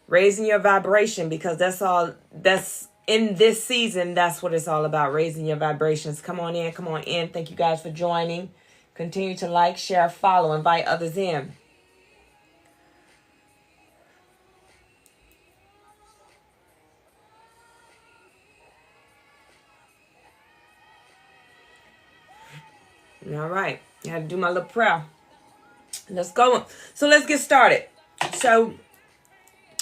Raising your vibration, because that's in this season, that's what it's all about, raising your vibrations. Come on in, come on in. Thank you guys for joining. Continue to like, share, follow, invite others in. All right, I had to do my little prayer. Let's go. So let's get started. So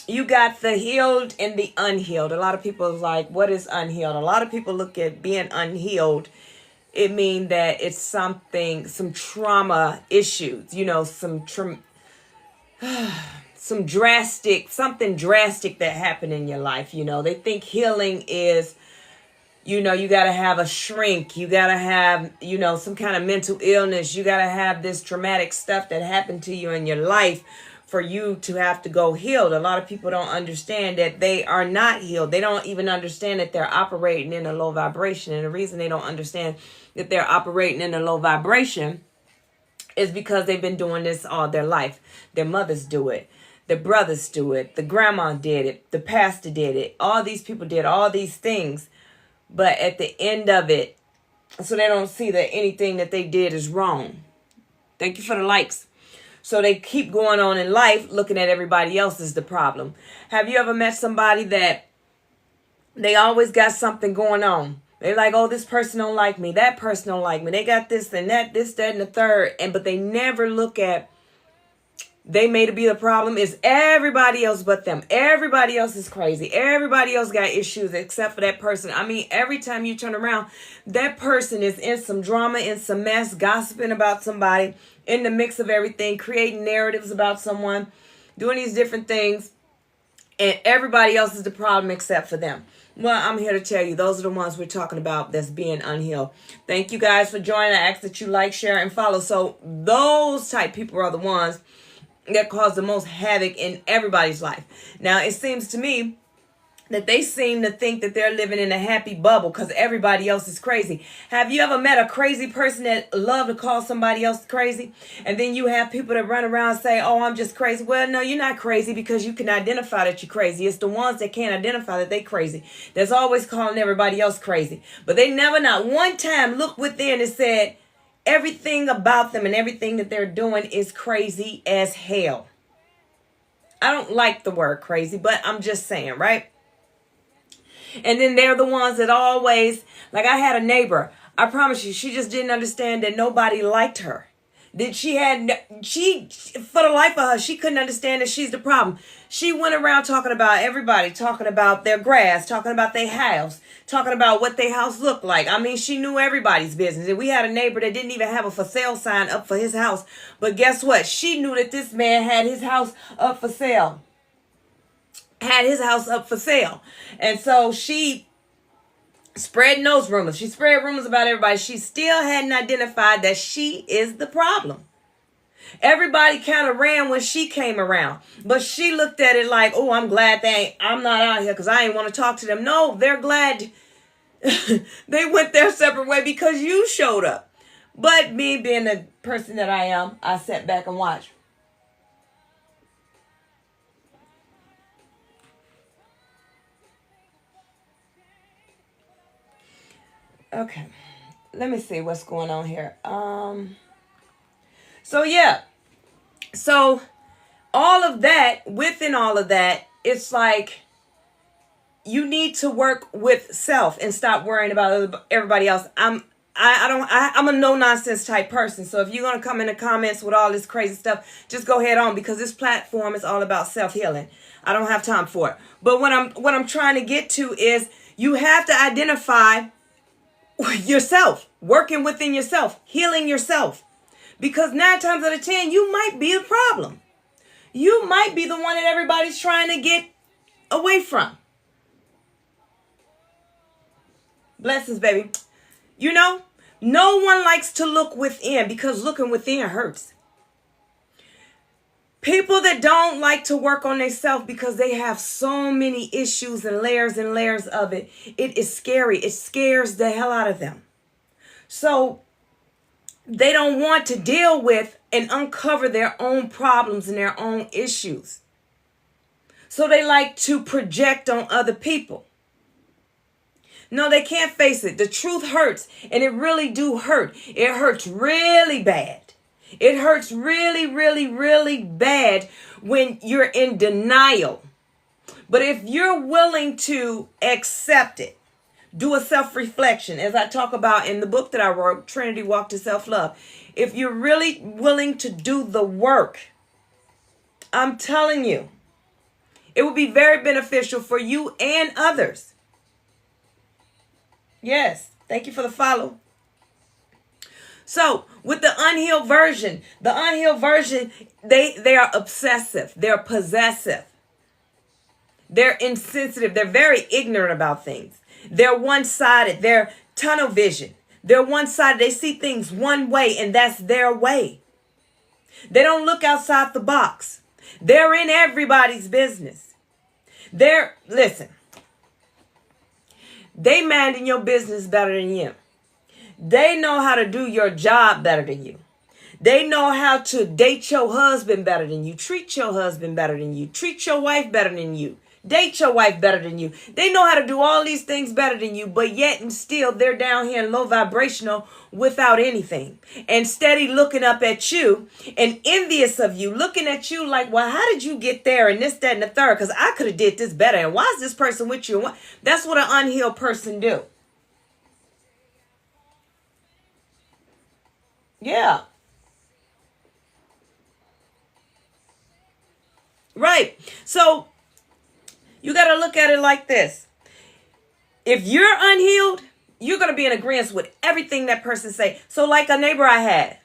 you got the healed and the unhealed. A lot of people is like, what is unhealed? A lot of people look at being unhealed, it means that it's something, some trauma issues, something drastic that happened in your life. They think healing is, you got to have a shrink. You got to have, some kind of mental illness. You got to have this traumatic stuff that happened to you in your life for you to have to go healed. A lot of people don't understand that they are not healed. They don't even understand that they're operating in a low vibration. And the reason they don't understand that they're operating in a low vibration is because they've been doing this all their life. Their mothers do it. Their brothers do it. The grandma did it. The pastor did it. All these people did all these things. But at the end of it, so they don't see that anything that they did is wrong. Thank you for the likes. So they keep going on in life looking at everybody else as the problem. Have you ever met somebody that they always got something going on? They're like, oh, this person don't like me. That person don't like me. They got this and that, and the third. But they never look at, they may be the problem is everybody else but them. Everybody else is crazy. Everybody else got issues except for that person. I mean, every time you turn around, that person is in some drama, in some mess, gossiping about somebody, in the mix of everything, creating narratives about someone, doing these different things. And everybody else is the problem except for them. Well, I'm here to tell you, those are the ones we're talking about that's being unhealed. Thank you guys for joining. I ask that you like, share, and follow. So those type people are the ones that cause the most havoc in everybody's life. Now, it seems to me that they seem to think that they're living in a happy bubble because everybody else is crazy. Have you ever met a crazy person that love to call somebody else crazy? And then you have people that run around and say, oh, I'm just crazy. Well, no, you're not crazy because you can identify that you're crazy. It's the ones that can't identify that they're crazy that's always calling everybody else crazy. But they never, not one time, looked within and said, everything about them and everything that they're doing is crazy as hell. I don't like the word crazy, but I'm just saying, right? And then they're the ones that always, like I had a neighbor, I promise you, she just didn't understand that nobody liked her. For the life of her, she couldn't understand that she's the problem. She went around talking about everybody, talking about their grass, talking about their house, talking about what their house looked like. I mean, she knew everybody's business. And we had a neighbor that didn't even have a for sale sign up for his house. But guess what? She knew that this man had his house up for sale. And so she spreading those rumors. She spread rumors about everybody. She still hadn't identified that she is the problem. Everybody kind of ran when she came around, but she looked at it like, oh, I'm glad I'm not out here because I ain't want to talk to them. No, they're glad they went their separate way because you showed up. But me being the person that I am, I sat back and watched. Okay, let me see what's going on here. So all of that, within all of that, it's like you need to work with self and stop worrying about everybody else. I'm a no nonsense type person. So if you're gonna come in the comments with all this crazy stuff, just go head on because this platform is all about self healing. I don't have time for it. But what I'm trying to get to is you have to identify yourself, working within yourself, healing yourself. Because 9 times out of 10, you might be the problem. You might be the one that everybody's trying to get away from. Blessings, baby. No one likes to look within because looking within hurts. People that don't like to work on themselves because they have so many issues and layers of it. It is scary. It scares the hell out of them. So they don't want to deal with and uncover their own problems and their own issues. So they like to project on other people. No, they can't face it. The truth hurts, and it really do hurt. It hurts really bad. It hurts really, really, really bad when you're in denial. But if you're willing to accept it, do a self-reflection, as I talk about in the book that I wrote, Trinity Walk to Self-Love. If you're really willing to do the work, I'm telling you, it will be very beneficial for you and others. Yes, thank you for the follow. So with the unhealed version, they are obsessive. They're possessive. They're insensitive. They're very ignorant about things. They're one-sided. They're tunnel vision. They're one-sided. They see things one way, and that's their way. They don't look outside the box. They're in everybody's business. Listen, they minding your business better than you. They know how to do your job better than you. They know how to date your husband better than you, treat your husband better than you, treat your wife better than you, date your wife better than you. They know how to do all these things better than you, but yet and still they're down here in low vibrational without anything and steady looking up at you and envious of you, looking at you like, well, how did you get there and this, that, and the third? Because I could have did this better. And why is this person with you? That's what an unhealed person do. Yeah. Right. So you got to look at it like this. If you're unhealed, you're going to be in agreement with everything that person say. So like a neighbor I had,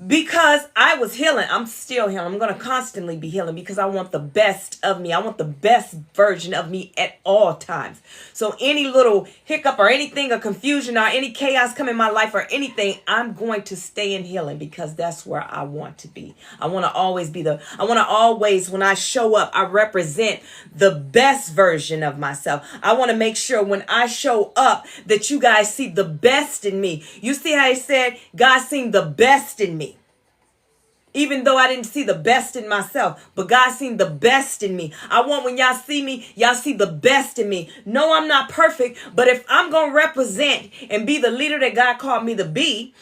because I was healing, I'm still healing. I'm going to constantly be healing because I want the best of me. I want the best version of me at all times. So any little hiccup or anything or confusion or any chaos come in my life or anything, I'm going to stay in healing because that's where I want to be. I want to always, when I show up, I represent the best version of myself. I want to make sure when I show up that you guys see the best in me. You see how I said God seen the best in me. Even though I didn't see the best in myself, but God seen the best in me. I want when y'all see me, y'all see the best in me. No, I'm not perfect, but if I'm going to represent and be the leader that God called me to be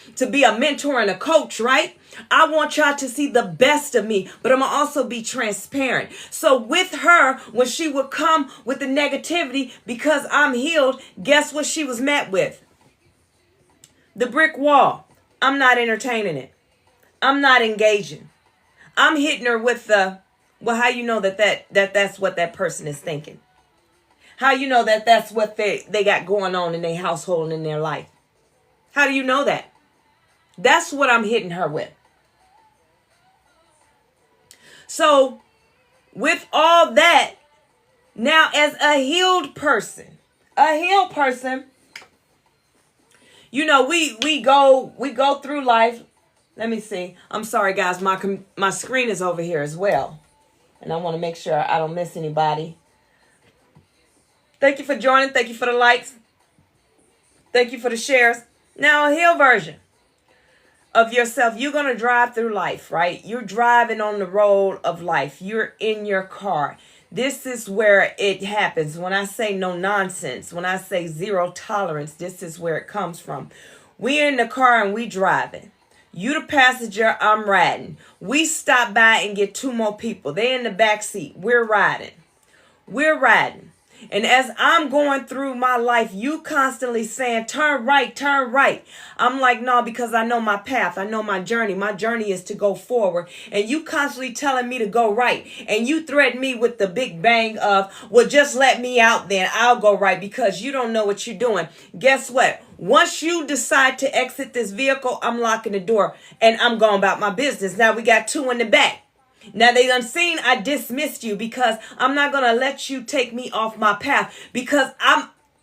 a mentor and a coach, right? I want y'all to see the best of me, but I'm going to also be transparent. So with her, when she would come with the negativity because I'm healed, guess what she was met with? The brick wall. I'm not entertaining it. I'm not engaging. I'm hitting her with how you know that's what that person is thinking? How you know that's what they got going on in their household and in their life? How do you know that? That's what I'm hitting her with. So with all that, now as a healed person, you know, we go through life. Let me see. I'm sorry, guys. My screen is over here as well. And I want to make sure I don't miss anybody. Thank you for joining. Thank you for the likes. Thank you for the shares. Now, a healed version of yourself. You're going to drive through life, right? You're driving on the road of life. You're in your car. This is where it happens. When I say no nonsense, when I say zero tolerance, this is where it comes from. We're in the car and we driving. You the passenger, I'm riding. We stop by and get two more people. They in the back seat. We're riding. And as I'm going through my life, you constantly saying, turn right, turn right. I'm like, no, because I know my path. I know my journey. My journey is to go forward. And you constantly telling me to go right. And you threaten me with the big bang of, well, just let me out then. I'll go right because you don't know what you're doing. Guess what? Once you decide to exit this vehicle, I'm locking the door and I'm going about my business. Now we got two in the back. Now they done seen I dismissed you because I'm not going to let you take me off my path because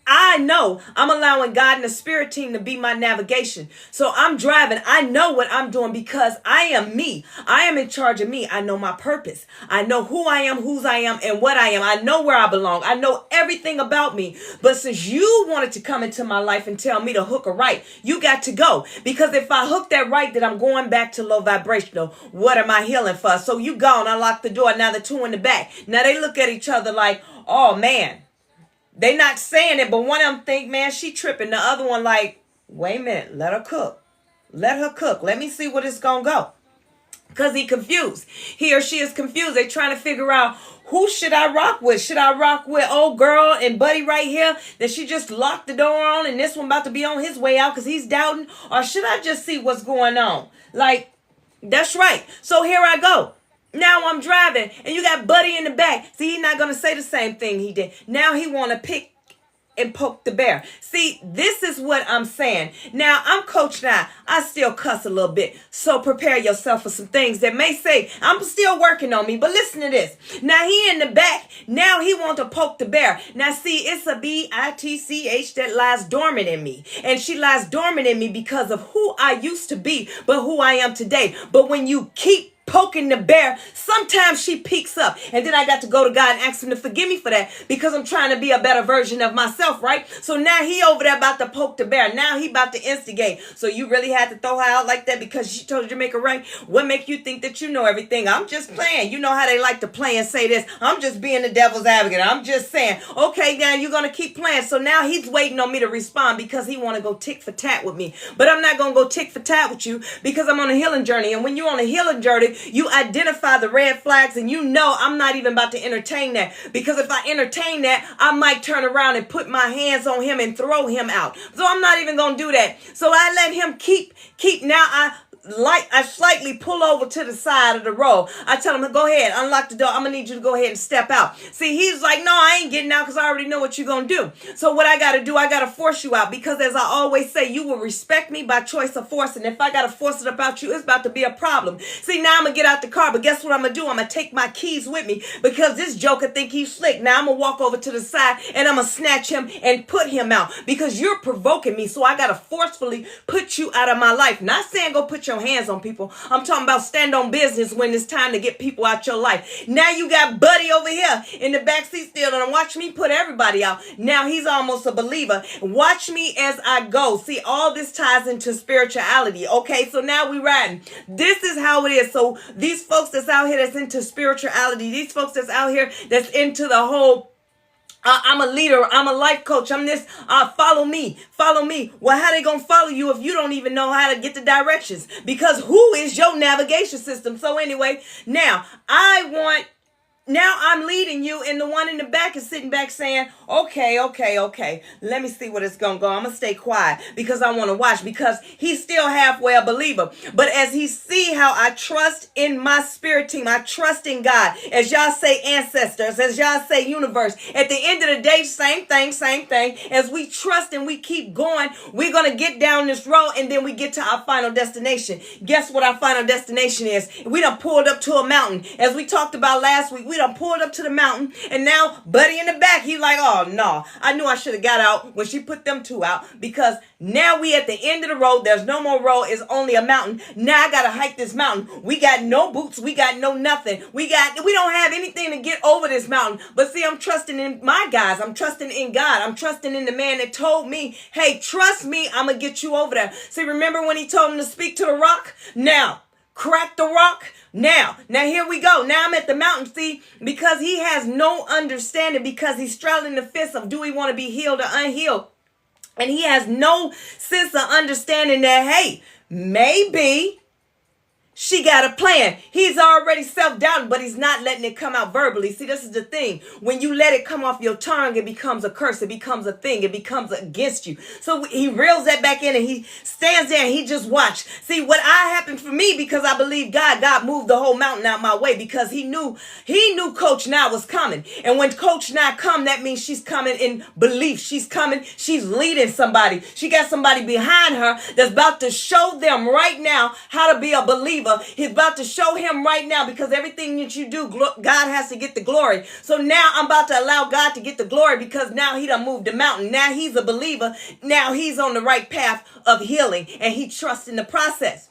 I know I'm allowing God and the Spirit team to be my navigation. So I'm driving. I know what I'm doing because I am me. I am in charge of me. I know my purpose. I know who I am, whose I am, and what I am. I know where I belong. I know everything about me. But since you wanted to come into my life and tell me to hook a right, you got to go. Because if I hook that right, then I'm going back to low vibrational. What am I healing for? So you gone. I locked the door. Now the two in the back. Now they look at each other like, oh man. They not saying it, but one of them think, man, she tripping. The other one like, wait a minute, let her cook. Let her cook. Let me see what it's going to go. Because he confused. He or she is confused. They trying to figure out, who should I rock with? Should I rock with old girl and buddy right here that she just locked the door on and this one about to be on his way out because he's doubting? Or should I just see what's going on? Like, that's right. So here I go. Now I'm driving and you got Buddy in the back. See, he's not going to say the same thing he did. Now he want to pick and poke the bear. See, this is what I'm saying. Now, I'm Coach Nye. I still cuss a little bit. So prepare yourself for some things that may say, I'm still working on me. But listen to this. Now, he in the back. Now, he want to poke the bear. Now, see, it's a bitch that lies dormant in me. And she lies dormant in me because of who I used to be, but who I am today. But when you keep poking the bear, sometimes she peeks up, and then I got to go to God and ask him to forgive me for that because I'm trying to be a better version of myself, right? So now he over there about to poke the bear. Now he about to instigate. So you really had to throw her out like that because she told you to make her right? What make you think that you know everything? I'm just playing. You know how they like to play and say this. I'm just being the devil's advocate. I'm just saying, okay, now you're going to keep playing. So now he's waiting on me to respond because he want to go tick for tat with me. But I'm not going to go tick for tat with you because I'm on a healing journey. And when you're on a healing journey, you identify the red flags and you know I'm not even about to entertain that, because if I entertain that, I might turn around and put my hands on him and throw him out. So I'm not even going to do that. So I let him keep. Now I slightly pull over to the side of the road. I tell him, go ahead, unlock the door. I'm going to need you to go ahead and step out. See, he's like, no, I ain't getting out because I already know what you're going to do. So what I got to do, I got to force you out because as I always say, you will respect me by choice of force. And if I got to force it about you, it's about to be a problem. See, now I'm going to get out the car, but guess what I'm going to do? I'm going to take my keys with me because this joker think he's slick. Now I'm going to walk over to the side and I'm going to snatch him and put him out because you're provoking me. So I got to forcefully put you out of my life. Not saying go put your hands on people. I'm talking about stand on business when it's time to get people out your life. Now you got Buddy over here in the backseat still, and watch me put everybody out. Now he's almost a believer. Watch me as I go. See, all this ties into spirituality. Okay, so now we riding. This is how it is. So these folks that's out here that's into spirituality, these folks that's out here that's into the whole I'm a leader. I'm a life coach. I'm this. Follow me. Follow me. Well, how they going to follow you if you don't even know how to get the directions? Because who is your navigation system? So anyway, now I'm leading you, and the one in the back is sitting back saying, okay. Let me see what it's going to go. I'm going to stay quiet because I want to watch, because he's still halfway a believer. But as he see how I trust in my spirit team, I trust in God, as y'all say ancestors, as y'all say universe, at the end of the day, same thing. As we trust and we keep going, we're going to get down this road and then we get to our final destination. Guess what our final destination is? We done pulled up to a mountain. As we talked about last week, we done pulled up to the mountain, and now Buddy in the back, he's like, oh no, I knew I should have got out when she put them two out, because now we at the end of the road. There's no more road. It's only a mountain. Now I gotta hike this mountain. We got no boots. We got no nothing. We don't have anything to get over this mountain. But see, I'm trusting in my guys. I'm trusting in God. I'm trusting in the man that told me, hey, trust me, I'm gonna get you over there. See, remember when he told him to speak to the rock? Now, crack the rock. Now here we go. Now I'm at the mountain, see, because he has no understanding, because he's straddling the fence of do we want to be healed or unhealed? And he has no sense of understanding that, hey, maybe she got a plan. He's already self-doubting, but he's not letting it come out verbally. See, this is the thing. When you let it come off your tongue, it becomes a curse. It becomes a thing. It becomes against you. So he reels that back in and he stands there and he just watched. See, what happened for me, because I believe God moved the whole mountain out my way, because he knew Coach Nye was coming. And when Coach Nye come, that means she's coming in belief. She's coming. She's leading somebody. She got somebody behind her that's about to show them right now how to be a believer. believer. He's about to show him right now, because everything that you do, God has to get the glory. So now I'm about to allow God to get the glory, because now he done moved the mountain. Now he's a believer. Now he's on the right path of healing, and he trusts in the process.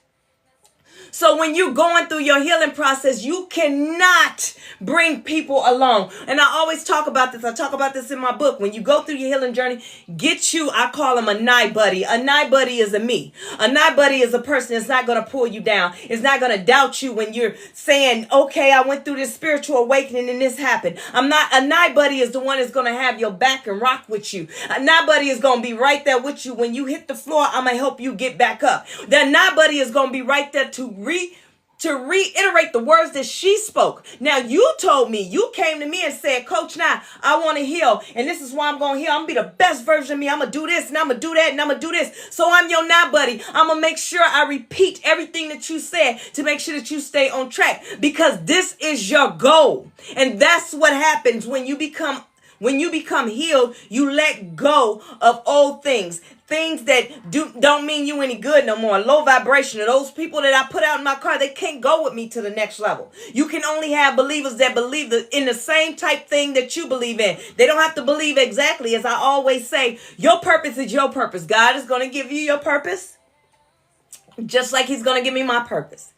So when you're going through your healing process, you cannot bring people along. And I always talk about this. I talk about this in my book. When you go through your healing journey, get you, I call them a night buddy. A night buddy is a me. A night buddy is a person that's not going to pull you down. It's not going to doubt you when you're saying, okay, I went through this spiritual awakening and this happened. A night buddy is the one that's going to have your back and rock with you. A night buddy is going to be right there with you. When you hit the floor, I'm going to help you get back up. That night buddy is going to be right there to reiterate the words that she spoke. Now, you told me, you came to me and said, Coach, now I want to heal, and this is why I'm going to heal. I'm going to be the best version of me. I'm going to do this, and I'm going to do that, and I'm going to do this. So I'm your now buddy. I'm going to make sure I repeat everything that you said to make sure that you stay on track, because this is your goal. And that's what happens when you become healed. You let go of old things that don't mean you any good no more. Low vibration. Those people that I put out in my car, they can't go with me to the next level. You can only have believers that believe in the same type thing that you believe in. They don't have to believe exactly. As I always say, your purpose is your purpose. God is going to give you your purpose, just like he's going to give me my purpose.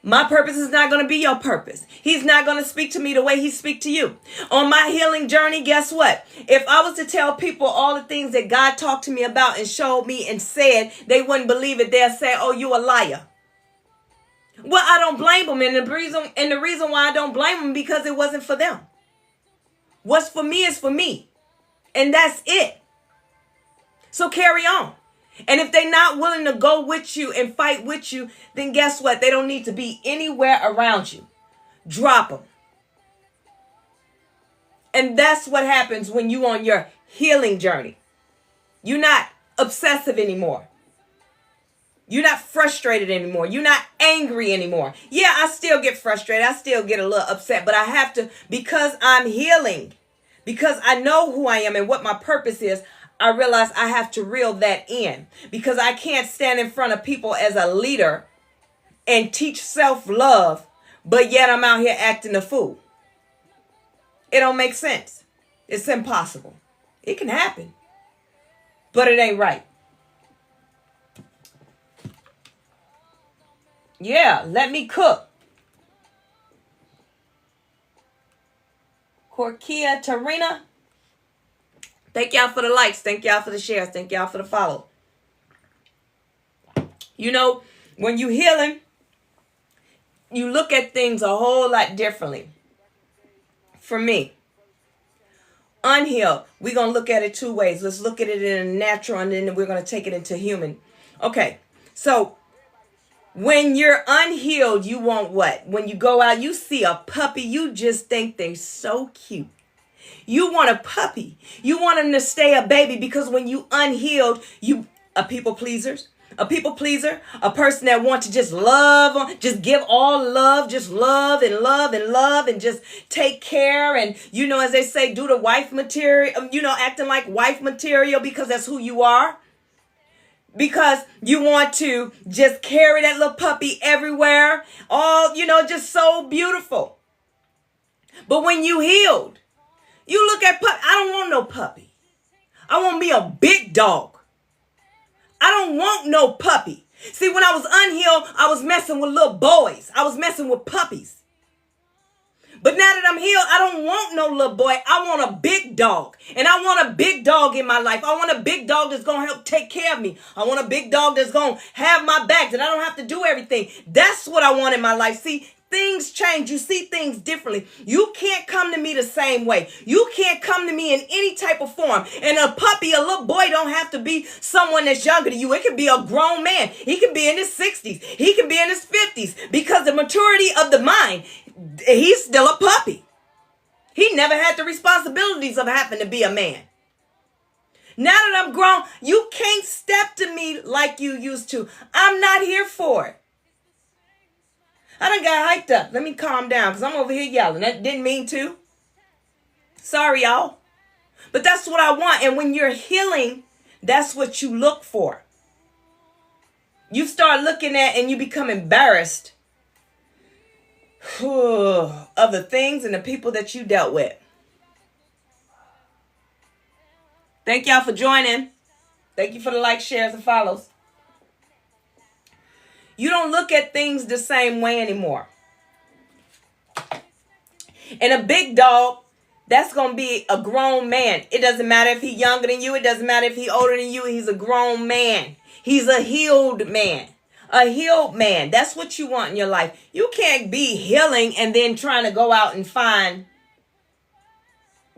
My purpose is not going to be your purpose. He's not going to speak to me the way he speaks to you. On my healing journey, guess what? If I was to tell people all the things that God talked to me about and showed me and said, they wouldn't believe it. They'll say, oh, you a liar. Well, I don't blame them. And the reason why I don't blame them, because it wasn't for them. What's for me is for me. And that's it. So carry on. And if they're not willing to go with you and fight with you, then guess what? They don't need to be anywhere around you. Drop them. And that's what happens when you're on your healing journey. You're not obsessive anymore. You're not frustrated anymore. You're not angry anymore. Yeah, I still get frustrated. I still get a little upset, but I have to, because I'm healing, because I know who I am and what my purpose is, I realize I have to reel that in, because I can't stand in front of people as a leader and teach self-love, but yet I'm out here acting a fool. It don't make sense. It's impossible. It can happen, but it ain't right. Yeah, let me cook. Corkia Tarina. Thank y'all for the likes. Thank y'all for the shares. Thank y'all for the follow. You know, when you healing, you look at things a whole lot differently. For me, unhealed, we're going to look at it two ways. Let's look at it in a natural, and then we're going to take it into human. Okay, so when you're unhealed, you want what? When you go out, you see a puppy, you just think they're so cute. You want a puppy. You want them to stay a baby, because when you unhealed, you a people pleaser, a person that wants to just love, just give all love, just love and love and love and just take care. And, you know, as they say, do the wife material, you know, acting like wife material, because that's who you are. Because you want to just carry that little puppy everywhere. All, you know, just so beautiful. But when you healed, you look at puppy. I don't want no puppy. I want me a big dog. I don't want no puppy. See, when I was unhealed, I was messing with little boys. I was messing with puppies. But now that I'm healed, I don't want no little boy. I want a big dog. And I want a big dog in my life. I want a big dog that's going to help take care of me. I want a big dog that's going to have my back, that I don't have to do everything. That's what I want in my life. See, things change. You see things differently. You can't come to me the same way. You can't come to me in any type of form. And a puppy, a little boy, don't have to be someone that's younger than you. It could be a grown man. He can be in his 60s. He can be in his 50s. Because the maturity of the mind, he's still a puppy. He never had the responsibilities of having to be a man. Now that I'm grown, you can't step to me like you used to. I'm not here for it. I done got hyped up. Let me calm down, because I'm over here yelling. That didn't mean to. Sorry, y'all. But that's what I want. And when you're healing, that's what you look for. You start looking at and you become embarrassed of the things and the people that you dealt with. Thank y'all for joining. Thank you for the likes, shares, and follows. You don't look at things the same way anymore. And a big dog, that's going to be a grown man. It doesn't matter if he's younger than you. It doesn't matter if he's older than you. He's a grown man. He's a healed man. A healed man. That's what you want in your life. You can't be healing and then trying to go out and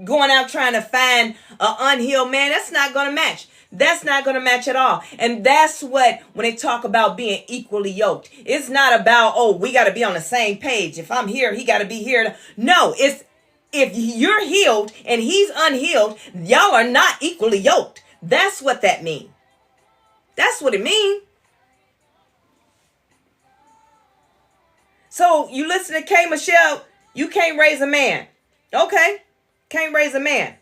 going out trying to find an unhealed man. That's not going to match. That's not going to match at all. And that's what, when they talk about being equally yoked, it's not about, oh, we got to be on the same page. If I'm here, he got to be here. No, it's if you're healed and he's unhealed, y'all are not equally yoked. That's what that means. That's what it means. So you listen to K. Michelle, you can't raise a man. Okay. Can't raise a man.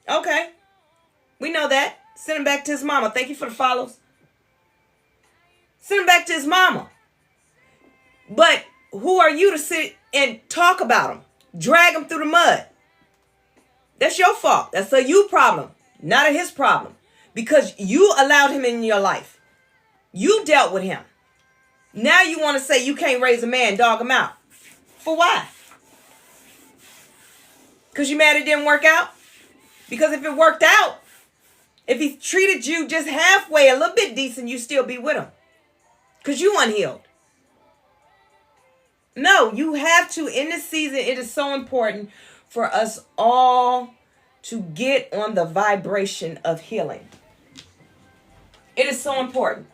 Okay. We know that. Send him back to his mama. Thank you for the follows. Send him back to his mama. But who are you to sit and talk about him? Drag him through the mud. That's your fault. That's a you problem, not a his problem. Because you allowed him in your life. You dealt with him. Now you want to say you can't raise a man, dog him out. For why? Because you mad it didn't work out? Because if it worked out, if he treated you just halfway, a little bit decent, you still be with him. Because you unhealed. No, you have to, in this season, it is so important for us all to get on the vibration of healing. It is so important.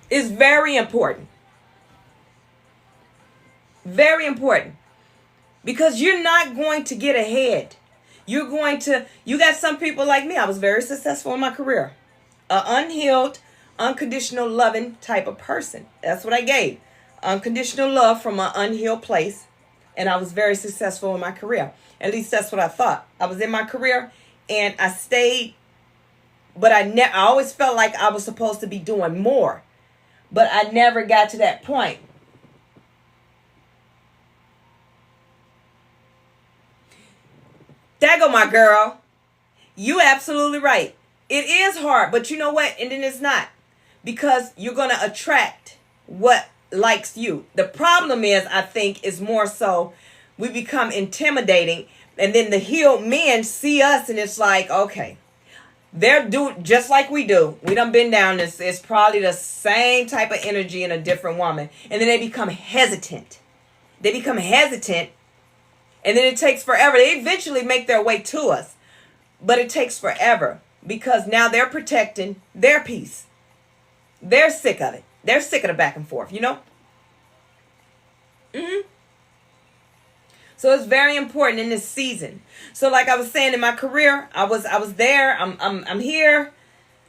It's very important. Very important. Because you're not going to get ahead. You got some people like me. I was very successful in my career. An unhealed, unconditional loving type of person. That's what I gave. Unconditional love from an unhealed place. And I was very successful in my career. At least that's what I thought. I was in my career and I stayed. But I always felt like I was supposed to be doing more. But I never got to that point. There go my girl. You absolutely right. It is hard, but you know what? And then it's not. Because you're going to attract what likes you. The problem is, I think, is more so we become intimidating. And then the healed men see us and it's like, okay, they're doing just like we do. We done been down this. It's probably the same type of energy in a different woman. And then they become hesitant. They become hesitant. And then it takes forever. They eventually make their way to us. But it takes forever. Because now they're protecting their peace. They're sick of it. They're sick of the back and forth, you know? So it's very important in this season. So like I was saying in my career, I was there. I'm here.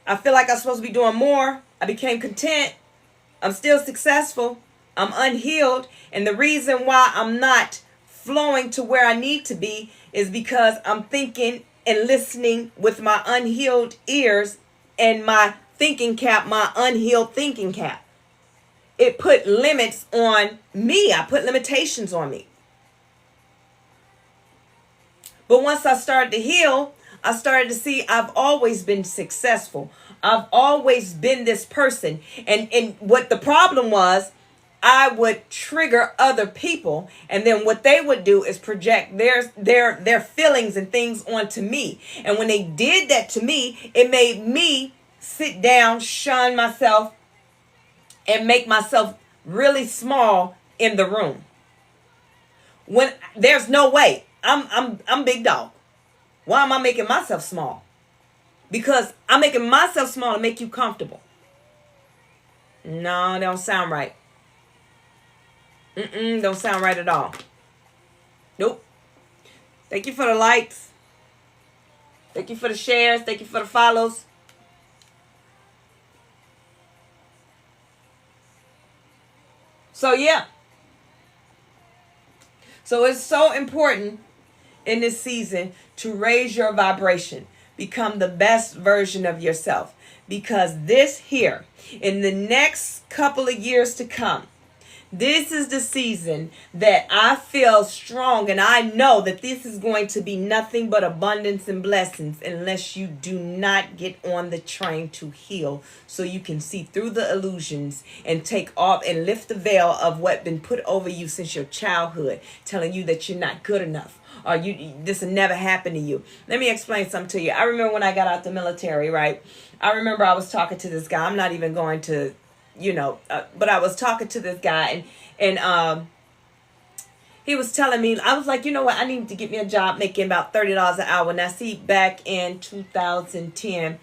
I feel like I'm supposed to be doing more. I became content. I'm still successful. I'm unhealed. And the reason why I'm not flowing to where I need to be is because I'm thinking and listening with my unhealed ears and my thinking cap, my unhealed thinking cap. It put limits on me. I put limitations on me. But once I started to heal, I started to see I've always been successful. I've always been this person. And what the problem was, I would trigger other people, and then what they would do is project their feelings and things onto me. And when they did that to me, it made me sit down, shun myself, and make myself really small in the room. When there's no way, I'm big dog. Why am I making myself small? Because I'm making myself small to make you comfortable. No, that don't sound right. Don't sound right at all. Nope. Thank you for the likes. Thank you for the shares. Thank you for the follows. So yeah. So it's so important in this season to raise your vibration. Become the best version of yourself. Because this here, in the next couple of years to come, This is the season that I feel strong, and I know that this is going to be nothing but abundance and blessings unless you do not get on the train to heal, so you can see through the illusions and take off and lift the veil of what been put over you since your childhood, telling you that you're not good enough, or this will never happen to you. Let me explain something to you. I remember when I got out the military, right? I remember I was talking to this guy. I'm not even going to, but I was talking to this guy, and he was telling me, I was like, you know what, I need to get me a job making about $30 an hour. Now, see, back in 2010,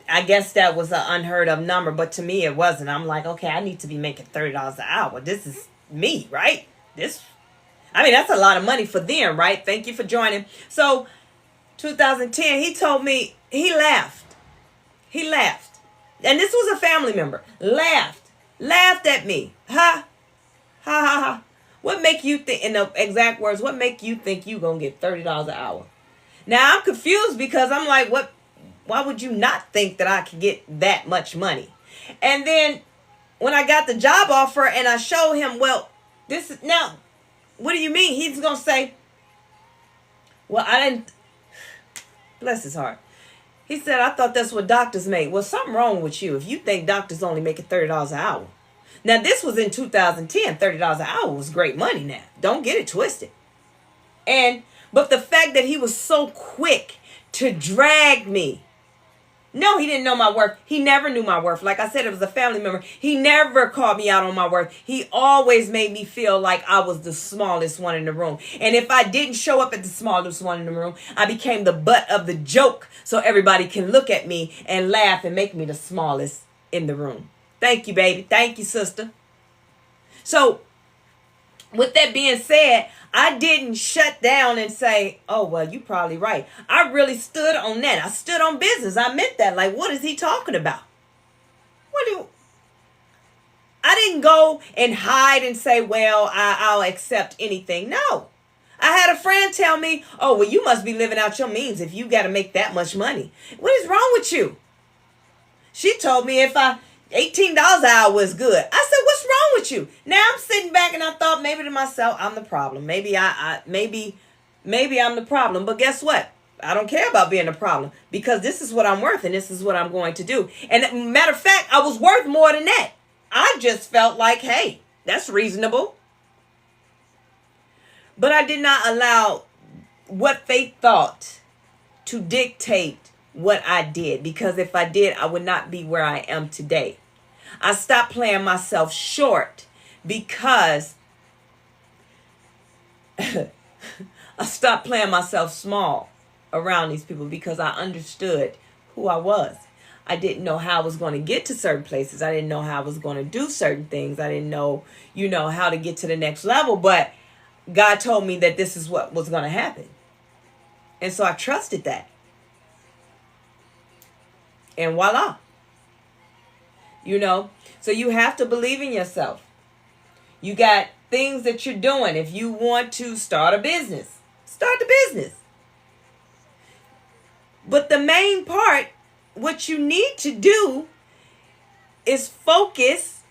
I guess that was an unheard of number, but to me it wasn't. I'm like, okay, I need to be making $30 an hour. This is me, right? That's a lot of money for them, right? Thank you for joining. So 2010, he told me, he laughed. And this was a family member. Laughed at me. Ha ha ha. What make you think, in the exact words, what make you think you gonna get $30 an hour? Now I'm confused, because I'm like, why would you not think that I could get that much money? And then when I got the job offer and I showed him, well, this is now, what do you mean? He's gonna say, well, I didn't, bless his heart. He said, I thought that's what doctors make. Well, something wrong with you if you think doctors only making $30 an hour. Now, this was in 2010. $30 an hour was great money now. Don't get it twisted. But the fact that he was so quick to drag me. No, he didn't know my worth. He never knew my worth. Like I said, it was a family member. He never called me out on my worth. He always made me feel like I was the smallest one in the room. And if I didn't show up at the smallest one in the room, I became the butt of the joke, so everybody can look at me and laugh and make me the smallest in the room. Thank you, baby. Thank you, sister. So with that being said, I didn't shut down and say, oh, well, you probably right. I really stood on that. I stood on business. I meant that. Like, what is he talking about? I didn't go and hide and say, well, I'll accept anything. No. I had a friend tell me, oh, well, you must be living out your means if you got to make that much money. What is wrong with you? She told me if $18 an hour was good. I said, what's wrong with you? Now I'm sitting back and I thought, maybe to myself, I'm the problem. Maybe I'm the problem. But guess what? I don't care about being the problem, because this is what I'm worth and this is what I'm going to do. And matter of fact, I was worth more than that. I just felt like, hey, that's reasonable. But I did not allow what they thought to dictate what I did, because if I did, I would not be where I am today. I stopped playing myself short because I stopped playing myself small around these people, because I understood who I was. I didn't know how I was going to get to certain places. I didn't know how I was going to do certain things. I didn't know, how to get to the next level, but God told me that this is what was going to happen. And so I trusted that. And voila. So you have to believe in yourself. You got things that you're doing. If you want to start a business, start the business. But the main part, what you need to do is focus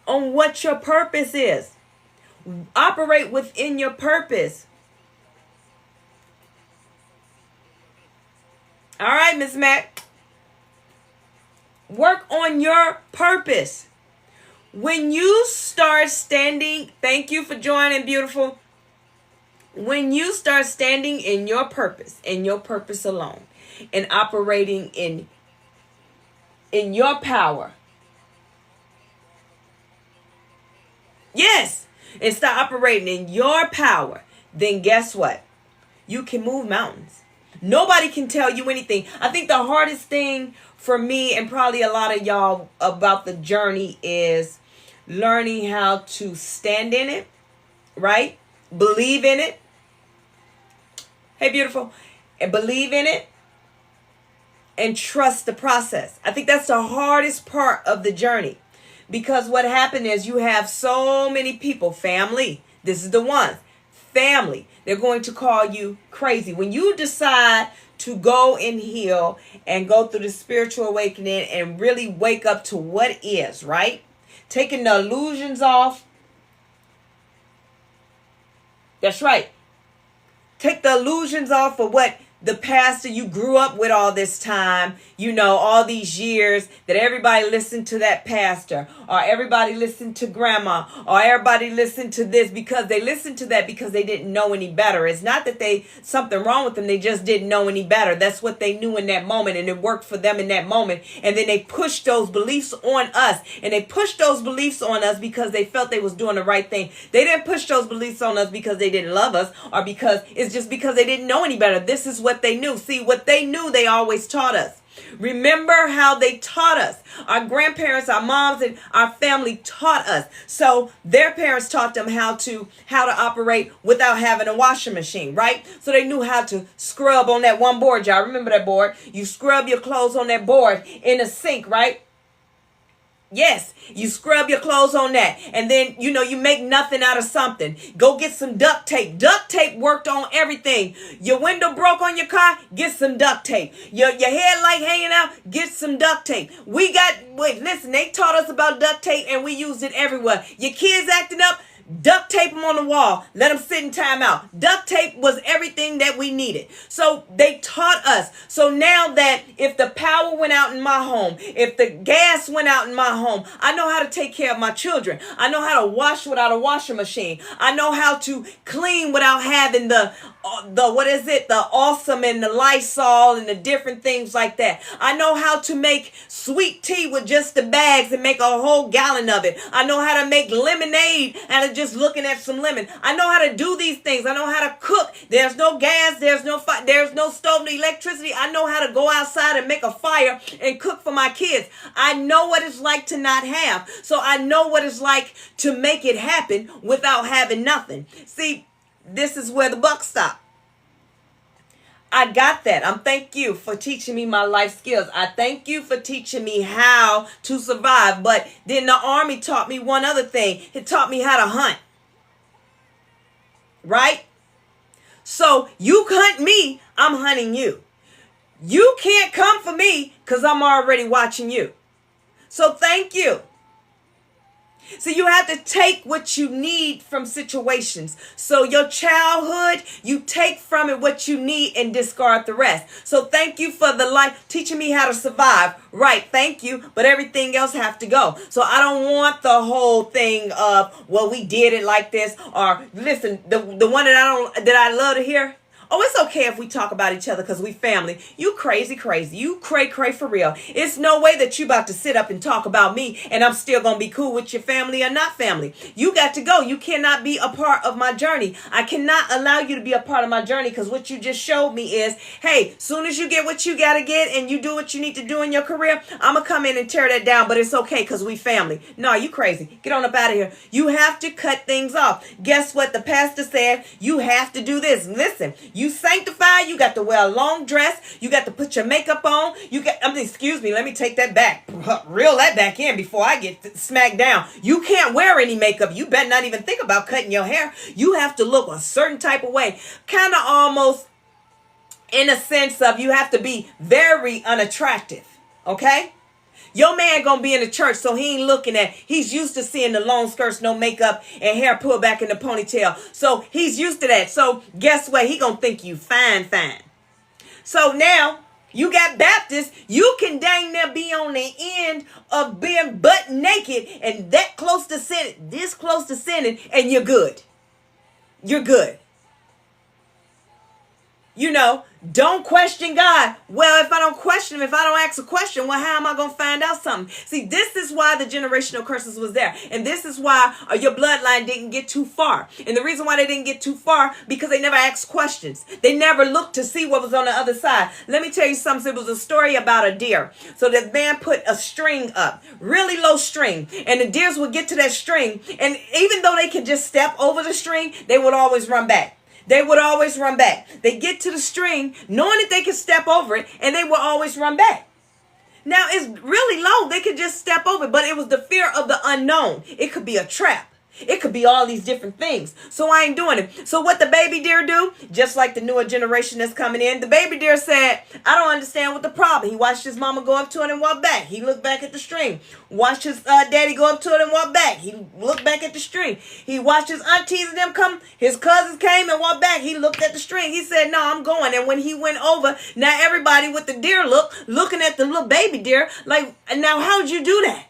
on what your purpose is. Operate within your purpose. All right, Miss Mac. Work on your purpose. When you start standing, thank you for joining, beautiful. When you start standing in your purpose, and your purpose alone, and operating in your power. Yes, and start operating in your power, then guess what? You can move mountains. Nobody can tell you anything. I think the hardest thing for me, and probably a lot of y'all, about the journey is learning how to stand in it, right? Believe in it. Hey, beautiful. And believe in it and trust the process. I think that's the hardest part of the journey, because what happened is you have so many people, family. This is the one. Family. They're going to call you crazy. When you decide to go and heal and go through the spiritual awakening and really wake up to what is, right? taking the illusions off. That's right. Take the illusions off of what the pastor you grew up with all this time, all these years, that everybody listened to that pastor, or everybody listened to grandma, or everybody listened to this, because they listened to that because they didn't know any better. It's not that something wrong with them. They just didn't know any better. That's what they knew in that moment, and it worked for them in that moment. And then they pushed those beliefs on us, and they pushed those beliefs on us because they felt they was doing the right thing. They didn't push those beliefs on us because they didn't love us, or because it's just because they didn't know any better. This is what they knew. See, what they knew, they always taught us. Remember how they taught us. Our grandparents, our moms, and our family taught us. So their parents taught them how to operate without having a washing machine, right? So they knew how to scrub on that one board. Y'all remember that board? You scrub your clothes on that board in a sink, right? Yes, you scrub your clothes on that. And then, you make nothing out of something. Go get some duct tape. Duct tape worked on everything. Your window broke on your car, get some duct tape. Your headlight hanging out, get some duct tape. Listen, they taught us about duct tape and we used it everywhere. Your kids acting up, duct tape them on the wall. Let them sit in time out. Duct tape was everything that we needed. So they taught us. So now that if the power went out in my home, if the gas went out in my home, I know how to take care of my children. I know how to wash without a washing machine. I know how to clean without having the Awesome and the Lysol and the different things like that. I know how to make sweet tea with just the bags and make a whole gallon of it. I know how to make lemonade out of just looking at some lemon. I know how to do these things. I know how to cook. There's no gas. There's no stove, no electricity. I know how to go outside and make a fire and cook for my kids. I know what it's like to not have. So I know what it's like to make it happen without having nothing. See, this is where the buck stops. I got that. Thank you for teaching me my life skills. I thank you for teaching me how to survive. But then the Army taught me one other thing. It taught me how to hunt. Right? So you hunt me, I'm hunting you. You can't come for me because I'm already watching you. So thank you. So you have to take what you need from situations. So your childhood, you take from it what you need and discard the rest. So thank you for the life, teaching me how to survive. Right, thank you. But everything else have to go. So I don't want the whole thing of, well, we did it like this. Or listen, the one that I love to hear. Oh, it's okay if we talk about each other because we family. You crazy. You cray for real. It's no way that you about to sit up and talk about me and I'm still going to be cool with your family or not family. You got to go. You cannot be a part of my journey. I cannot allow you to be a part of my journey because what you just showed me is, hey, soon as you get what you got to get and you do what you need to do in your career, I'm going to come in and tear that down, but it's okay because we family. No, you crazy. Get on up out of here. You have to cut things off. Guess what the pastor said? You have to do this. Listen, you sanctify, you got to wear a long dress, you got to put your makeup on, excuse me, let me take that back, reel that back in before I get smacked down. You can't wear any makeup. You better not even think about cutting your hair. You have to look a certain type of way, kind of almost in a sense of you have to be very unattractive, okay? Your man gonna be in the church, so he's used to seeing the long skirts, no makeup, and hair pulled back in the ponytail. So he's used to that. So guess what? He gonna think you fine. So now you got Baptists, you can dang near be on the end of being butt naked and that close to sinning, this close to sinning, and you're good. You're good. Don't question God. Well, if I don't question him, if I don't ask a question, well, how am I going to find out something? See, this is why the generational curses was there. And this is why your bloodline didn't get too far. And the reason why they didn't get too far, because they never asked questions. They never looked to see what was on the other side. Let me tell you something. It was a story about a deer. So the man put a string up, really low string. And the deers would get to that string. And even though they could just step over the string, they would always run back. They would always run back. They get to the string, knowing that they could step over it, and they will always run back. Now, it's really low. They could just step over it, but it was the fear of the unknown. It could be a trap. It could be all these different things. So I ain't doing it. So what the baby deer do, just like the newer generation that's coming in, the baby deer said, I don't understand what the problem. He watched his mama go up to it and walk back. He looked back at the string. Watched his daddy go up to it and walk back. He looked back at the string. He watched his aunties and them come. His cousins came and walked back. He looked at the string. He said, no, I'm going. And when he went over, now everybody with the deer looking at the little baby deer, like, now how'd you do that?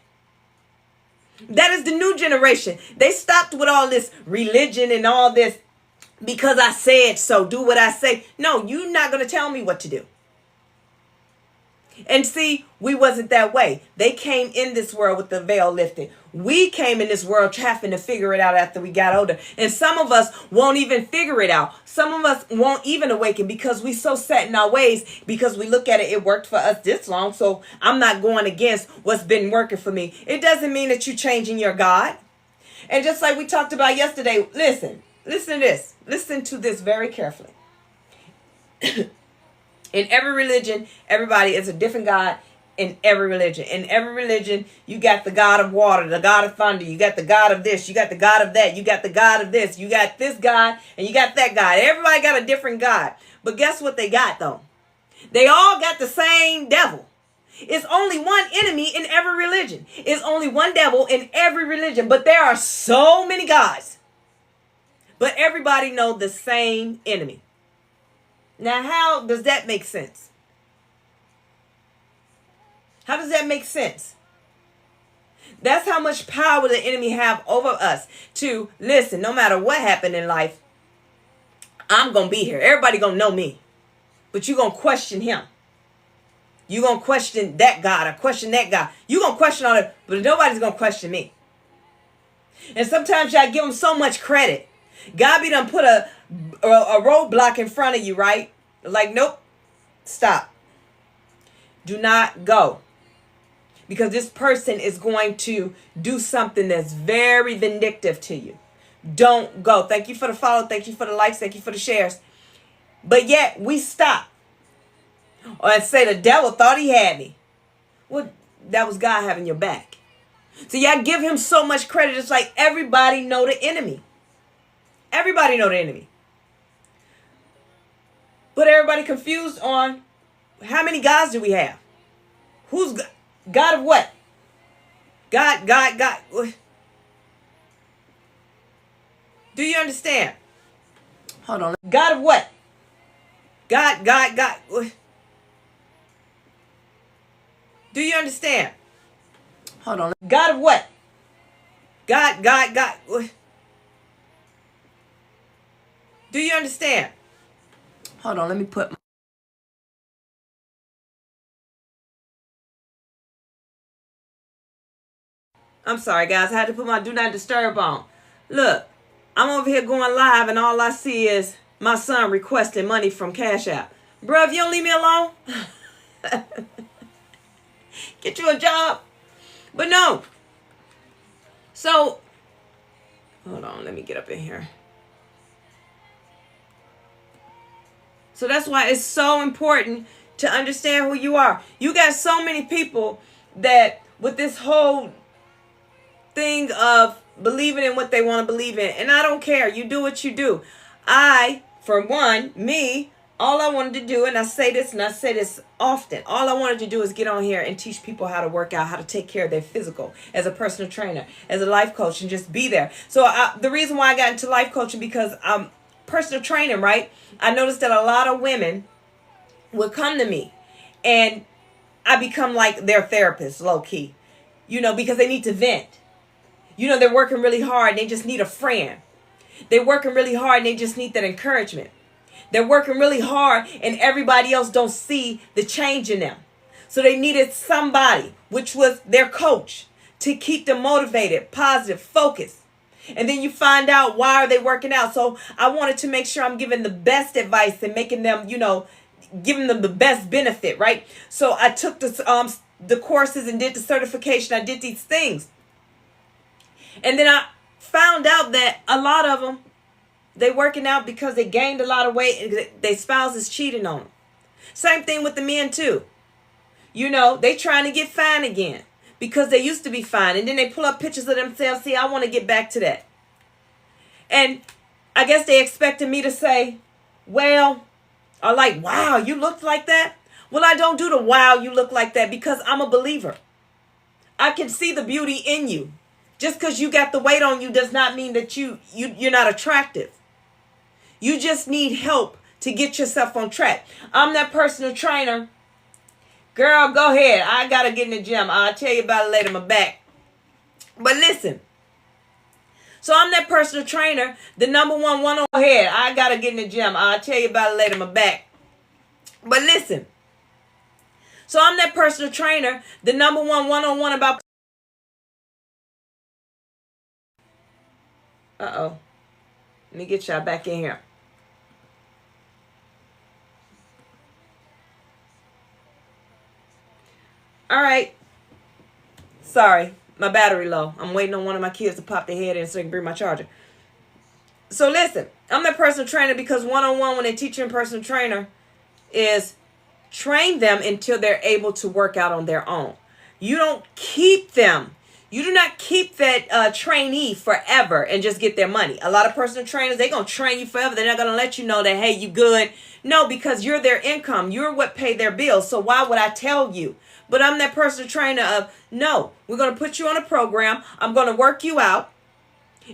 That is the new generation. They stopped with all this religion and all this because I said so. Do what I say. No, you're not going to tell me what to do. And see, we wasn't that way. They came in this world with the veil lifted. We came in this world having to figure it out after we got older. And some of us won't even figure it out. Some of us won't even awaken because we so set in our ways, because we look at it, it worked for us this long, so I'm not going against what's been working for me. It doesn't mean that you're changing your God. And just like we talked about yesterday, listen to this. Listen to this very carefully. In every religion, everybody is a different God. In every religion. In every religion, you got the God of water, the God of thunder. You got the God of this. You got the God of that. You got the God of this. You got this God and you got that God. Everybody got a different God. But guess what they got, though? They all got the same devil. It's only one enemy in every religion. It's only one devil in every religion. But there are so many gods. But everybody know the same enemy. Now, how does that make sense? How does that make sense? That's how much power the enemy have over us to listen, no matter what happened in life, I'm going to be here. Everybody going to know me. But you're going to question him. You're going to question that God or question that God. You're going to question all that, but nobody's going to question me. And sometimes y'all give him so much credit. God be done put a roadblock in front of you, right? Like, nope, stop. Do not go. Because this person is going to do something that's very vindictive to you. Don't go. Thank you for the follow. Thank you for the likes. Thank you for the shares. But yet we stop. Or say the devil thought he had me. Well, that was God having your back. So y'all give him so much credit. It's like everybody know the enemy. Everybody know the enemy. But everybody confused on how many gods do we have? Who's God? God of what? God. Do you understand? Hold on. God of what? God. Do you understand? Hold on. God of what? God. Do you understand? Hold on, let me put I'm sorry, guys. I had to put my do not disturb on. Look, I'm over here going live and all I see is my son requesting money from Cash App. Bruh, if you don't leave me alone, get you a job. But no. So, hold on. Let me get up in here. So that's why it's so important to understand who you are. You got so many people that with this whole thing of believing in what they want to believe in. And I don't care. You do what you do. For one, all I wanted to do, and I say this often, all I wanted to do is get on here and teach people how to work out, how to take care of their physical as a personal trainer, as a life coach, and just be there. So the reason why I got into life coaching, because personal training, right? I noticed that a lot of women would come to me and I become like their therapist, low key, because they need to vent. They're working really hard and they just need a friend. They're working really hard and they just need that encouragement. They're working really hard and everybody else don't see the change in them. So they needed somebody, which was their coach, to keep them motivated, positive, focused. And then you find out, why are they working out? So I wanted to make sure I'm giving the best advice and making them, giving them the best benefit, right? So I took the courses and did the certification. I did these things. And then I found out that a lot of them, they working out because they gained a lot of weight and their spouse is cheating on them. Same thing with the men too. They trying to get fine again because they used to be fine. And then they pull up pictures of themselves. See, I want to get back to that. And I guess they expected me to say, well, or like, wow, you looked like that. Well, I don't do the wow, you look like that, because I'm a believer. I can see the beauty in you. Just because you got the weight on you does not mean that you're not attractive. You just need help to get yourself on track. I'm that personal trainer. Girl, go ahead. I got to get in the gym. I'll tell you about it later, my back. But listen. So I'm that personal trainer. The number one on head. I got to get in the gym. I'll tell you about it later, my back. But listen. So I'm that personal trainer. The number one about. Uh-oh. Let me get y'all back in here. All right. Sorry. My battery low. I'm waiting on one of my kids to pop their head in so they can bring my charger. So listen. I'm the personal trainer because one-on-one, when they teach you in personal trainer, is train them until they're able to work out on their own. You don't keep them. You do not keep that trainee forever and just get their money. A lot of personal trainers, they're going to train you forever. They're not going to let you know that, hey, you good. No, because you're their income. You're what pay their bills. So why would I tell you? But I'm that personal trainer of, no, we're going to put you on a program. I'm going to work you out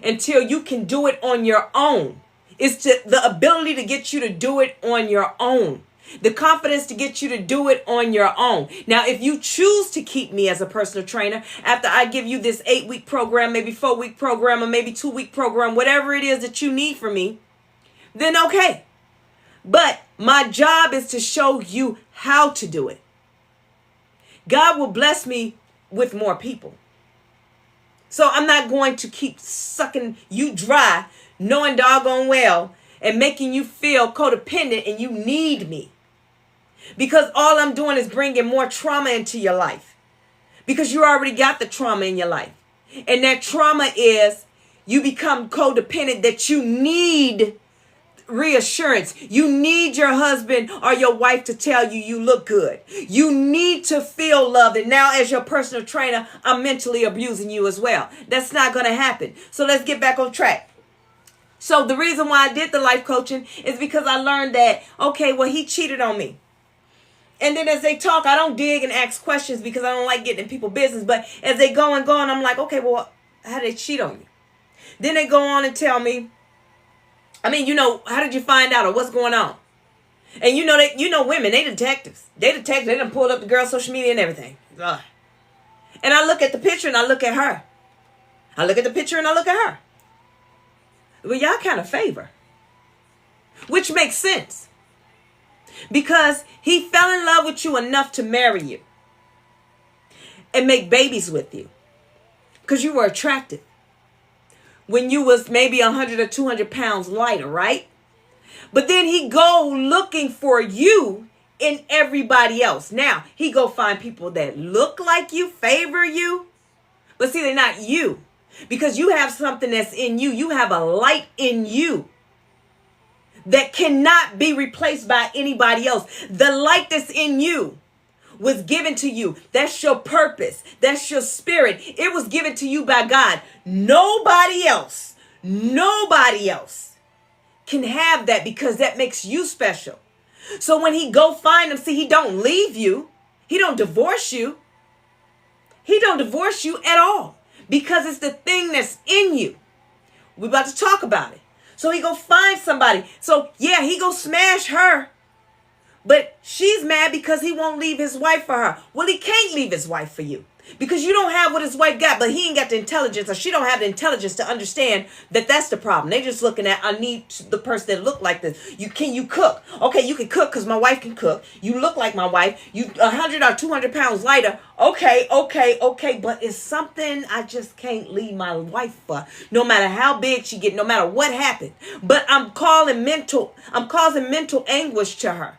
until you can do it on your own. It's the ability to get you to do it on your own. The confidence to get you to do it on your own. Now, if you choose to keep me as a personal trainer, after I give you this 8-week program, maybe 4-week program, or maybe 2-week program, whatever it is that you need from me, then okay. But my job is to show you how to do it. God will bless me with more people. So I'm not going to keep sucking you dry, knowing doggone well, and making you feel codependent and you need me. Because all I'm doing is bringing more trauma into your life. Because you already got the trauma in your life. And that trauma is you become codependent, that you need reassurance. You need your husband or your wife to tell you you look good. You need to feel loved. And now as your personal trainer, I'm mentally abusing you as well. That's not going to happen. So let's get back on track. So the reason why I did the life coaching is because I learned that, okay, well, he cheated on me. And then as they talk, I don't dig and ask questions because I don't like getting in people's business. But as they go, I'm like, okay, well, how did they cheat on you? Then they go on and tell me, how did you find out or what's going on? And women, they detectives. They done pulled up the girl's social media and everything. Ugh. And I look at the picture and I look at her. I look at the picture and I look at her. Well, y'all kind of favor. Which makes sense. Because he fell in love with you enough to marry you. And make babies with you. Because you were attractive. When you was maybe 100 or 200 pounds lighter, right? But then he go looking for you in everybody else. Now, he go find people that look like you, favor you. But see, they're not you. Because you have something that's in you. You have a light in you that cannot be replaced by anybody else. The light that's in you was given to you. That's your purpose. That's your spirit. It was given to you by God. Nobody else can have that because that makes you special. So when he go find him, see, he don't leave you. He don't divorce you. He don't divorce you at all because it's the thing that's in you. We're about to talk about it. So he go find somebody. So yeah, he go smash her. But she's mad because he won't leave his wife for her. Well, he can't leave his wife for you. Because you don't have what his wife got, but he ain't got the intelligence, or she don't have the intelligence to understand that that's the problem. They just looking at, I need the person that look like this. Can you cook? Okay, you can cook because my wife can cook. You look like my wife. You 100 or 200 pounds lighter. Okay. But it's something I just can't leave my wife for. No matter how big she get, no matter what happened. But I'm causing mental anguish to her.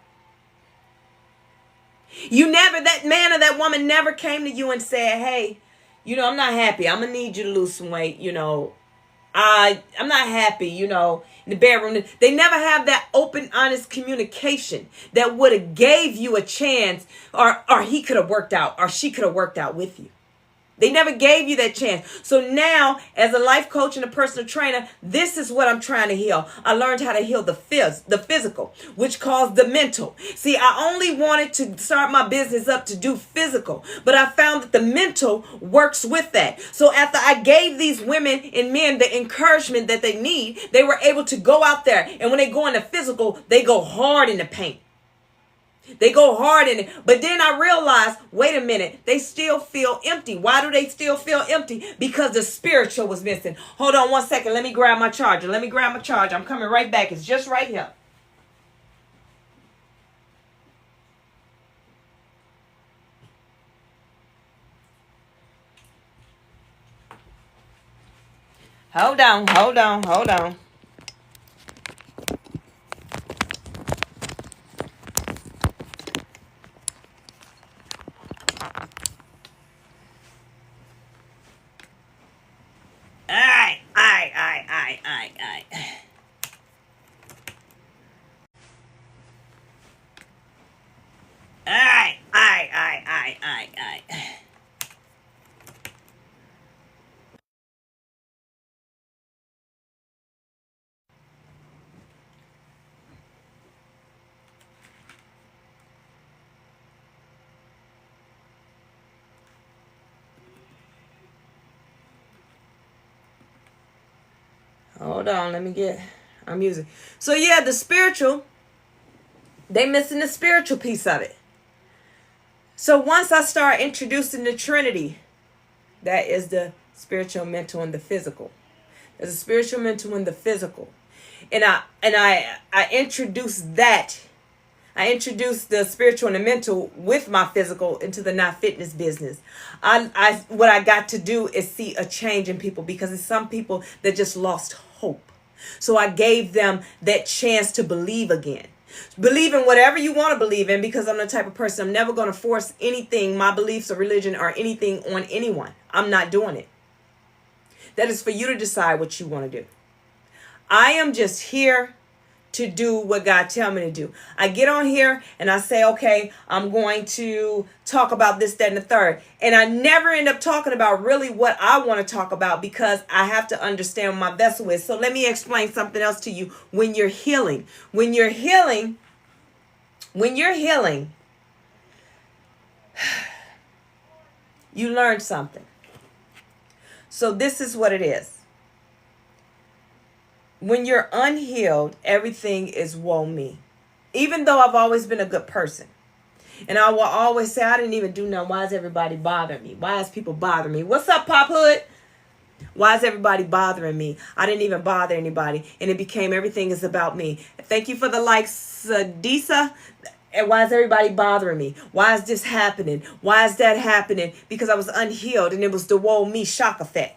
That man or that woman never came to you and said, hey, I'm not happy. I'm going to need you to lose some weight. I'm not happy, in the bedroom. They never have that open, honest communication that would have gave you a chance or he could have worked out or she could have worked out with you. They never gave you that chance. So now, as a life coach and a personal trainer, this is what I'm trying to heal. I learned how to heal the physical, which caused the mental. See, I only wanted to start my business up to do physical, but I found that the mental works with that. So after I gave these women and men the encouragement that they need, they were able to go out there. And when they go into physical, they go hard in the paint. They go hard in it. But then I realized, wait a minute, they still feel empty. Why do they still feel empty? Because the spiritual was missing. Hold on one second. Let me grab my charger. I'm coming right back. It's just right here. Hold on. Hold on, let me get our music. So yeah, the spiritual, they missing the spiritual piece of it. So once I start introducing the Trinity, that is the spiritual, mental, and the physical. There's a spiritual, mental, and the physical. And I introduce that. I introduced the spiritual and the mental with my physical into the Not Fitness business. What I got to do is see a change in people, because it's some people that just lost hope. So I gave them that chance to believe again. Believe in whatever you want to believe in, because I'm the type of person, I'm never going to force anything, my beliefs or religion or anything on anyone. I'm not doing it. That is for you to decide what you want to do. I am just here to do what God tell me to do. I get on here and I say, okay, I'm going to talk about this, that, and the third. And I never end up talking about really what I want to talk about, because I have to understand what my vessel is. So let me explain something else to you. When you're healing, you learn something. So this is what it is. When you're unhealed, everything is woe me. Even though I've always been a good person. And I will always say, I didn't even do nothing. Why is everybody bothering me? Why is people bothering me? What's up, Pop Hood? Why is everybody bothering me? I didn't even bother anybody. And it became everything is about me. Thank you for the likes, Disa. And why is everybody bothering me? Why is this happening? Why is that happening? Because I was unhealed, and it was the woe me shock effect.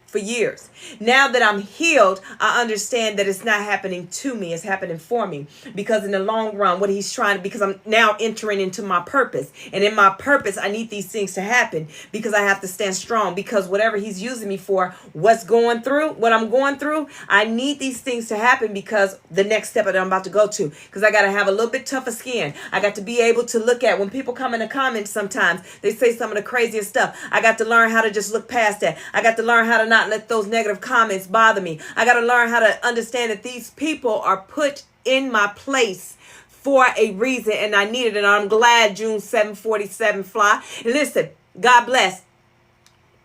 For years. Now that I'm healed, I understand that it's not happening to me, it's happening for me. Because in the long run, what he's trying to, because I'm now entering into my purpose. And in my purpose, I need these things to happen, because I have to stand strong. Because whatever he's using me for, what I'm going through, I need these things to happen, because the next step that I'm about to go to. Because I got to have a little bit tougher skin. I got to be able to look at, when people come in the comments sometimes, they say some of the craziest stuff. I got to learn how to just look past that. I got to learn how to not let those negative comments bother me. I got to learn how to understand that these people are put in my place for a reason, and I need it. And I'm glad June 747 fly. Listen, God bless.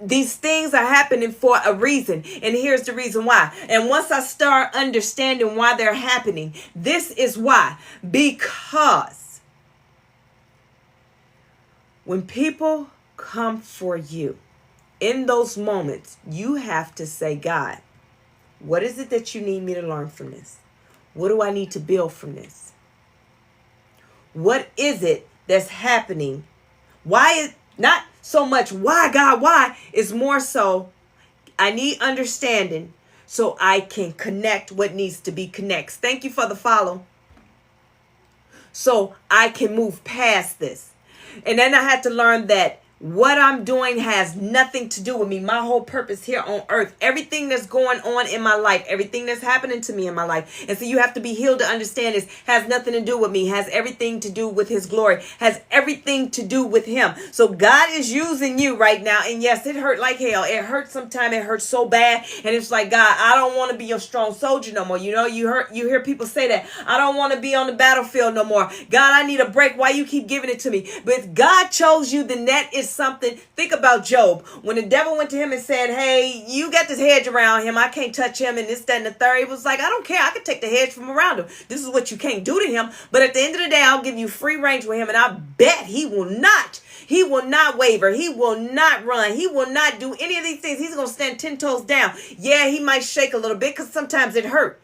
These things are happening for a reason. And here's the reason why. And once I start understanding why they're happening, this is why. Because when people come for you, in those moments, you have to say, God, what is it that you need me to learn from this? What do I need to build from this? What is it that's happening? Why is not so much why, God, why? It's more so I need understanding so I can connect what needs to be connected. Thank you for the follow. So I can move past this. And then I had to learn that What I'm doing has nothing to do with me. My whole purpose here on earth, everything that's going on in my life, everything that's happening to me in my life. And so you have to be healed to understand this has nothing to do with me, has everything to do with his glory, has everything to do with him. So God is using you right now. And yes, it hurt like hell. It hurt sometimes. It hurts so bad. And it's like, God, I don't want to be your strong soldier no more. You know, you hear people say that. I don't want to be on the battlefield no more. God, I need a break. Why you keep giving it to me? But if God chose you, then that is something. Think about Job. When the devil went to him and said, hey, you got this hedge around him, I can't touch him, and this, that, and the third, he was like, I don't care, I can take the hedge from around him. This is what you can't do to him, but at the end of the day, I'll give you free range with him, and I bet he will not waver. He will not run. He will not do any of these things. He's going to stand 10 toes down. Yeah, he might shake a little bit because sometimes it hurt.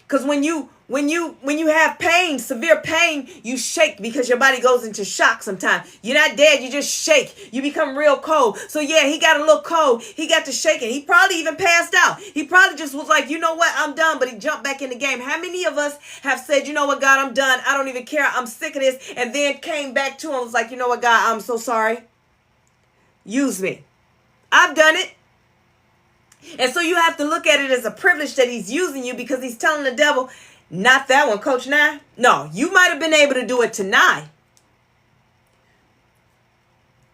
Because when you have pain, severe pain, you shake because your body goes into shock sometimes. You're not dead, you just shake. You become real cold. So yeah, he got a little cold. He got to shaking. He probably even passed out. He probably just was like, you know what, I'm done. But he jumped back in the game. How many of us have said, you know what, God, I'm done. I don't even care. I'm sick of this. And then came back to him and was like, you know what, God, I'm so sorry. Use me. I've done it. And so you have to look at it as a privilege that he's using you, because he's telling the devil, not that one, Coach Nye. No, you might have been able to do it to Nye.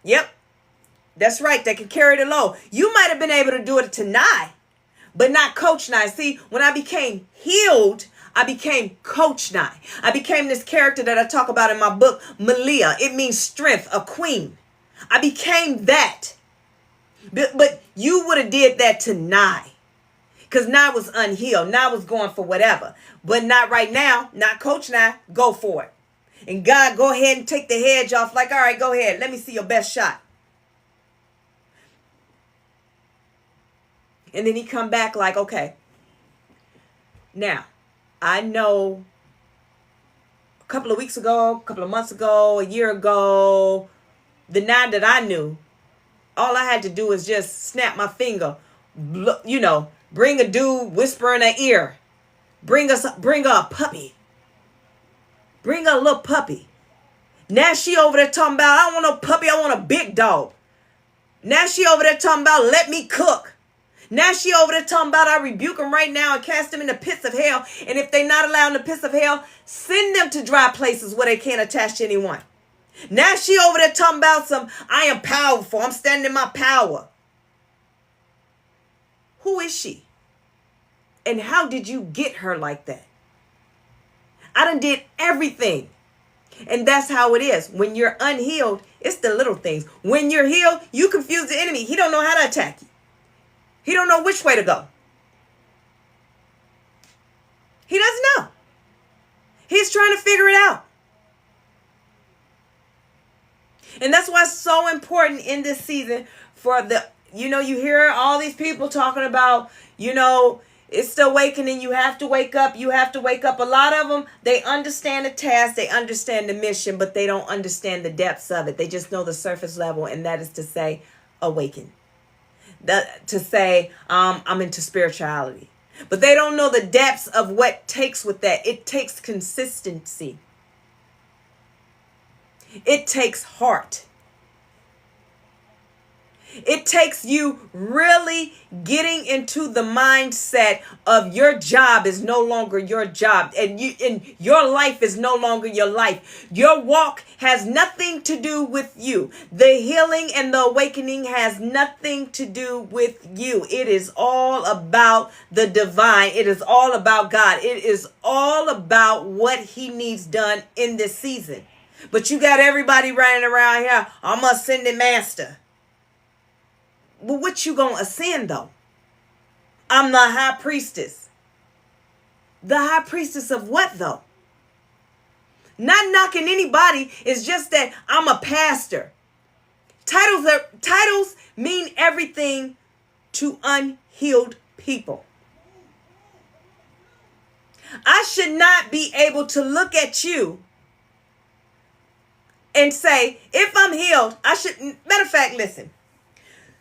Yep, that's right. They can carry the load. You might have been able to do it to Nye, but not Coach Nye. See, when I became healed, I became Coach Nye. I became this character that I talk about in my book, Malia. It means strength, a queen. I became that. But you would have did that to Nye, because Nye was unhealed. Nye was going for whatever. But not right now. Not Coach Nye. Go for it. And God, go ahead and take the hedge off. Like, all right, go ahead. Let me see your best shot. And then he come back like, okay. Now, I know a couple of weeks ago, a couple of months ago, a year ago, the Nye that I knew, all I had to do was just snap my finger, you know, bring a dude, whisper in her ear, bring her a puppy, bring her a little puppy. Now she over there talking about, I don't want no puppy, I want a big dog. Now she over there talking about, let me cook. Now she over there talking about, I rebuke them right now and cast them in the pits of hell. And if they not allowed in the pits of hell, send them to dry places where they can't attach to anyone. Now she over there talking about some, I am powerful. I'm standing in my power. Who is she? And how did you get her like that? I done did everything. And that's how it is. When you're unhealed, it's the little things. When you're healed, you confuse the enemy. He don't know how to attack you. He don't know which way to go. He doesn't know. He's trying to figure it out. And that's why it's so important in this season for the, you know, you hear all these people talking about, you know, it's the awakening. You have to wake up. You have to wake up. A lot of them, they understand the task. They understand the mission, but they don't understand the depths of it. They just know the surface level. And that is to say, awaken. To say, I'm into spirituality. But they don't know the depths of what takes with that. It takes consistency. It takes heart. It takes you really getting into the mindset of your job is no longer your job, and your life is no longer your life. Your walk has nothing to do with you. The healing and the awakening has nothing to do with you. It is all about the divine. It is all about God. It is all about what he needs done in this season. But you got everybody running around here, I'm ascending master. But what you gonna ascend though? I'm the high priestess. The high priestess of what though? Not knocking anybody. It's just that I'm a pastor. Titles mean everything to unhealed people. I should not be able to look at you and say, if I'm healed, I should, matter of fact, listen.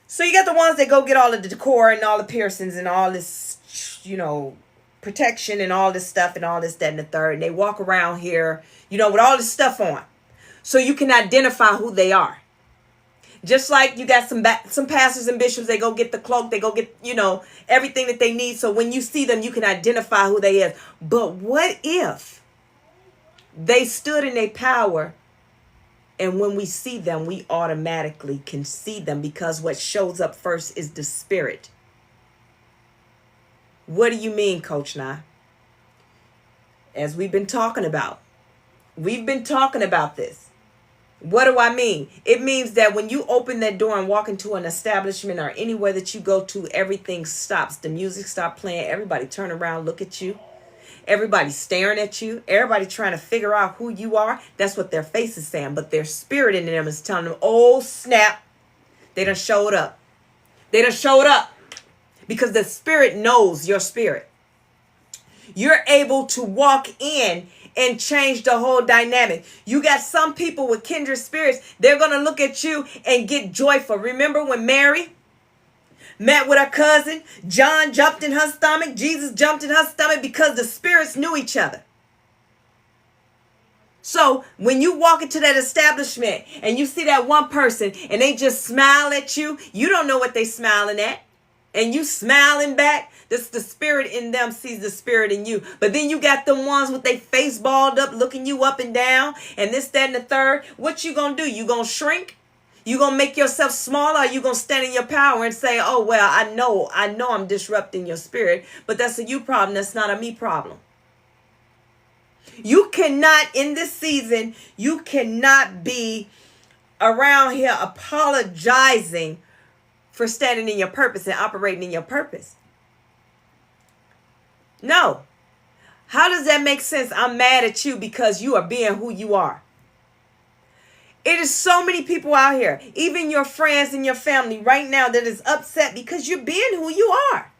So you got the ones that go get all of the decor and all the piercings and all this, you know, protection and all this stuff and all this, that, and the third. And they walk around here, you know, with all this stuff on. So you can identify who they are. Just like you got some pastors and bishops, they go get the cloak, they go get, everything that they need. So when you see them, you can identify who they is. But what if they stood in their power, and when we see them, we automatically can see them because what shows up first is the spirit? What do you mean, Coach Nye? As we've been talking about this. What do I mean? It means that when you open that door and walk into an establishment or anywhere that you go to, everything stops. The music stops playing. Everybody turn around, look at you. Everybody staring at you. Everybody trying to figure out who you are. That's what their face is saying. But their spirit in them is telling them, oh, snap. They done showed up. They done showed up. Because the spirit knows your spirit. You're able to walk in and change the whole dynamic. You got some people with kindred spirits. They're going to look at you and get joyful. Remember when Mary met with her cousin? John jumped in her stomach. Jesus jumped in her stomach because the spirits knew each other. So when you walk into that establishment and you see that one person and they just smile at you, you don't know what they smiling at. And you smiling back. This the spirit in them sees the spirit in you. But then you got them ones with their face balled up, looking you up and down, and this, that, and the third. What you gonna do? You gonna shrink? You gonna make yourself smaller? Or you gonna stand in your power and say, "Oh well, I know I'm disrupting your spirit, but that's a you problem. That's not a me problem." You cannot in this season. You cannot be around here apologizing for standing in your purpose and operating in your purpose. No. How does that make sense? I'm mad at you because you are being who you are. It is so many people out here, even your friends and your family right now, that is upset because you're being who you are.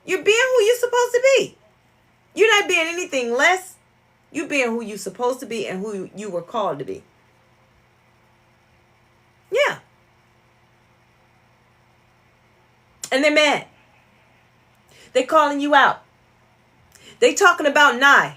You're being who you're supposed to be. You're not being anything less. You're being who you're supposed to be and who you were called to be. Yeah. And they're mad. They calling you out. They talking about Nye.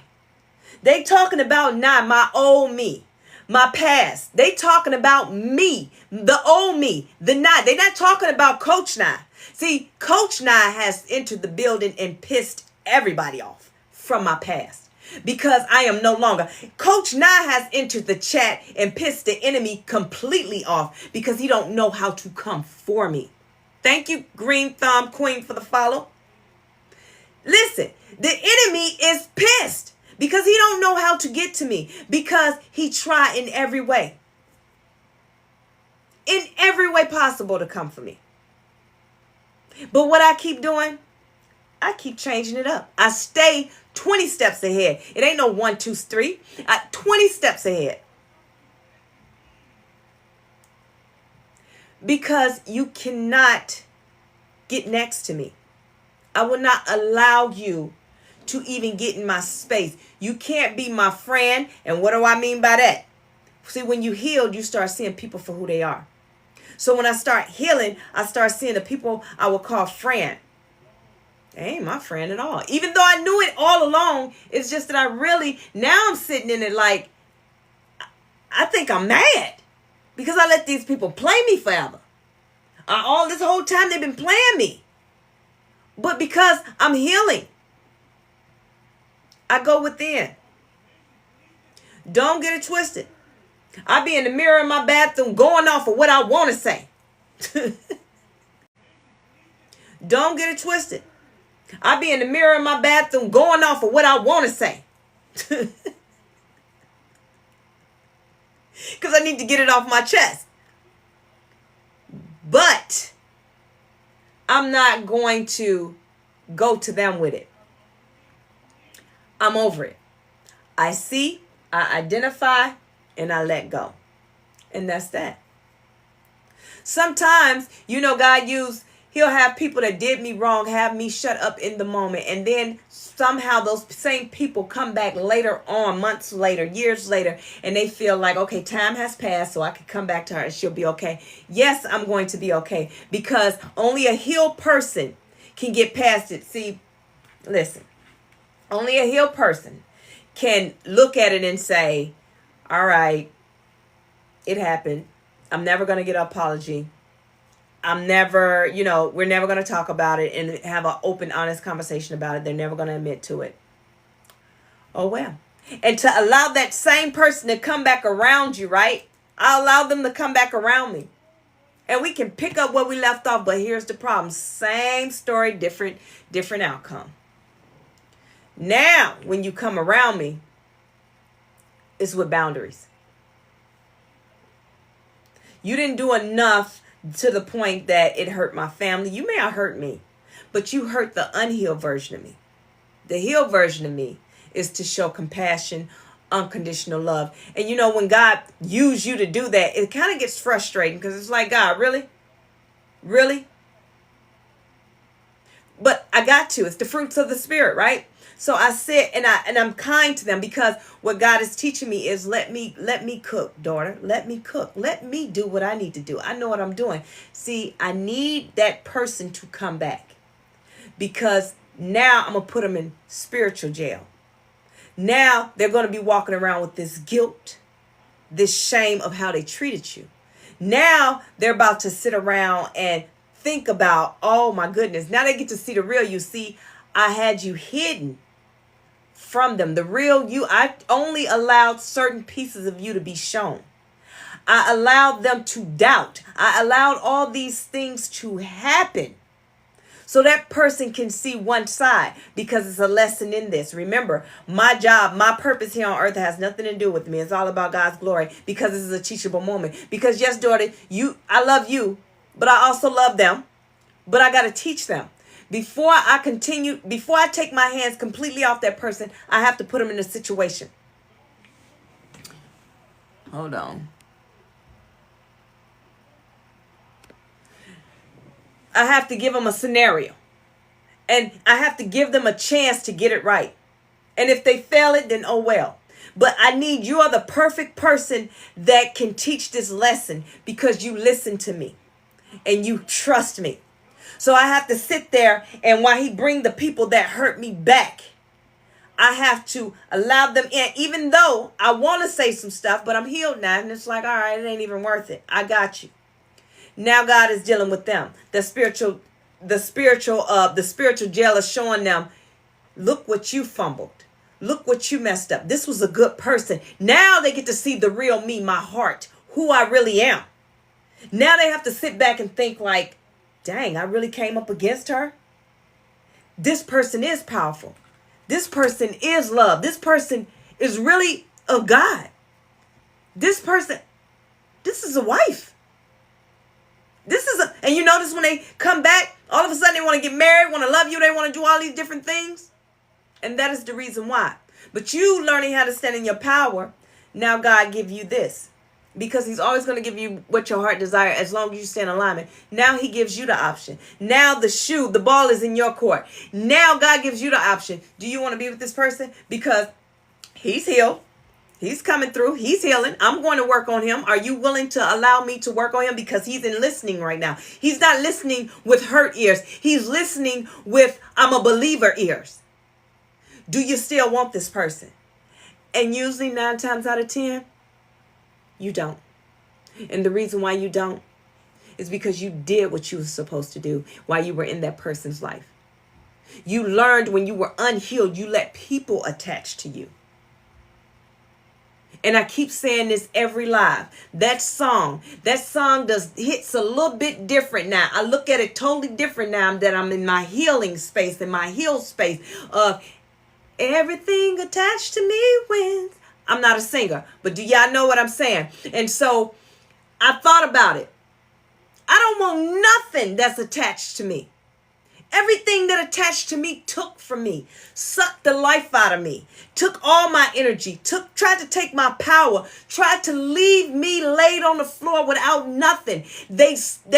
They talking about Nye, my old me, my past. They talking about me, the old me, the Nye. They're not talking about Coach Nye. See, Coach Nye has entered the building and pissed everybody off from my past because I am no longer. Coach Nye has entered the chat and pissed the enemy completely off because he don't know how to come for me. Thank you, Green Thumb Queen, for the follow. Listen, the enemy is pissed because he don't know how to get to me because he tried in every way possible to come for me. But what I keep doing, I keep changing it up. I stay 20 steps ahead. It ain't no 1, 2, 3. 20 steps ahead. Because you cannot get next to me. I will not allow you to even get in my space. You can't be my friend. And what do I mean by that? See, when you healed, you start seeing people for who they are. So when I start healing, I start seeing the people I would call friend. They ain't my friend at all. Even though I knew it all along, it's just that now I'm sitting in it like, I think I'm mad. Because I let these people play me forever. All this whole time they've been playing me. But because I'm healing, I go within. Don't get it twisted. I be in the mirror in my bathroom going off of what I want to say. Don't get it twisted. I be in the mirror in my bathroom going off of what I want to say. Because I need to get it off my chest. But I'm not going to go to them with it. I'm over it. I see, I identify, and I let go. And that's that. Sometimes, he'll have people that did me wrong, have me shut up in the moment. And then somehow those same people come back later on, months later, years later, and they feel like, okay, time has passed, so I can come back to her and she'll be okay. Yes, I'm going to be okay because only a healed person can get past it. See, listen, only a healed person can look at it and say, all right, it happened. I'm never going to get an apology. I'm never, we're never going to talk about it and have an open, honest conversation about it. They're never going to admit to it. Oh, well. And to allow that same person to come back around you, right? I allow them to come back around me. And we can pick up where we left off, but here's the problem. Same story, different outcome. Now, when you come around me, it's with boundaries. You didn't do enough to the point that it hurt my family. You may have hurt me, but you hurt the unhealed version of me. The healed version of me is to show compassion, unconditional love. And when God used you to do that, it kind of gets frustrating because it's like, God, really? Really? But I got to. It's the fruits of the Spirit, right? So I sit and I'm kind to them because what God is teaching me is let me cook, daughter. Let me cook. Let me do what I need to do. I know what I'm doing. See, I need that person to come back because now I'm going to put them in spiritual jail. Now they're going to be walking around with this guilt, this shame of how they treated you. Now they're about to sit around and think about, oh my goodness. Now they get to see the real you. See, I had you hidden from them. The real you, I only allowed certain pieces of you to be shown. I allowed them to doubt. I allowed all these things to happen so that person can see one side, because it's a lesson in this. Remember, my job, my purpose here on earth has nothing to do with me. It's all about God's glory, because this is a teachable moment. Because yes, daughter, I love you, but I also love them, but I got to teach them. Before I take my hands completely off that person, I have to put them in a situation. Hold on. I have to give them a scenario. And I have to give them a chance to get it right. And if they fail it, then oh well. But I need you are the perfect person that can teach this lesson because you listen to me and you trust me. So I have to sit there, and while he bring the people that hurt me back, I have to allow them in, even though I want to say some stuff, but I'm healed now. And it's like, all right, it ain't even worth it. I got you. Now God is dealing with them. The spiritual jail is showing them, look what you fumbled. Look what you messed up. This was a good person. Now they get to see the real me, my heart, who I really am. Now they have to sit back and think like, dang, I really came up against her. This person is powerful. This person is love. This person is really of God. This is a wife. And you notice when they come back, all of a sudden they want to get married, want to love you, they want to do all these different things. And that is the reason why. But you learning how to stand in your power, now God give you this. Because he's always going to give you what your heart desires as long as you stay in alignment. Now he gives you the option. Now the ball is in your court. Now God gives you the option. Do you want to be with this person? Because he's healed. He's coming through. He's healing. I'm going to work on him. Are you willing to allow me to work on him? Because he's in listening right now. He's not listening with hurt ears. He's listening with I'm a believer ears. Do you still want this person? And usually 9 times out of 10, you don't. And the reason why you don't is because you did what you were supposed to do while you were in that person's life. You learned when you were unhealed, you let people attach to you. And I keep saying this every live. That song hits a little bit different now. I look at it totally different now that I'm in my healing space, in my healed space of everything attached to me wins. I'm not a singer, but do y'all know what I'm saying? And so I thought about it. I don't want nothing that's attached to me. Everything that attached to me took from me, sucked the life out of me, took all my energy, tried to take my power, tried to leave me laid on the floor without nothing. They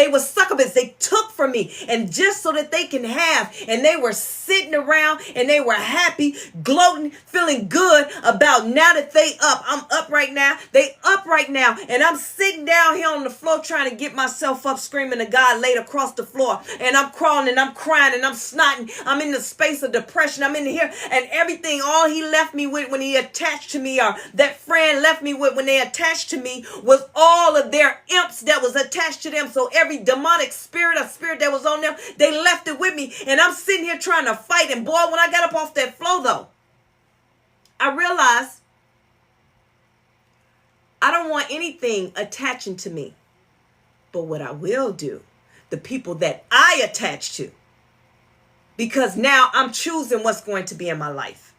were succubus. They took from me, and just so that they can have, and they were sitting around and they were happy, gloating, feeling good about now that they up. I'm up right now. They up right now, and I'm sitting down here on the floor trying to get myself up, screaming to God laid across the floor, and I'm crawling and I'm crying. crying and I'm snotting. I'm in the space of depression. I'm in here and everything, all he left me with when he attached to me, or that friend left me with when they attached to me, was all of their imps that was attached to them. So every demonic spirit or spirit that was on them, they left it with me. And I'm sitting here trying to fight. And boy, when I got up off that floor though, I realized I don't want anything attaching to me. But what I will do, the people that I attach to, because now I'm choosing what's going to be in my life.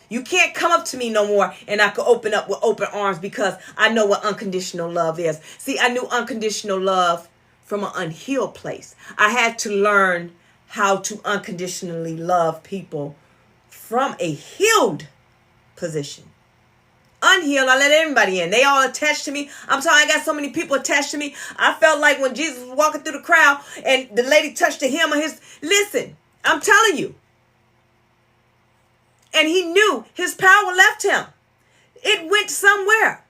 You can't come up to me no more and I can open up with open arms, because I know what unconditional love is. See, I knew unconditional love from an unhealed place. I had to learn how to unconditionally love people from a healed position. Unhealed, I let everybody in. They all attached to me. I'm sorry, I got so many people attached to me. I felt like when Jesus was walking through the crowd and the lady touched the hem of his... Listen, I'm telling you. And he knew his power left him. It went somewhere.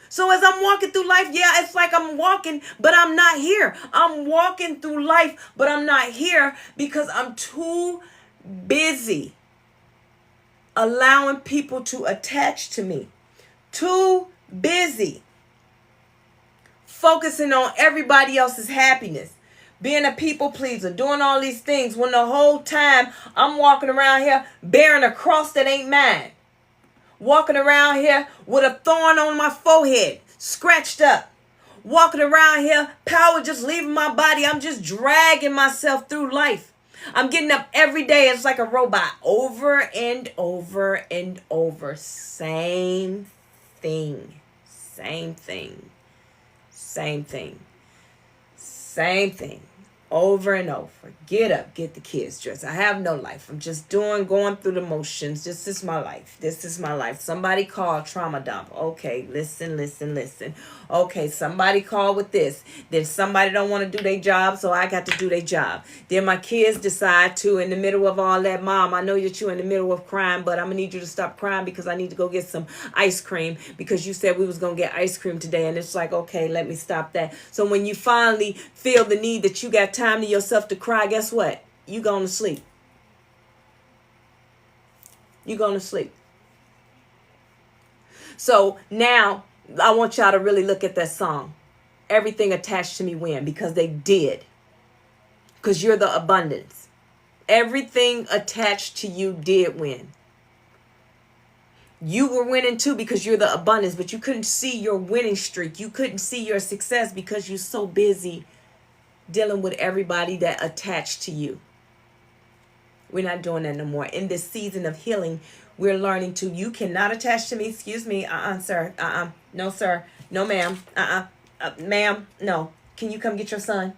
So as I'm walking through life, yeah, it's like I'm walking, but I'm not here. I'm walking through life, but I'm not here because I'm too busy allowing people to attach to me. Too busy focusing on everybody else's happiness, being a people pleaser, doing all these things, when the whole time I'm walking around here bearing a cross that ain't mine, walking around here with a thorn on my forehead, scratched up, walking around here, power just leaving my body. I'm just dragging myself through life. I'm getting up every day. It's like a robot, over and over and over. Same thing, same thing, same thing, same thing, over and over. Get up, get the kids dressed. I have no life. I'm just going through the motions. This is my life. This is my life. Somebody called trauma dump. Okay, listen. Okay, somebody called with this. Then somebody don't want to do their job, so I got to do their job. Then my kids decide to, in the middle of all that, Mom, I know that you're in the middle of crying, but I'm going to need you to stop crying because I need to go get some ice cream because you said we was going to get ice cream today. And it's like, okay, let me stop that. So when you finally feel the need that you got time to yourself to cry, guess what? You going to sleep. You going to sleep. So now I want y'all to really look at that song. Everything attached to me win, because they did. Because you're the abundance. Everything attached to you did win. You were winning too because you're the abundance, but you couldn't see your winning streak. You couldn't see your success because you're so busy dealing with everybody that attached to you. We're not doing that no more. In this season of healing, we're learning to, you cannot attach to me. Excuse me. Sir. No, sir. No, ma'am. Ma'am. No. Can you come get your son?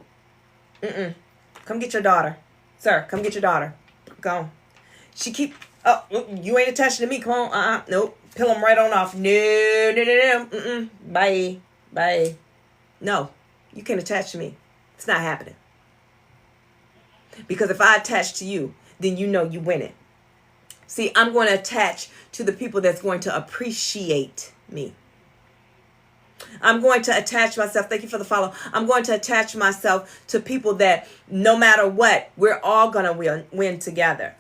Come get your daughter. Sir, come get your daughter. Go. She keep, oh, you ain't attached to me. Come on. Nope. Peel them right on off. No. Bye. Bye. No, you can't attach to me. It's not happening. Because if I attach to you, then you know you win it. See, I'm going to attach to the people that's going to appreciate me. I'm going to attach myself. Thank you for the follow. I'm going to attach myself to people that no matter what, we're all going to win together.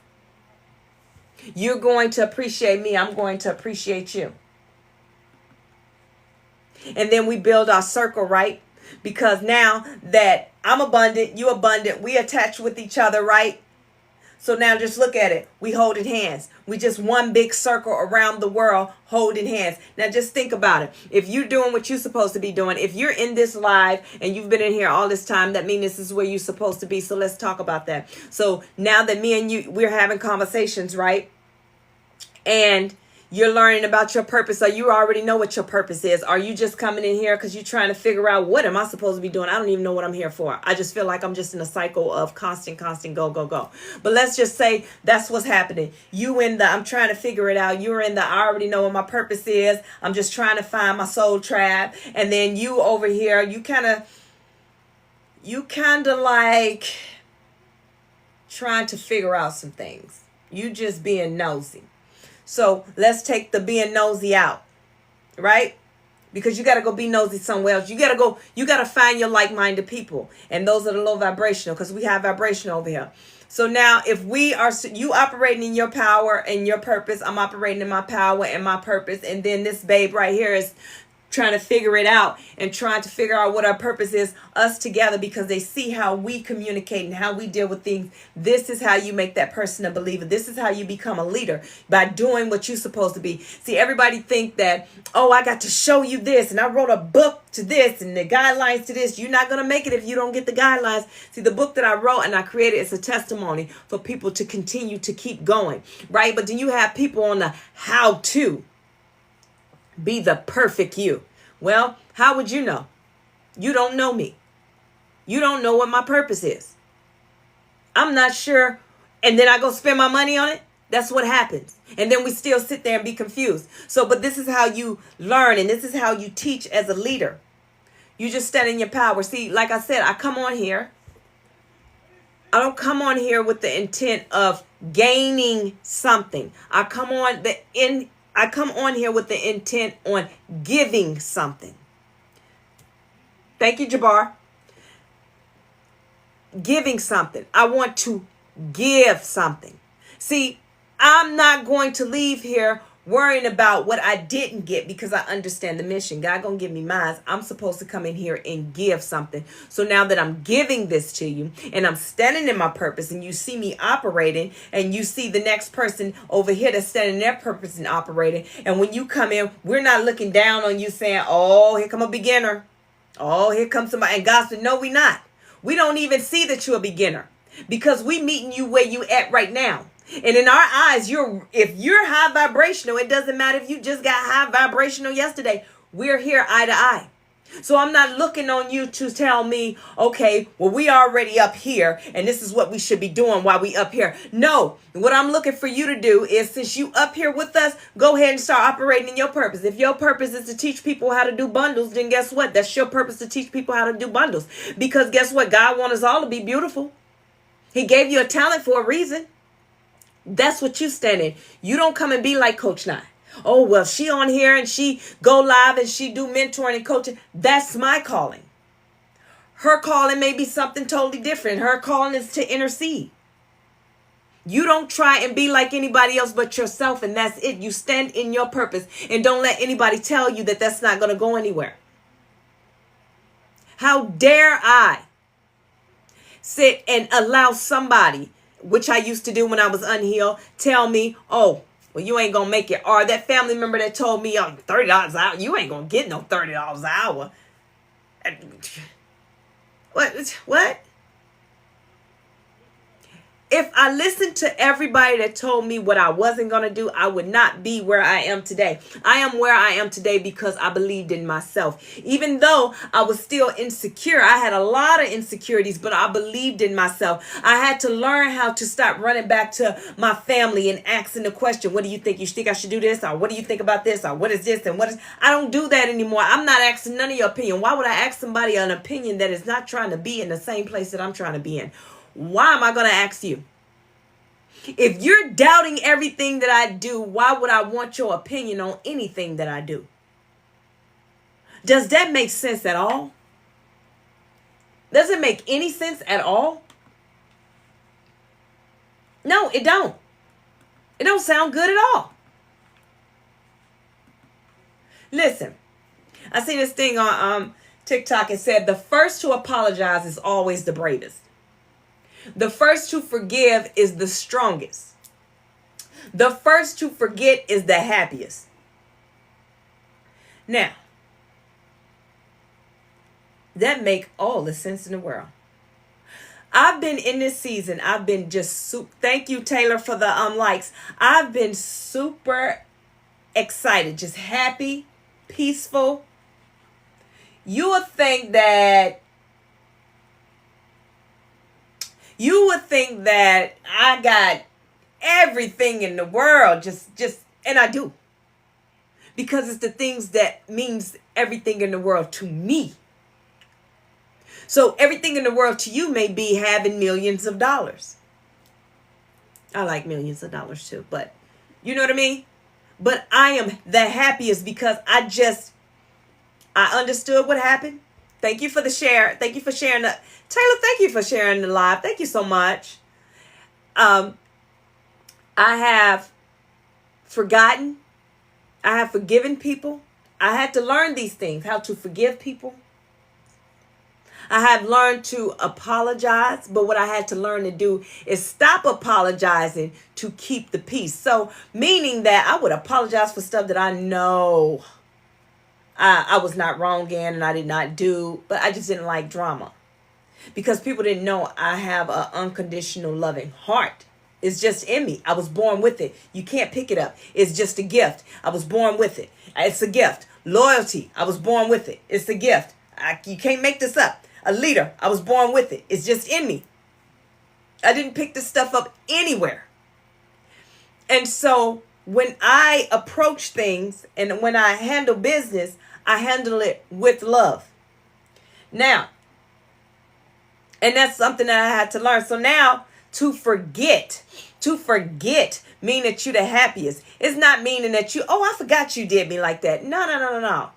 You're going to appreciate me. I'm going to appreciate you. And then we build our circle, right? Because now that I'm abundant, you abundant, we attach with each other, right? So now just look at it. We holding hands. We just one big circle around the world holding hands. Now just think about it. If you're doing what you're supposed to be doing, if you're in this live and you've been in here all this time, that means this is where you're supposed to be. So let's talk about that. So now that me and you, we're having conversations, right? And you're learning about your purpose. So you already know what your purpose is. Are you just coming in here because you're trying to figure out, what am I supposed to be doing? I don't even know what I'm here for. I just feel like I'm just in a cycle of constant, go. But let's just say that's what's happening. You in the, I'm trying to figure it out. You're in the, I already know what my purpose is. I'm just trying to find my soul tribe. And then you over here, you kind of like trying to figure out some things. You just being nosy. So let's take the being nosy out, right? Because you got to go be nosy somewhere else. You got to find your like-minded people. And those are the low vibrational, because we have vibration over here. So now if we are, you operating in your power and your purpose, I'm operating in my power and my purpose. And then this babe right here is trying to figure it out and trying to figure out what our purpose is, us together, because they see how we communicate and how we deal with things. This is how you make that person a believer. This is how you become a leader, by doing what you're supposed to be. See, everybody think that, oh, I got to show you this and I wrote a book to this and the guidelines to this. You're not going to make it if you don't get the guidelines. See, the book that I wrote and I created is a testimony for people to continue to keep going, right? But then you have people on the how to be the perfect you. Well, how would you know? You don't know me. You don't know what my purpose is. I'm not sure. And then I go spend my money on it. That's what happens. And then we still sit there and be confused. So, but this is how you learn, and this is how you teach as a leader. You just stand in your power. See, like I said, I come on here. I don't come on here with the intent of gaining something. I come on here with the intent on giving something. Thank you, Jabbar. Giving something. I want to give something. See, I'm not going to leave here worrying about what I didn't get, because I understand the mission. God gonna give me mine. I'm supposed to come in here and give something. So now that I'm giving this to you and I'm standing in my purpose, and you see me operating, and you see the next person over here that's standing in their purpose and operating, and when you come in, we're not looking down on you saying, oh, here come a beginner. Oh, here comes somebody. And God said, no, we not. We don't even see that you're a beginner, because we meeting you where you at right now. And in our eyes, if you're high vibrational, it doesn't matter if you just got high vibrational yesterday. We're here eye to eye. So I'm not looking on you to tell me, okay, well, we already up here and this is what we should be doing while we up here. No, what I'm looking for you to do is, since you up here with us, go ahead and start operating in your purpose. If your purpose is to teach people how to do bundles, then guess what? That's your purpose, to teach people how to do bundles. Because guess what? God wants us all to be beautiful. He gave you a talent for a reason. That's what you stand in. You don't come and be like Coach Nye. Oh, well, she on here and she go live and she do mentoring and coaching. That's my calling. Her calling may be something totally different. Her calling is to intercede. You don't try and be like anybody else but yourself, and that's it. You stand in your purpose, and don't let anybody tell you that that's not going to go anywhere. How dare I sit and allow somebody, which I used to do when I was unhealed, tell me, oh, well, you ain't going to make it. Or that family member that told me, oh, $30 an hour, you ain't going to get no $30 an hour. What? If I listened to everybody that told me what I wasn't going to do, I would not be where I am today. I am where I am today because I believed in myself. Even though I was still insecure, I had a lot of insecurities, but I believed in myself. I had to learn how to stop running back to my family and asking the question, what do you think? You think I should do this? Or what do you think about this? Or what is this? And what is... I don't do that anymore. I'm not asking none of your opinion. Why would I ask somebody an opinion that is not trying to be in the same place that I'm trying to be in? Why am I going to ask you? If you're doubting everything that I do, why would I want your opinion on anything that I do? Does that make sense at all? Does it make any sense at all? No, it don't. It don't sound good at all. Listen, I see this thing on TikTok. It said the first to apologize is always the bravest. The first to forgive is the strongest. The first to forget is the happiest. Now, that make all the sense in the world. I've been in this season. I've been just thank you, Taylor, for the likes. I've been super excited, just happy, peaceful. You would think that I got everything in the world, just, and I do. Because it's the things that means everything in the world to me. So everything in the world to you may be having millions of dollars. I like millions of dollars too, but you know what I mean? But I am the happiest because I understood what happened. Thank you for the share. Thank you for sharing the... Taylor, thank you for sharing the live. Thank you so much. Um, I have forgotten. I have forgiven people. I had to learn these things, how to forgive people. I have learned to apologize, but what I had to learn to do is stop apologizing to keep the peace. So, meaning that I would apologize for stuff that I know I was not wrong in and I did not do, but I just didn't like drama because people didn't know I have an unconditional loving heart. It's just in me. I was born with it. You can't pick it up. It's just a gift. I was born with it. It's a gift. Loyalty. I was born with it. It's a gift. You can't make this up. A leader. I was born with it. It's just in me. I didn't pick this stuff up anywhere. And so when I approach things and when I handle business, I handle it with love. Now, and that's something that I had to learn. So now to forget mean that you're the happiest. It's not meaning that I forgot you did me like that. No.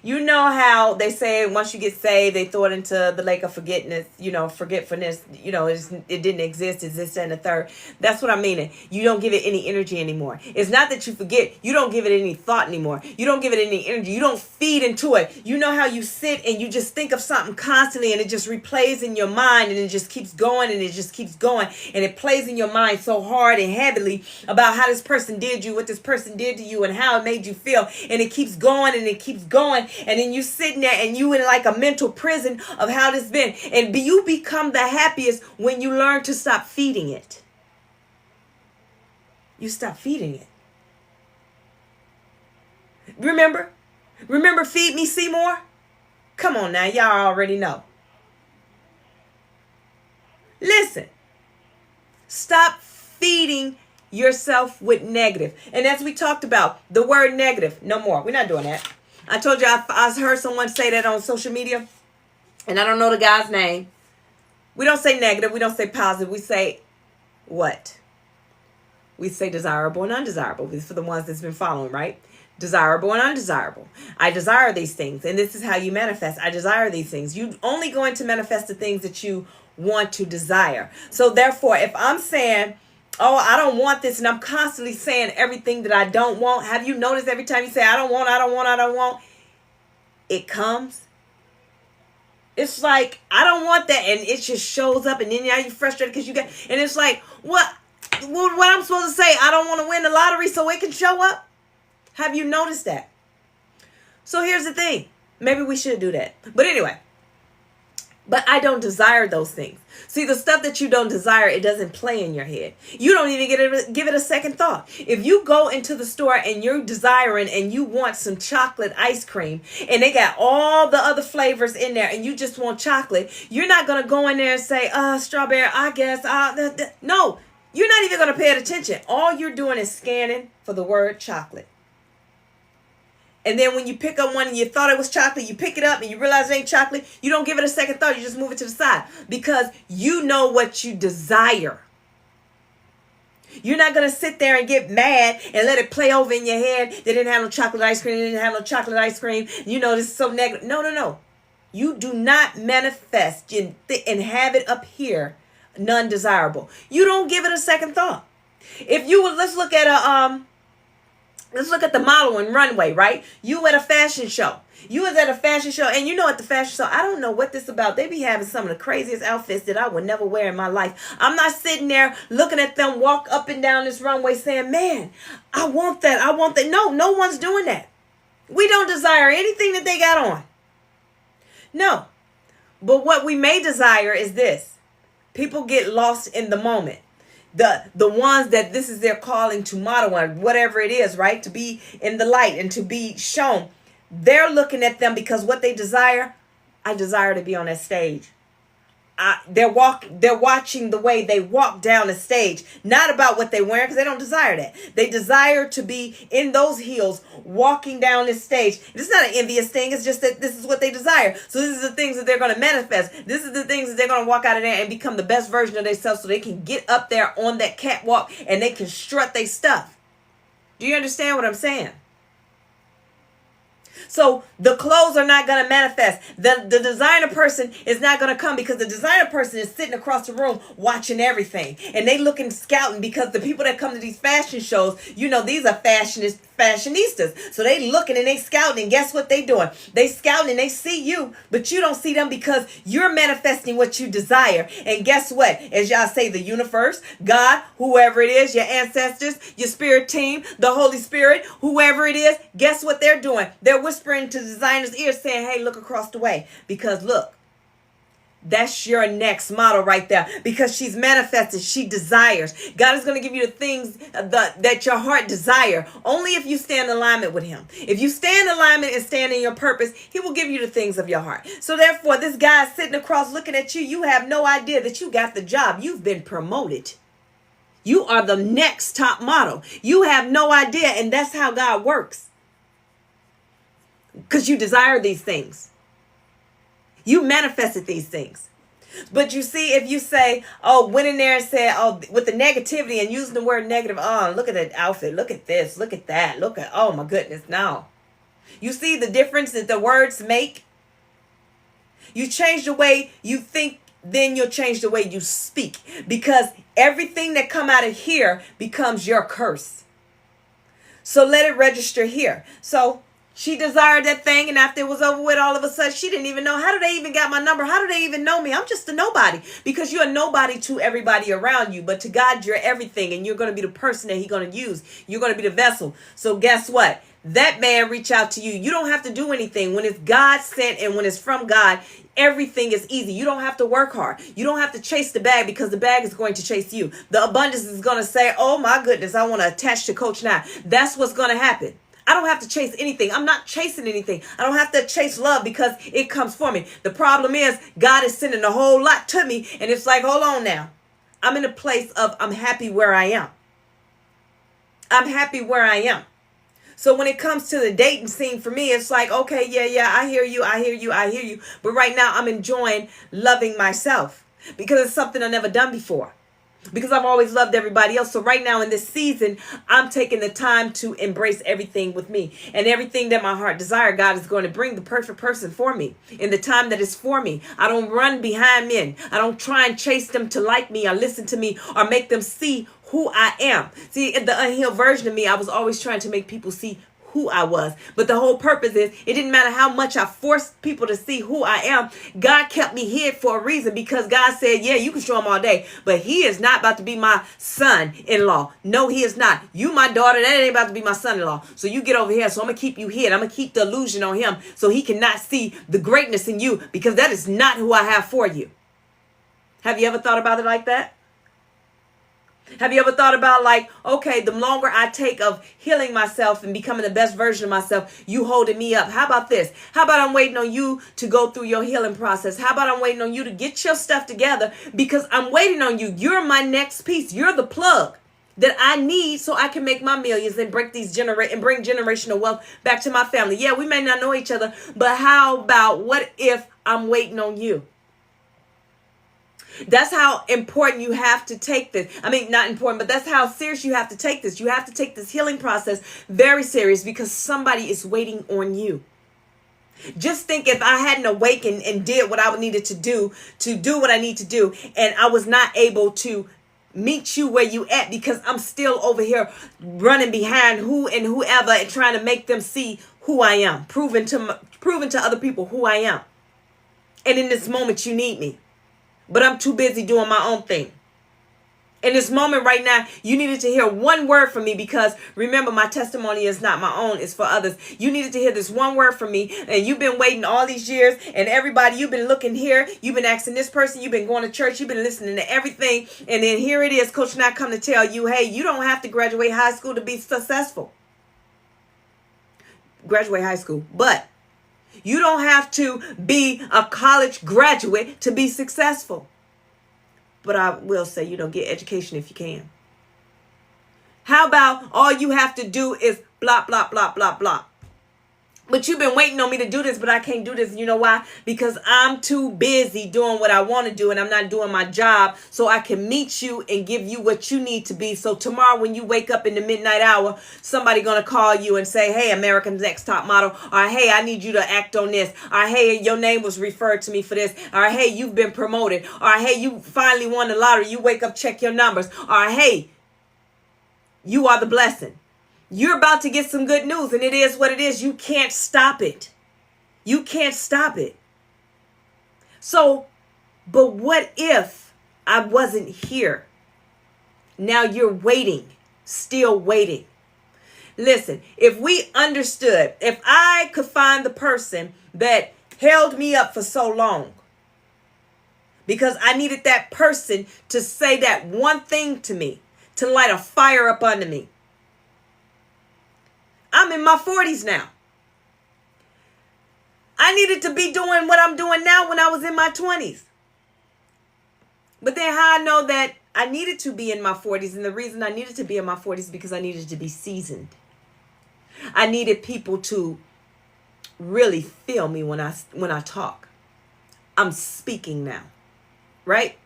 You know how they say once you get saved, they throw it into the lake of forgetfulness, it didn't exist, it's this and the third. That's what I'm meaning. You don't give it any energy anymore. It's not that you forget. You don't give it any thought anymore. You don't give it any energy. You don't feed into it. You know how you sit and you just think of something constantly and it just replays in your mind and it just keeps going and it just keeps going and it plays in your mind so hard and heavily about how this person did you, what this person did to you and how it made you feel. And it keeps going and it keeps going. And then you sitting there and you in like a mental prison of how this been. And you become the happiest when you learn to stop feeding it. You stop feeding it. Remember Feed Me Seymour? Come on now, y'all already know. Listen. Stop feeding yourself with negative. And as we talked about, the word negative, no more. We're not doing that. I told you I heard someone say that on social media, and I don't know the guy's name. We don't say negative. We don't say positive. We say what? We say desirable and undesirable. This is for the ones that's been following, right? Desirable and undesirable. I desire these things, and this is how you manifest. I desire these things. You only going to manifest the things that you want to desire. So therefore, if I'm saying, I don't want this, and I'm constantly saying everything that I don't want. Have you noticed every time you say, I don't want, it comes? It's like, I don't want that, and it just shows up, and then now you're frustrated because you and it's like, what I'm supposed to say? I don't want to win the lottery so it can show up? Have you noticed that? So here's the thing. Maybe we should do that. But anyway. But I don't desire those things. See, the stuff that you don't desire, it doesn't play in your head. You don't even give it a second thought. If you go into the store and you're desiring and you want some chocolate ice cream and they got all the other flavors in there and you just want chocolate, you're not going to go in there and say, strawberry, I guess. No, you're not even going to pay attention. All you're doing is scanning for the word chocolate. And then when you pick up one and you thought it was chocolate, you pick it up and you realize it ain't chocolate, you don't give it a second thought. You just move it to the side because you know what you desire. You're not going to sit there and get mad and let it play over in your head. They didn't have no chocolate ice cream. They didn't have no chocolate ice cream. This is so negative. No. You do not manifest and have it up here non-desirable. You don't give it a second thought. If you would, let's look at Let's look at the model and runway, right? You at a fashion show. You was at a fashion show, and at the fashion show, I don't know what this about. They be having some of the craziest outfits that I would never wear in my life. I'm not sitting there looking at them walk up and down this runway saying, man, I want that. No one's doing that. We don't desire anything that they got on. No. But what we may desire is this. People get lost in the moment. The ones that this is their calling to model on, whatever it is, right? To be in the light and to be shown. They're looking at them because what they desire, I desire to be on that stage. They're watching the way they walk down the stage, not about what they wear because they don't desire that. They desire to be in those heels walking down this stage. It's not an envious thing. It's just that this is what they desire. So this is the things that they're going to manifest. This is the things that they're going to walk out of there and become the best version of themselves so they can get up there on that catwalk and they can strut their stuff. Do you understand what I'm saying? So the clothes are not going to manifest. The designer person is not going to come because the designer person is sitting across the room watching everything. And they looking, scouting, because the people that come to these fashion shows, these are fashionistas. So they looking and they scouting. And guess what they doing? They scouting and they see you, but you don't see them because you're manifesting what you desire. And guess what? As y'all say, the universe, God, whoever it is, your ancestors, your spirit team, the Holy Spirit, whoever it is, guess what they're doing? They're whispering to the designer's ear saying, hey, look across the way. Because look, that's your next model right there. Because she's manifested. She desires. God is going to give you the things that your heart desire. Only if you stand in alignment with him. If you stand in alignment and stand in your purpose, he will give you the things of your heart. So therefore, this guy sitting across looking at you, you have no idea that you got the job. You've been promoted. You are the next top model. You have no idea. And that's how God works. Because you desire these things. You manifested these things. But you see, if you say, went in there and said, with the negativity and using the word negative, look at that outfit, look at this, look at that, look at, oh my goodness, no. You see the difference that the words make? You change the way you think, then you'll change the way you speak. Because everything that come out of here becomes your curse. So let it register here. So she desired that thing, and after it was over with, all of a sudden, she didn't even know. How do they even got my number? How do they even know me? I'm just a nobody. Because you're a nobody to everybody around you. But to God, you're everything, and you're going to be the person that he's going to use. You're going to be the vessel. So guess what? That man reach out to you. You don't have to do anything. When it's God sent and when it's from God, everything is easy. You don't have to work hard. You don't have to chase the bag because the bag is going to chase you. The abundance is going to say, oh my goodness, I want to attach to Coach now. That's what's going to happen. I don't have to chase anything. I'm not chasing anything. I don't have to chase love because it comes for me. The problem is God is sending a whole lot to me. And it's like, hold on now. I'm in a place of I'm happy where I am. I'm happy where I am. So when it comes to the dating scene for me, it's like, okay, yeah, I hear you. But right now I'm enjoying loving myself because it's something I've never done before. Because I've always loved everybody else. So right now in this season, I'm taking the time to embrace everything with me. And everything that my heart desires, God is going to bring the perfect person for me in the time that is for me. I don't run behind men. I don't try and chase them to like me or listen to me or make them see who I am. See, in the unhealed version of me, I was always trying to make people see who I was. But the whole purpose is it didn't matter how much I forced people to see who I am. God kept me hid for a reason because God said, yeah, you can show him all day, but he is not about to be my son-in-law. No, he is not. You, my daughter, that ain't about to be my son-in-law. So you get over here. So I'm going to keep you hid. I'm going to keep the illusion on him so he cannot see the greatness in you because that is not who I have for you. Have you ever thought about it like that? Have you ever thought about like, okay, the longer I take of healing myself and becoming the best version of myself, you holding me up. How about this? How about I'm waiting on you to go through your healing process? How about I'm waiting on you to get your stuff together because I'm waiting on you. You're my next piece. You're the plug that I need so I can make my millions and bring generational wealth back to my family. Yeah, we may not know each other, but how about what if I'm waiting on you? That's how important you have to take this. I mean, not important, but that's how serious you have to take this. You have to take this healing process very serious because somebody is waiting on you. Just think if I hadn't awakened and did what I needed to do what I need to do, and I was not able to meet you where you at because I'm still over here running behind who and whoever and trying to make them see who I am, proving to other people who I am. And in this moment, you need me. But I'm too busy doing my own thing. In this moment right now, you needed to hear one word from me because remember, my testimony is not my own, it's for others. You needed to hear this one word from me and you've been waiting all these years and everybody, you've been looking here, you've been asking this person, you've been going to church, you've been listening to everything. And then here it is, Coach Nat come to tell you, hey, you don't have to graduate high school to be successful. Graduate high school, but you don't have to be a college graduate to be successful. But I will say, get education if you can. How about all you have to do is blah, blah, blah, blah, blah. But you've been waiting on me to do this, but I can't do this. You know why? Because I'm too busy doing what I want to do and I'm not doing my job so I can meet you and give you what you need to be. So tomorrow when you wake up in the midnight hour, somebody going to call you and say, hey, America's Next Top Model. Or, hey, I need you to act on this. Or, hey, your name was referred to me for this. Or, hey, you've been promoted. Or, hey, you finally won the lottery. You wake up, check your numbers. Or, hey, you are the blessing. You're about to get some good news, and it is what it is. You can't stop it. You can't stop it. So, but what if I wasn't here? Now you're waiting, still waiting. Listen, if we understood, if I could find the person that held me up for so long, because I needed that person to say that one thing to me, to light a fire up under me. I'm in my 40s now. I needed to be doing what I'm doing now when I was in my 20s. But then how I know that I needed to be in my 40s, and the reason I needed to be in my 40s is because I needed to be seasoned. I needed people to really feel me when I talk. I'm speaking now, right?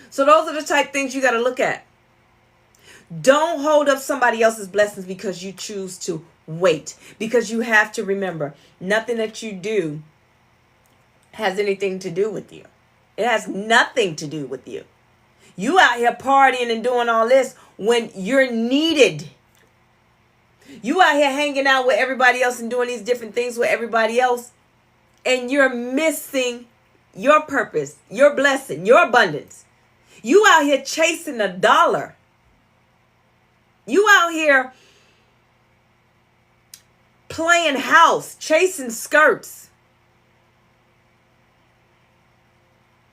So those are the type things you got to look at. Don't hold up somebody else's blessings because you choose to wait. Because you have to remember, nothing that you do has anything to do with you. It has nothing to do with you. You out here partying and doing all this when you're needed. You out here hanging out with everybody else and doing these different things with everybody else. And you're missing your purpose, your blessing, your abundance. You out here chasing a dollar. You out here playing house, chasing skirts.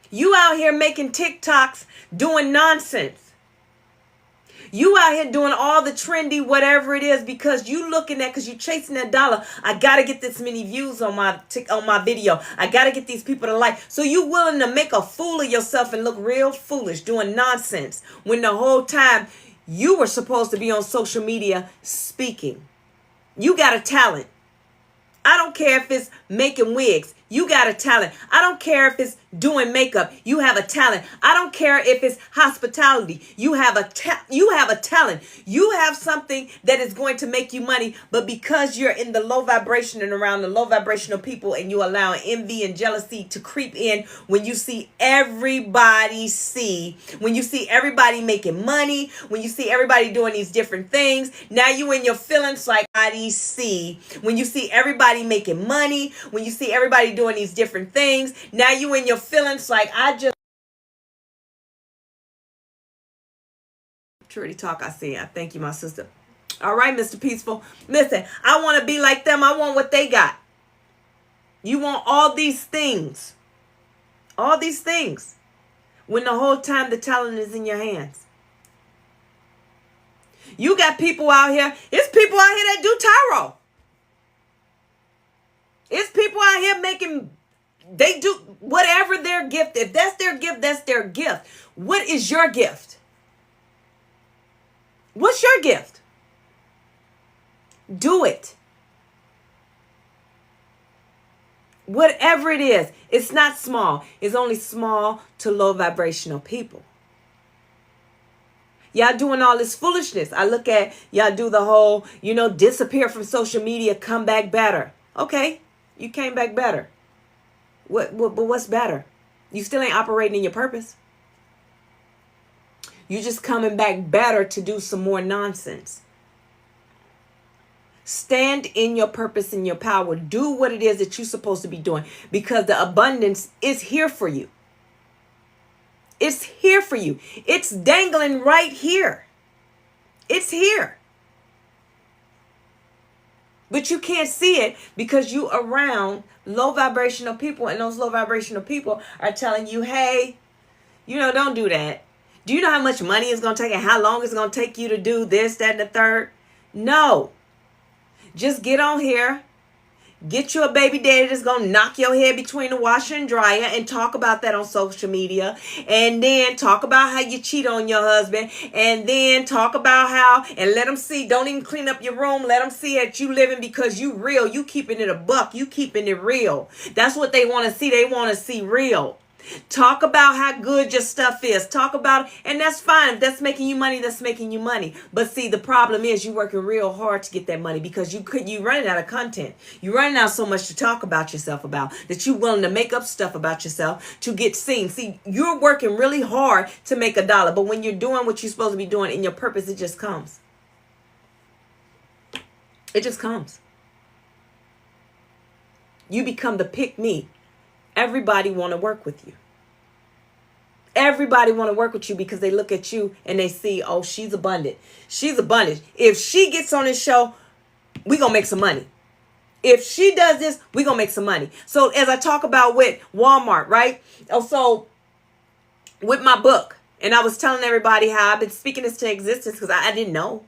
You out here making TikToks, doing nonsense. You out here doing all the trendy whatever it is because you looking at, because you chasing that dollar. I got to get this many views on my video. I got to get these people to like. So you willing to make a fool of yourself and look real foolish doing nonsense when the whole time you were supposed to be on social media speaking. You got a talent. I don't care if it's making wigs. You got a talent. I don't care if it's doing makeup. You have a talent. I don't care if it's hospitality. You have a talent. You have something that is going to make you money, but because you're in the low vibration and around the low vibrational people and you allow envy and jealousy to creep in when you see everybody making money, when you see everybody doing these different things, now you in your feelings like I see. When you see everybody making money, when you see everybody doing these different things, now you in your feelings like I just Trudy talk. I see. I thank you, my sister. All right, Mr. Peaceful. Listen, I want to be like them. I want what they got. You want all these things. All these things. When the whole time the talent is in your hands. You got people out here. It's people out here that do tarot. It's people out here they do whatever their gift. If that's their gift, that's their gift. What is your gift? What's your gift? Do it. Whatever it is, it's not small. It's only small to low vibrational people. Y'all doing all this foolishness. I look at y'all do the whole, disappear from social media, come back better. Okay, you came back better. But what's better? You still ain't operating in your purpose. You just coming back better to do some more nonsense. Stand in your purpose and your power. Do what it is that you're supposed to be doing because the abundance is here for you. It's here for you. It's dangling right here. It's here. But you can't see it because you around low vibrational people, and those low vibrational people are telling you, hey, don't do that. Do you know how much money it's going to take and how long it's going to take you to do this, that, and the third? No. Just get on here, Get you a baby daddy that's going to knock your head between the washer and dryer and talk about that on social media. And then talk about how you cheat on your husband. And then talk about how, and let them see, don't even clean up your room. Let them see that you living because you real. You keeping it a buck. You keeping it real. That's what they want to see. They want to see real. Talk about how good your stuff is. Talk about, and that's fine. If that's making you money, that's making you money. But see, the problem is you working real hard to get that money because you running out of content. You running out so much to talk about yourself about that you willing to make up stuff about yourself to get seen. See, you're working really hard to make a dollar, but when you're doing what you're supposed to be doing in your purpose, it just comes. It just comes. You become the pick me. Everybody want to work with you. Everybody want to work with you because they look at you and they see, oh, she's abundant. She's abundant. If she gets on this show, we going to make some money. If she does this, we going to make some money. So as I talk about with Walmart, right? So with my book, and I was telling everybody how I've been speaking this to existence because I didn't know.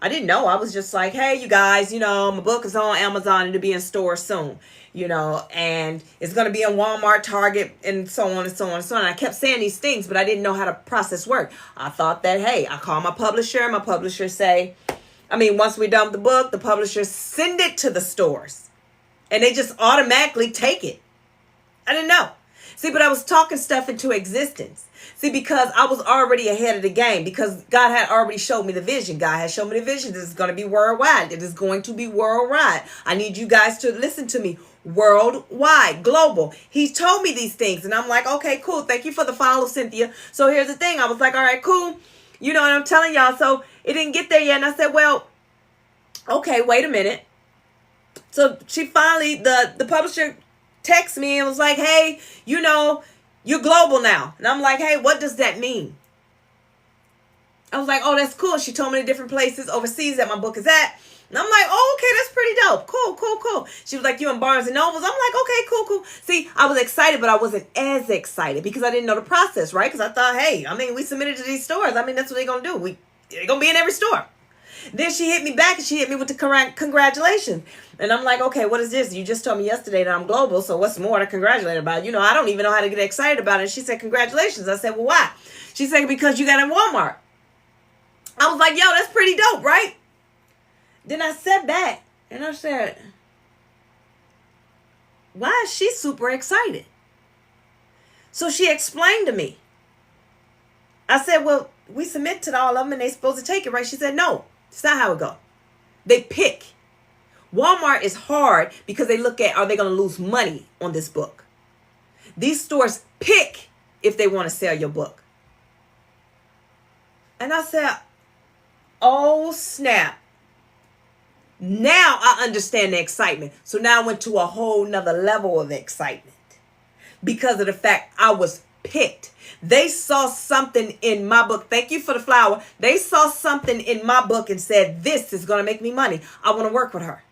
I was just like, hey, you guys, my book is on Amazon and it'll be in stores soon, and it's going to be in Walmart, Target, and so on and so on and so on. And I kept saying these things, but I didn't know how the process worked. I thought that, hey, I call my publisher. My publisher once we dump the book, the publisher send it to the stores and they just automatically take it. I didn't know. See, but I was talking stuff into existence. See, because I was already ahead of the game because God had already showed me the vision. God had shown me the vision. This is going to be worldwide. It is going to be worldwide. I need you guys to listen to me. Worldwide, global. He told me these things and I'm like, okay, cool. Thank you for the follow, Cynthia. So here's the thing. I was like, all right, cool. And I'm telling y'all, so it didn't get there yet. And I said, well, okay, wait a minute. So she finally, the publisher texted me and was like, hey, you're global now. And I'm like, hey, what does that mean? I was like, oh, that's cool. She told me the different places overseas that my book is at. And I'm like, oh, okay, that's pretty dope. Cool. She was like, you in Barnes and Nobles? I'm like, okay, cool. See, I was excited, but I wasn't as excited because I didn't know the process, right? Because I thought, hey, we submitted to these stores. That's what they're going to do. They're going to be in every store. Then she hit me back and she hit me with the congratulations. And I'm like, okay, what is this? You just told me yesterday that I'm global. So what's more to congratulate about? I don't even know how to get excited about it. And she said, congratulations. I said, well, why? She said, because you got in Walmart. I was like, yo, that's pretty dope, right? Then I sat back and I said, why is she super excited? So she explained to me. I said, well, we submit to all of them and they're supposed to take it, right? She said, no. It's not how it goes. They pick. Walmart is hard because they look at, are they going to lose money on this book? These stores pick if they want to sell your book. And I said, oh, snap. Now I understand the excitement. So now I went to a whole nother level of excitement because of the fact I was picked. They saw something in my book. Thank you for the flower. They saw something in my book and said, this is going to make me money. I want to work with her.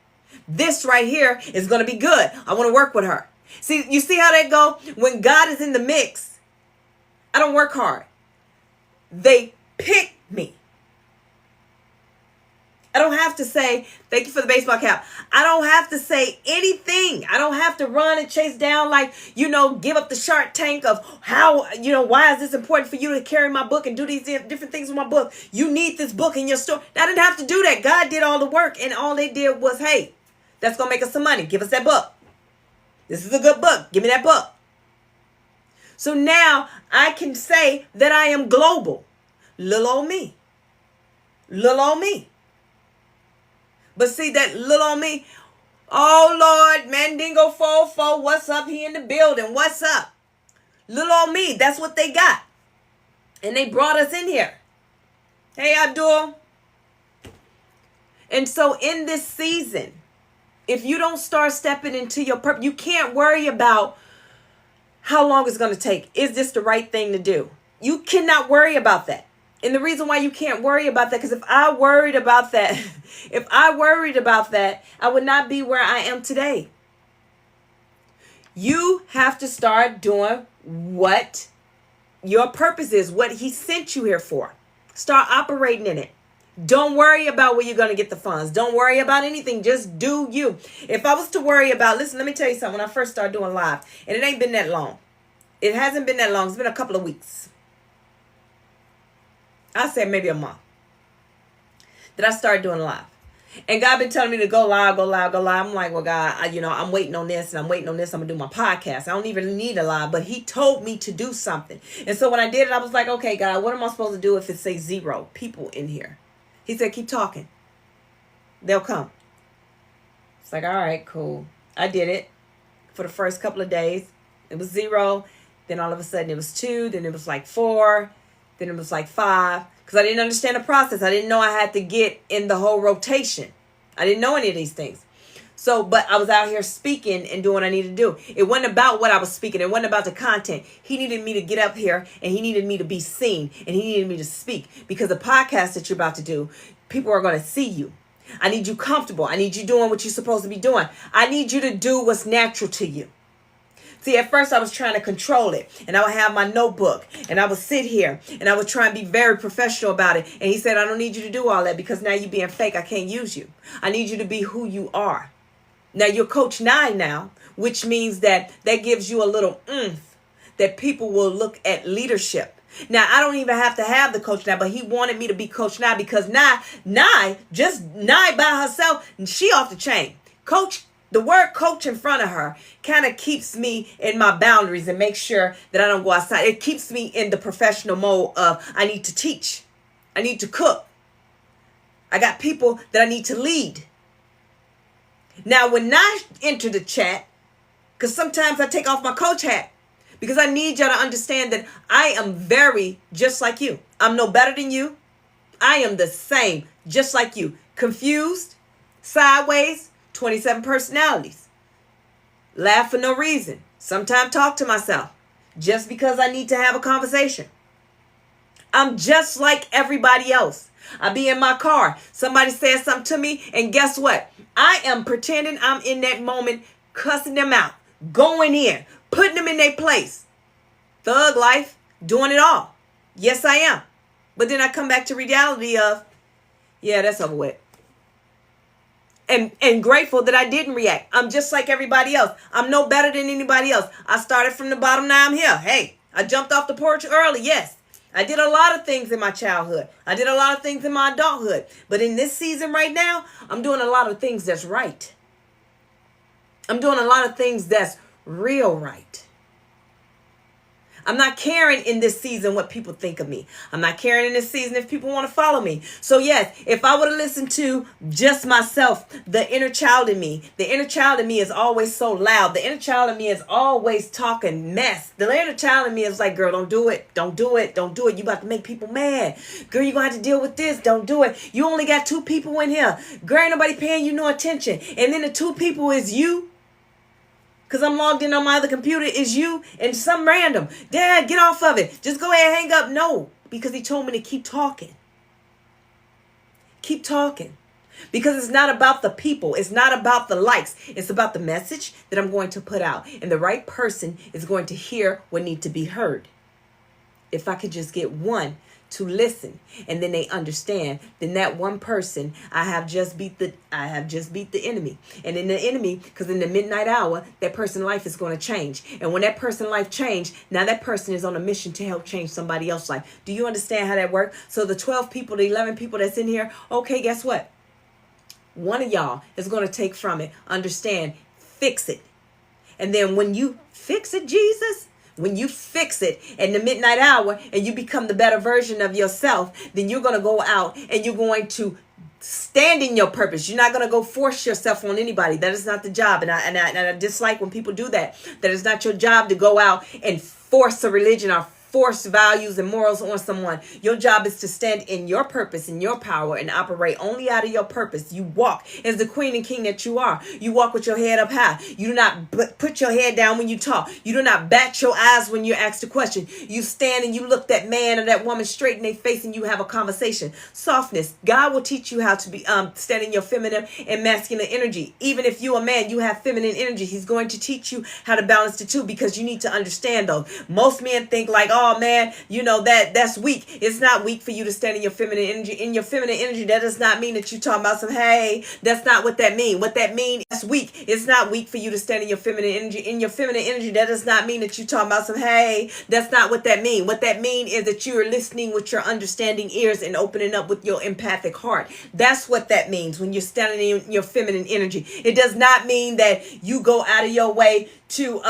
This right here is going to be good. I want to work with her. See, you see how that go? When God is in the mix, I don't work hard. They pick me. I don't have to say, thank you for the baseball cap. I don't have to say anything. I don't have to run and chase down give up the Shark Tank of how, why is this important for you to carry my book and do these different things with my book? You need this book in your store. I didn't have to do that. God did all the work and all they did was, hey, that's going to make us some money. Give us that book. This is a good book. Give me that book. So now I can say that I am global. Little old me. Little old me. But see that little on me, oh Lord, Mandingo 44, what's up? He in the building, what's up? Little on me, that's what they got. And they brought us in here. Hey, Abdul. And so in this season, if you don't start stepping into your purpose, you can't worry about how long it's going to take. Is this the right thing to do? You cannot worry about that. And the reason why you can't worry about that, because if I worried about that, I would not be where I am today. You have to start doing what your purpose is, what he sent you here for. Start operating in it. Don't worry about where you're going to get the funds. Don't worry about anything. Just do you. If I was to worry about, listen, let me tell you something. When I first started doing live, and it ain't been that long. It hasn't been that long. It's been a couple of weeks. I said maybe a month that I started doing live. And God been telling me to go live, go live, go live. I'm like, well, God, I'm waiting on this and I'm waiting on this. I'm going to do my podcast. I don't even need a live, but he told me to do something. And so when I did it, I was like, okay, God, what am I supposed to do if it says 0 people in here? He said, keep talking. They'll come. It's like, all right, cool. I did it for the first couple of days. It was 0. Then all of a sudden it was 2. Then it was like 4. Then it was like 5. Because I didn't understand the process. I didn't know I had to get in the whole rotation. I didn't know any of these things. So, but I was out here speaking and doing what I needed to do. It wasn't about what I was speaking. It wasn't about the content. He needed me to get up here and he needed me to be seen and he needed me to speak. Because the podcast that you're about to do, people are going to see you. I need you comfortable. I need you doing what you're supposed to be doing. I need you to do what's natural to you. See, at first I was trying to control it, and I would have my notebook, and I would sit here, and I would try and be very professional about it. And he said, I don't need you to do all that because now you're being fake. I can't use you. I need you to be who you are. Now, you're Coach 9 now, which means that gives you a little oomph that people will look at leadership. Now, I don't even have to have the Coach 9, but he wanted me to be Coach 9 because Nye by herself, she off the chain. The word coach in front of her kind of keeps me in my boundaries and makes sure that I don't go outside. It keeps me in the professional mode of I need to teach. I need to cook. I got people that I need to lead. Now, when I enter the chat, because sometimes I take off my coach hat, because I need y'all to understand that I am very just like you. I'm no better than you. I am the same, just like you. Confused, sideways, 27 personalities. Laugh for no reason. Sometimes talk to myself just because I need to have a conversation. I'm just like everybody else. I be in my car. Somebody says something to me, and guess what? I am pretending I'm in that moment, cussing them out, going in, putting them in their place. Thug life, doing it all. Yes, I am. But then I come back to reality of, yeah, that's over with. And grateful that I didn't react. I'm just like everybody else. I'm no better than anybody else. I started from the bottom, now I'm here. Hey, I jumped off the porch early, yes. I did a lot of things in my childhood. I did a lot of things in my adulthood. But in this season right now, I'm doing a lot of things that's right. I'm doing a lot of things that's real right. I'm not caring in this season what people think of me. I'm not caring in this season if people want to follow me. So yes, if I would have listened to just myself, the inner child in me is always so loud. The inner child in me is always talking mess. The inner child in me is like, girl, don't do it. Don't do it. Don't do it. You about to make people mad. Girl, you're going to have to deal with this. Don't do it. You only got 2 people in here. Girl, ain't nobody paying you no attention. And then the 2 people is you. Because I'm logged in on my other computer, is you and some random. Dad, get off of it. Just go ahead and hang up. No, because he told me to keep talking. Keep talking. Because it's not about the people. It's not about the likes. It's about the message that I'm going to put out. And the right person is going to hear what needs to be heard. If I could just get one to listen and then they understand, then that one person, I have just beat the enemy. And in the enemy, because in the midnight hour, that person's life is going to change. And when that person's life change, now that person is on a mission to help change somebody else's life. Do you understand how that works? So the 12 people, the 11 people that's in here, okay, guess what? One of y'all is going to take from it, understand, fix it. And then when you fix it, Jesus, when you fix it in the midnight hour and you become the better version of yourself, then you're going to go out and you're going to stand in your purpose. You're not going to go force yourself on anybody. That is not the job. And I dislike when people do that. That is not your job to go out and force a religion or force values and morals on someone. Your job is to stand in your purpose and your power and operate only out of your purpose. You walk as the queen and king that you are. You walk with your head up high. You do not put your head down when you talk. You do not bat your eyes when you're asked a question. You stand and you look that man or that woman straight in their face and you have a conversation. Softness. God will teach you how to be stand in your feminine and masculine energy. Even if you're a man, you have feminine energy. He's going to teach you how to balance the two, because you need to understand though. Most men think like, oh, oh man, that's weak. It's not weak for you to stand in your feminine energy. In your feminine energy, that does not mean that you talking about some, hey, that's not what that mean. What that mean is weak. It's not weak for you to stand in your feminine energy. In your feminine energy, that does not mean that you talking about some, hey, that's not what that mean. What that mean is that you are listening with your understanding ears and opening up with your empathic heart. That's what that means when you're standing in your feminine energy. It does not mean that you go out of your way to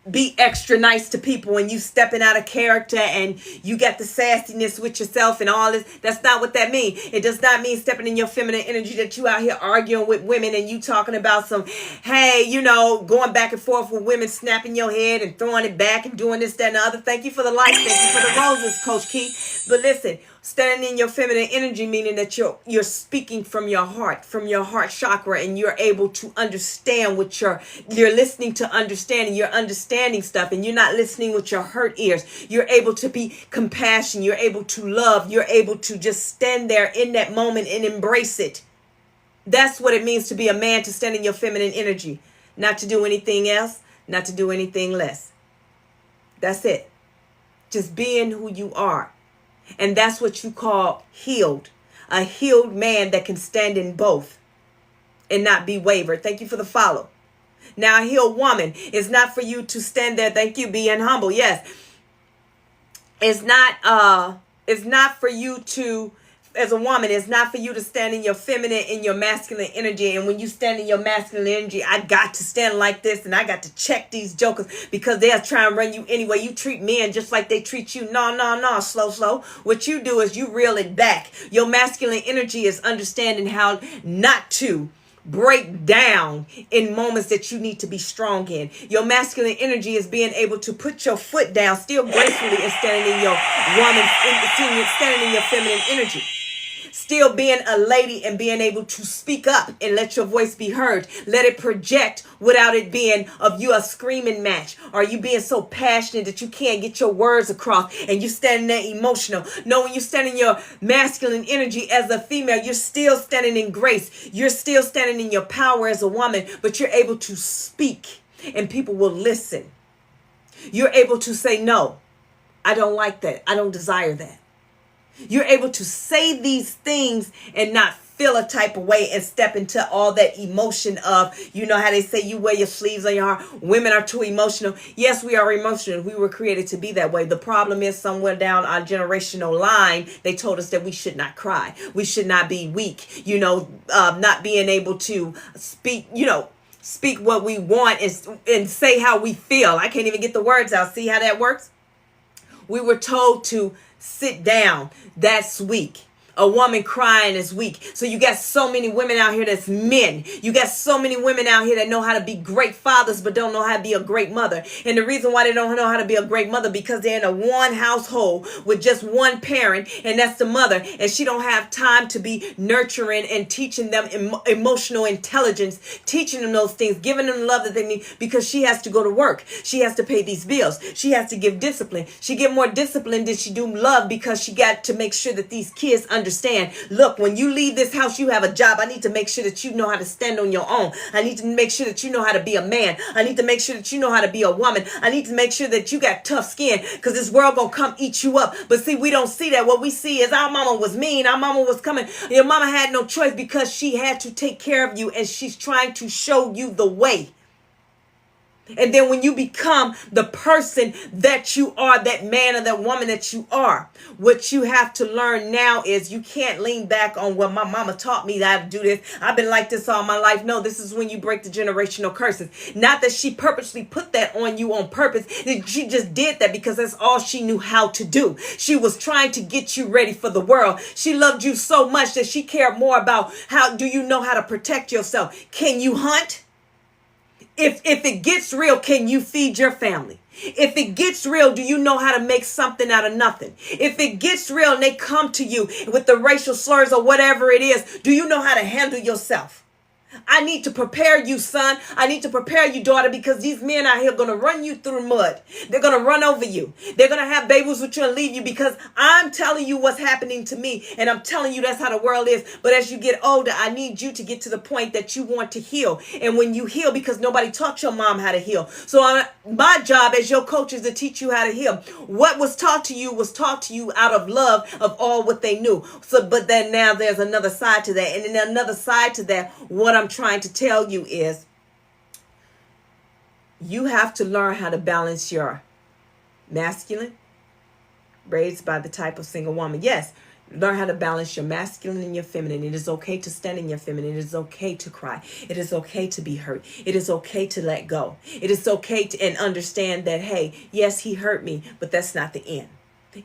be extra nice to people and you stepping out of character and you got the sassiness with yourself and all this. That's not what that means. It does not mean stepping in your feminine energy that you out here arguing with women and you talking about some, hey, going back and forth with women, snapping your head and throwing it back and doing this, that, and the other. Thank you for the lights. Thank you for the roses, Coach Key. But listen, standing in your feminine energy, meaning that you're speaking from your heart chakra, and you're able to understand what you're listening to understanding. You're understanding stuff, and you're not listening with your hurt ears. You're able to be compassion. You're able to love. You're able to just stand there in that moment and embrace it. That's what it means to be a man, to stand in your feminine energy. Not to do anything else, not to do anything less. That's it. Just being who you are. And that's what you call healed. A healed man that can stand in both and not be wavered. Thank you for the follow. Now, a healed woman is not for you to stand there. Thank you, being humble. Yes. It's not for you to, as a woman, it's not for you to stand in your feminine and your masculine energy. And when you stand in your masculine energy, I got to stand like this and I got to check these jokers because they'll try and run you anyway. You treat men just like they treat you. No, slow. What you do is you reel it back. Your masculine energy is understanding how not to break down in moments that you need to be strong in. Your masculine energy is being able to put your foot down still gracefully and standing in your standing in your feminine energy. Still being a lady and being able to speak up and let your voice be heard. Let it project without it being of you a screaming match or you being so passionate that you can't get your words across and you standing there emotional. No, when you stand in your masculine energy as a female, you're still standing in grace. You're still standing in your power as a woman, but you're able to speak and people will listen. You're able to say, no, I don't like that. I don't desire that. You're able to say these things and not feel a type of way and step into all that emotion of, how they say you wear your sleeves on your heart. Women are too emotional. Yes, we are emotional. We were created to be that way. The problem is somewhere down our generational line, they told us that we should not cry. We should not be weak, not being able to speak, speak what we want and say how we feel. I can't even get the words out. See how that works? We were told to sit down. That's weak. A woman crying is weak. So you got so many women out here that's men. You got so many women out here that know how to be great fathers but don't know how to be a great mother. And the reason why they don't know how to be a great mother because they're in a one household with just one parent, and that's the mother. And she don't have time to be nurturing and teaching them emotional intelligence, teaching them those things, giving them the love that they need because she has to go to work. She has to pay these bills. She has to give discipline. She get more discipline than she do love because she got to make sure that these kids understand. Look, when you leave this house, you have a job. I need to make sure that you know how to stand on your own. I need to make sure that you know how to be a man. I need to make sure that you know how to be a woman. I need to make sure that you got tough skin because this world gonna come eat you up. But see, we don't see that. What we see is our mama was mean. Our mama was coming. Your mama had no choice because she had to take care of you and she's trying to show you the way. And then when you become the person that you are, that man or that woman that you are, what you have to learn now is you can't lean back on, well, my mama taught me that I have to do this. I've been like this all my life. No, this is when you break the generational curses. Not that she purposely put that on you on purpose. She just did that because that's all she knew how to do. She was trying to get you ready for the world. She loved you so much that she cared more about how do you know how to protect yourself. Can you hunt? If it gets real, can you feed your family? If it gets real, do you know how to make something out of nothing? If it gets real and they come to you with the racial slurs or whatever it is, do you know how to handle yourself? I need to prepare you, son. I need to prepare you, daughter, because these men out here are going to run you through the mud. They're going to run over you. They're going to have babies with you and leave you, because I'm telling you what's happening to me. And I'm telling you that's how the world is. But as you get older, I need you to get to the point that you want to heal. And when you heal, because nobody taught your mom how to heal. So my job as your coach is to teach you how to heal. What was taught to you was taught to you out of love of all what they knew. So, but then now there's another side to that. And then another side to that, what I'm trying to tell you is you have to learn how to balance your masculine, raised by the type of single woman. Yes, learn how to balance your masculine and your feminine. It is okay to stand in your feminine. It is okay to cry. It is okay to be hurt. It is okay to let go. It is okay to and understand that, hey, yes, he hurt me, but that's not the end.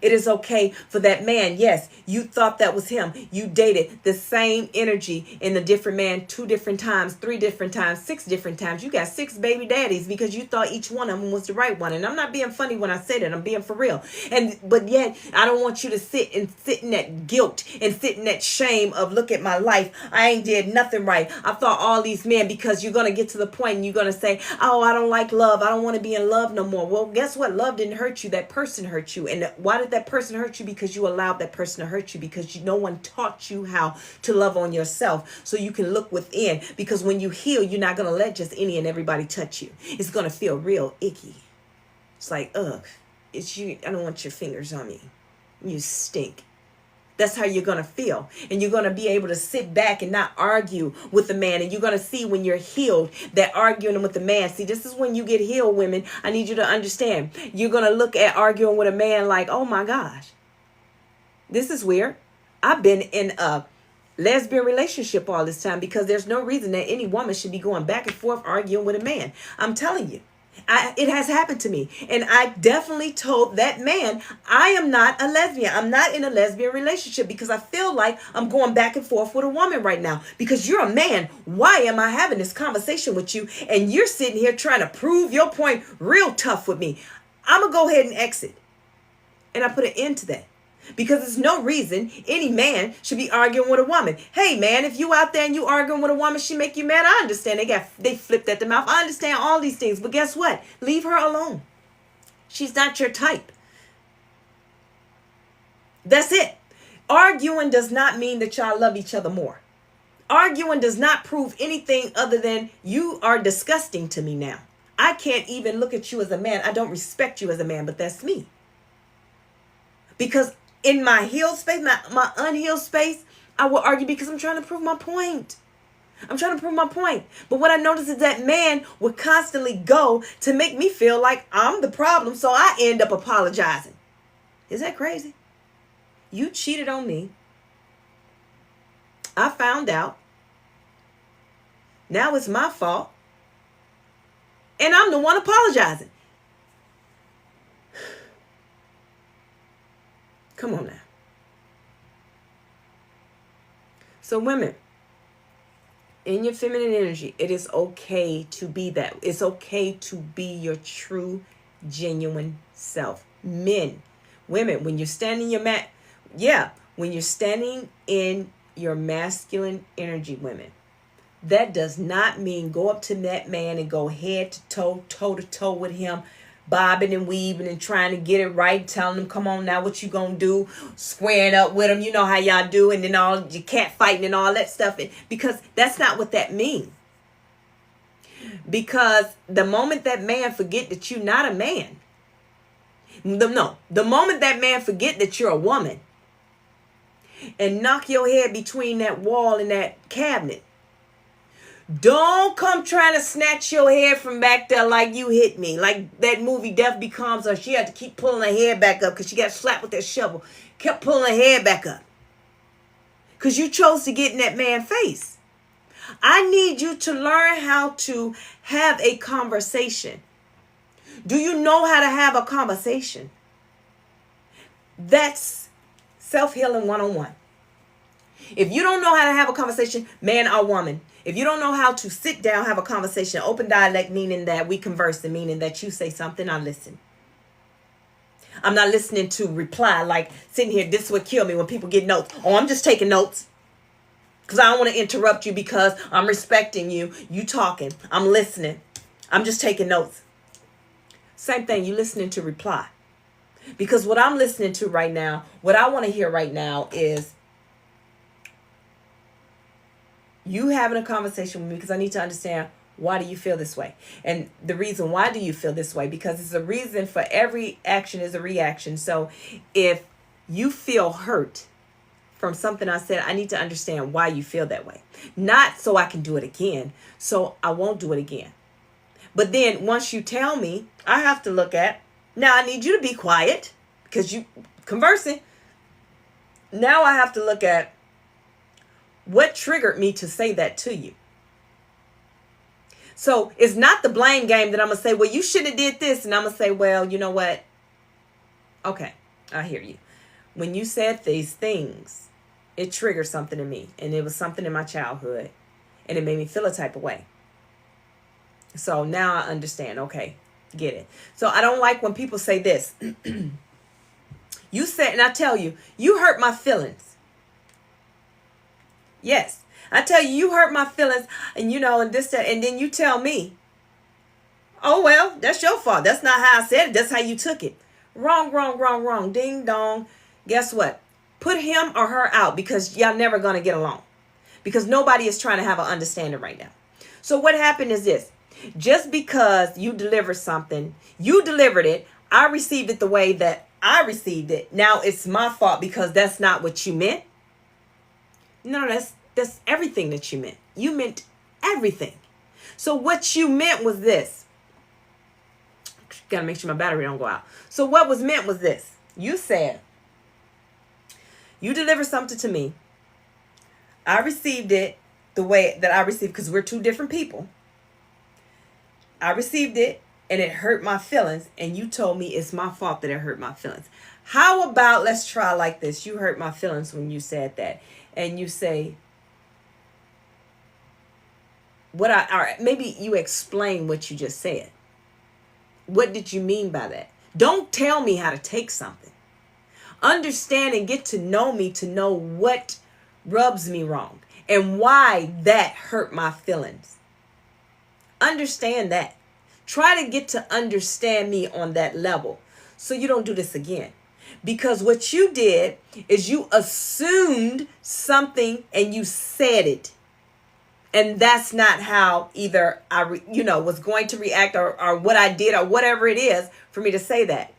It is okay for that man. Yes, you thought that was him. You dated the same energy in a different man 2 different times, 3 different times, 6 different times. You got 6 baby daddies because you thought each one of them was the right one. And I'm not being funny when I say that. I'm being for real. But yet, I don't want you to sit in that guilt and sit in that shame of, look at my life. I ain't did nothing right. I thought all these men, because you're going to get to the point and you're going to say, oh, I don't like love. I don't want to be in love no more. Well, guess what? Love didn't hurt you. That person hurt you. And why did that person hurt you? Because you allowed that person to hurt you, because no one taught you how to love on yourself so you can look within. Because when you heal, you're not going to let just any and everybody touch you. It's going to feel real icky. It's like, ugh, it's you. I don't want your fingers on me. You stink. That's how you're going to feel. And you're going to be able to sit back and not argue with the man. And you're going to see when you're healed that arguing with the man. See, this is when you get healed, women. I need you to understand. You're going to look at arguing with a man like, oh my gosh, this is weird. I've been in a lesbian relationship all this time, because there's no reason that any woman should be going back and forth arguing with a man. I'm telling you. It has happened to me. And I definitely told that man, I am not a lesbian. I'm not in a lesbian relationship, because I feel like I'm going back and forth with a woman right now. Because you're a man. Why am I having this conversation with you? And you're sitting here trying to prove your point real tough with me. I'm going to go ahead and exit. And I put an end to that. Because there's no reason any man should be arguing with a woman. Hey man, if you out there and you arguing with a woman, she make you mad, I understand. They flipped at the mouth. I understand all these things. But guess what? Leave her alone. She's not your type. That's it. Arguing does not mean that y'all love each other more. Arguing does not prove anything other than you are disgusting to me now. I can't even look at you as a man. I don't respect you as a man, but that's me. Because in my healed space, my unhealed space, I will argue because I'm trying to prove my point. I'm trying to prove my point. But what I noticed is that man would constantly go to make me feel like I'm the problem. So I end up apologizing. Is that crazy? You cheated on me. I found out. Now it's my fault. And I'm the one apologizing. Come on now. So women, in your feminine energy, it is okay to be that. It's okay to be your true, genuine self. Men, women, when you're standing when you're standing in your masculine energy, women, that does not mean go up to that man and go head to toe, toe to toe with him, bobbing and weaving and trying to get it right, telling them, come on now, what you gonna do, squaring up with them, you know how y'all do, and then all your cat fighting and all that stuff. Because that's not what that means. Because the moment that man forget that you're not a man, the moment that man forget that you're a woman and knock your head between that wall and that cabinet, don't come trying to snatch your hair from back there like you hit me. Like that movie Death Becomes Her. She had to keep pulling her hair back up because she got slapped with that shovel. Kept pulling her hair back up. Because you chose to get in that man's face. I need you to learn how to have a conversation. Do you know how to have a conversation? That's self-healing 101. If you don't know how to have a conversation, man or woman, if you don't know how to sit down, have a conversation, open dialect, meaning that we converse, and meaning that you say something, I listen. I'm not listening to reply, like sitting here, this would kill me when people get notes. Oh, I'm just taking notes. Because I don't want to interrupt you because I'm respecting you. You talking. I'm listening. I'm just taking notes. Same thing. You listening to reply. Because what I'm listening to right now, what I want to hear right now is you having a conversation with me because I need to understand, why do you feel this way? And the reason why do you feel this way? Because it's a reason. For every action is a reaction. So if you feel hurt from something I said, I need to understand why you feel that way. Not so I can do it again. So I won't do it again. But then once you tell me, I have to look at, now I need you to be quiet because you conversing. Now I have to look at what triggered me to say that to you. So it's not the blame game that I'm going to say, well, you shouldn't have did this. And I'm going to say, well, you know what? Okay, I hear you. When you said these things, it triggered something in me. And it was something in my childhood. And it made me feel a type of way. So now I understand. Okay, get it. So I don't like when people say this. You said, and I tell you, you hurt my feelings. Yes. I tell you, you hurt my feelings, and and this, that, and then you tell me, oh, well, that's your fault. That's not how I said it. That's how you took it. Wrong, wrong, wrong, wrong. Ding dong. Guess what? Put him or her out because y'all never going to get along. Because nobody is trying to have an understanding right now. So what happened is this. Just because you delivered something, you delivered it, I received it the way that I received it. Now it's my fault because that's not what you meant. No, that's everything that you meant. You meant everything. So what you meant was this. Gotta make sure my battery don't go out. So what was meant was this. You said, you delivered something to me. I received it the way that I received, because we're two different people. I received it and it hurt my feelings. And you told me it's my fault that it hurt my feelings. How about, let's try like this. You hurt my feelings when you said that. And you say, maybe you explain what you just said. What did you mean by that? Don't tell me how to take something. Understand and get to know me to know what rubs me wrong and why that hurt my feelings. Understand that. Try to get to understand me on that level so you don't do this again. Because what you did is you assumed something and you said it. And that's not how either I was going to react or what I did or whatever it is for me to say that.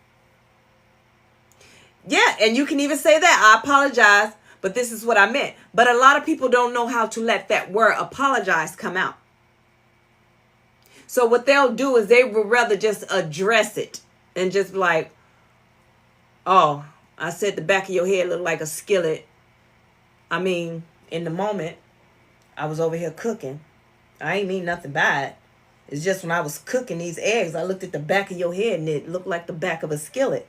Yeah, and you can even say that. I apologize, but this is what I meant. But a lot of people don't know how to let that word apologize come out. So what they'll do is they will rather just address it and just be like, oh, I said the back of your head looked like a skillet. I mean, in the moment, I was over here cooking. I ain't mean nothing bad. It's just when I was cooking these eggs, I looked at the back of your head and it looked like the back of a skillet.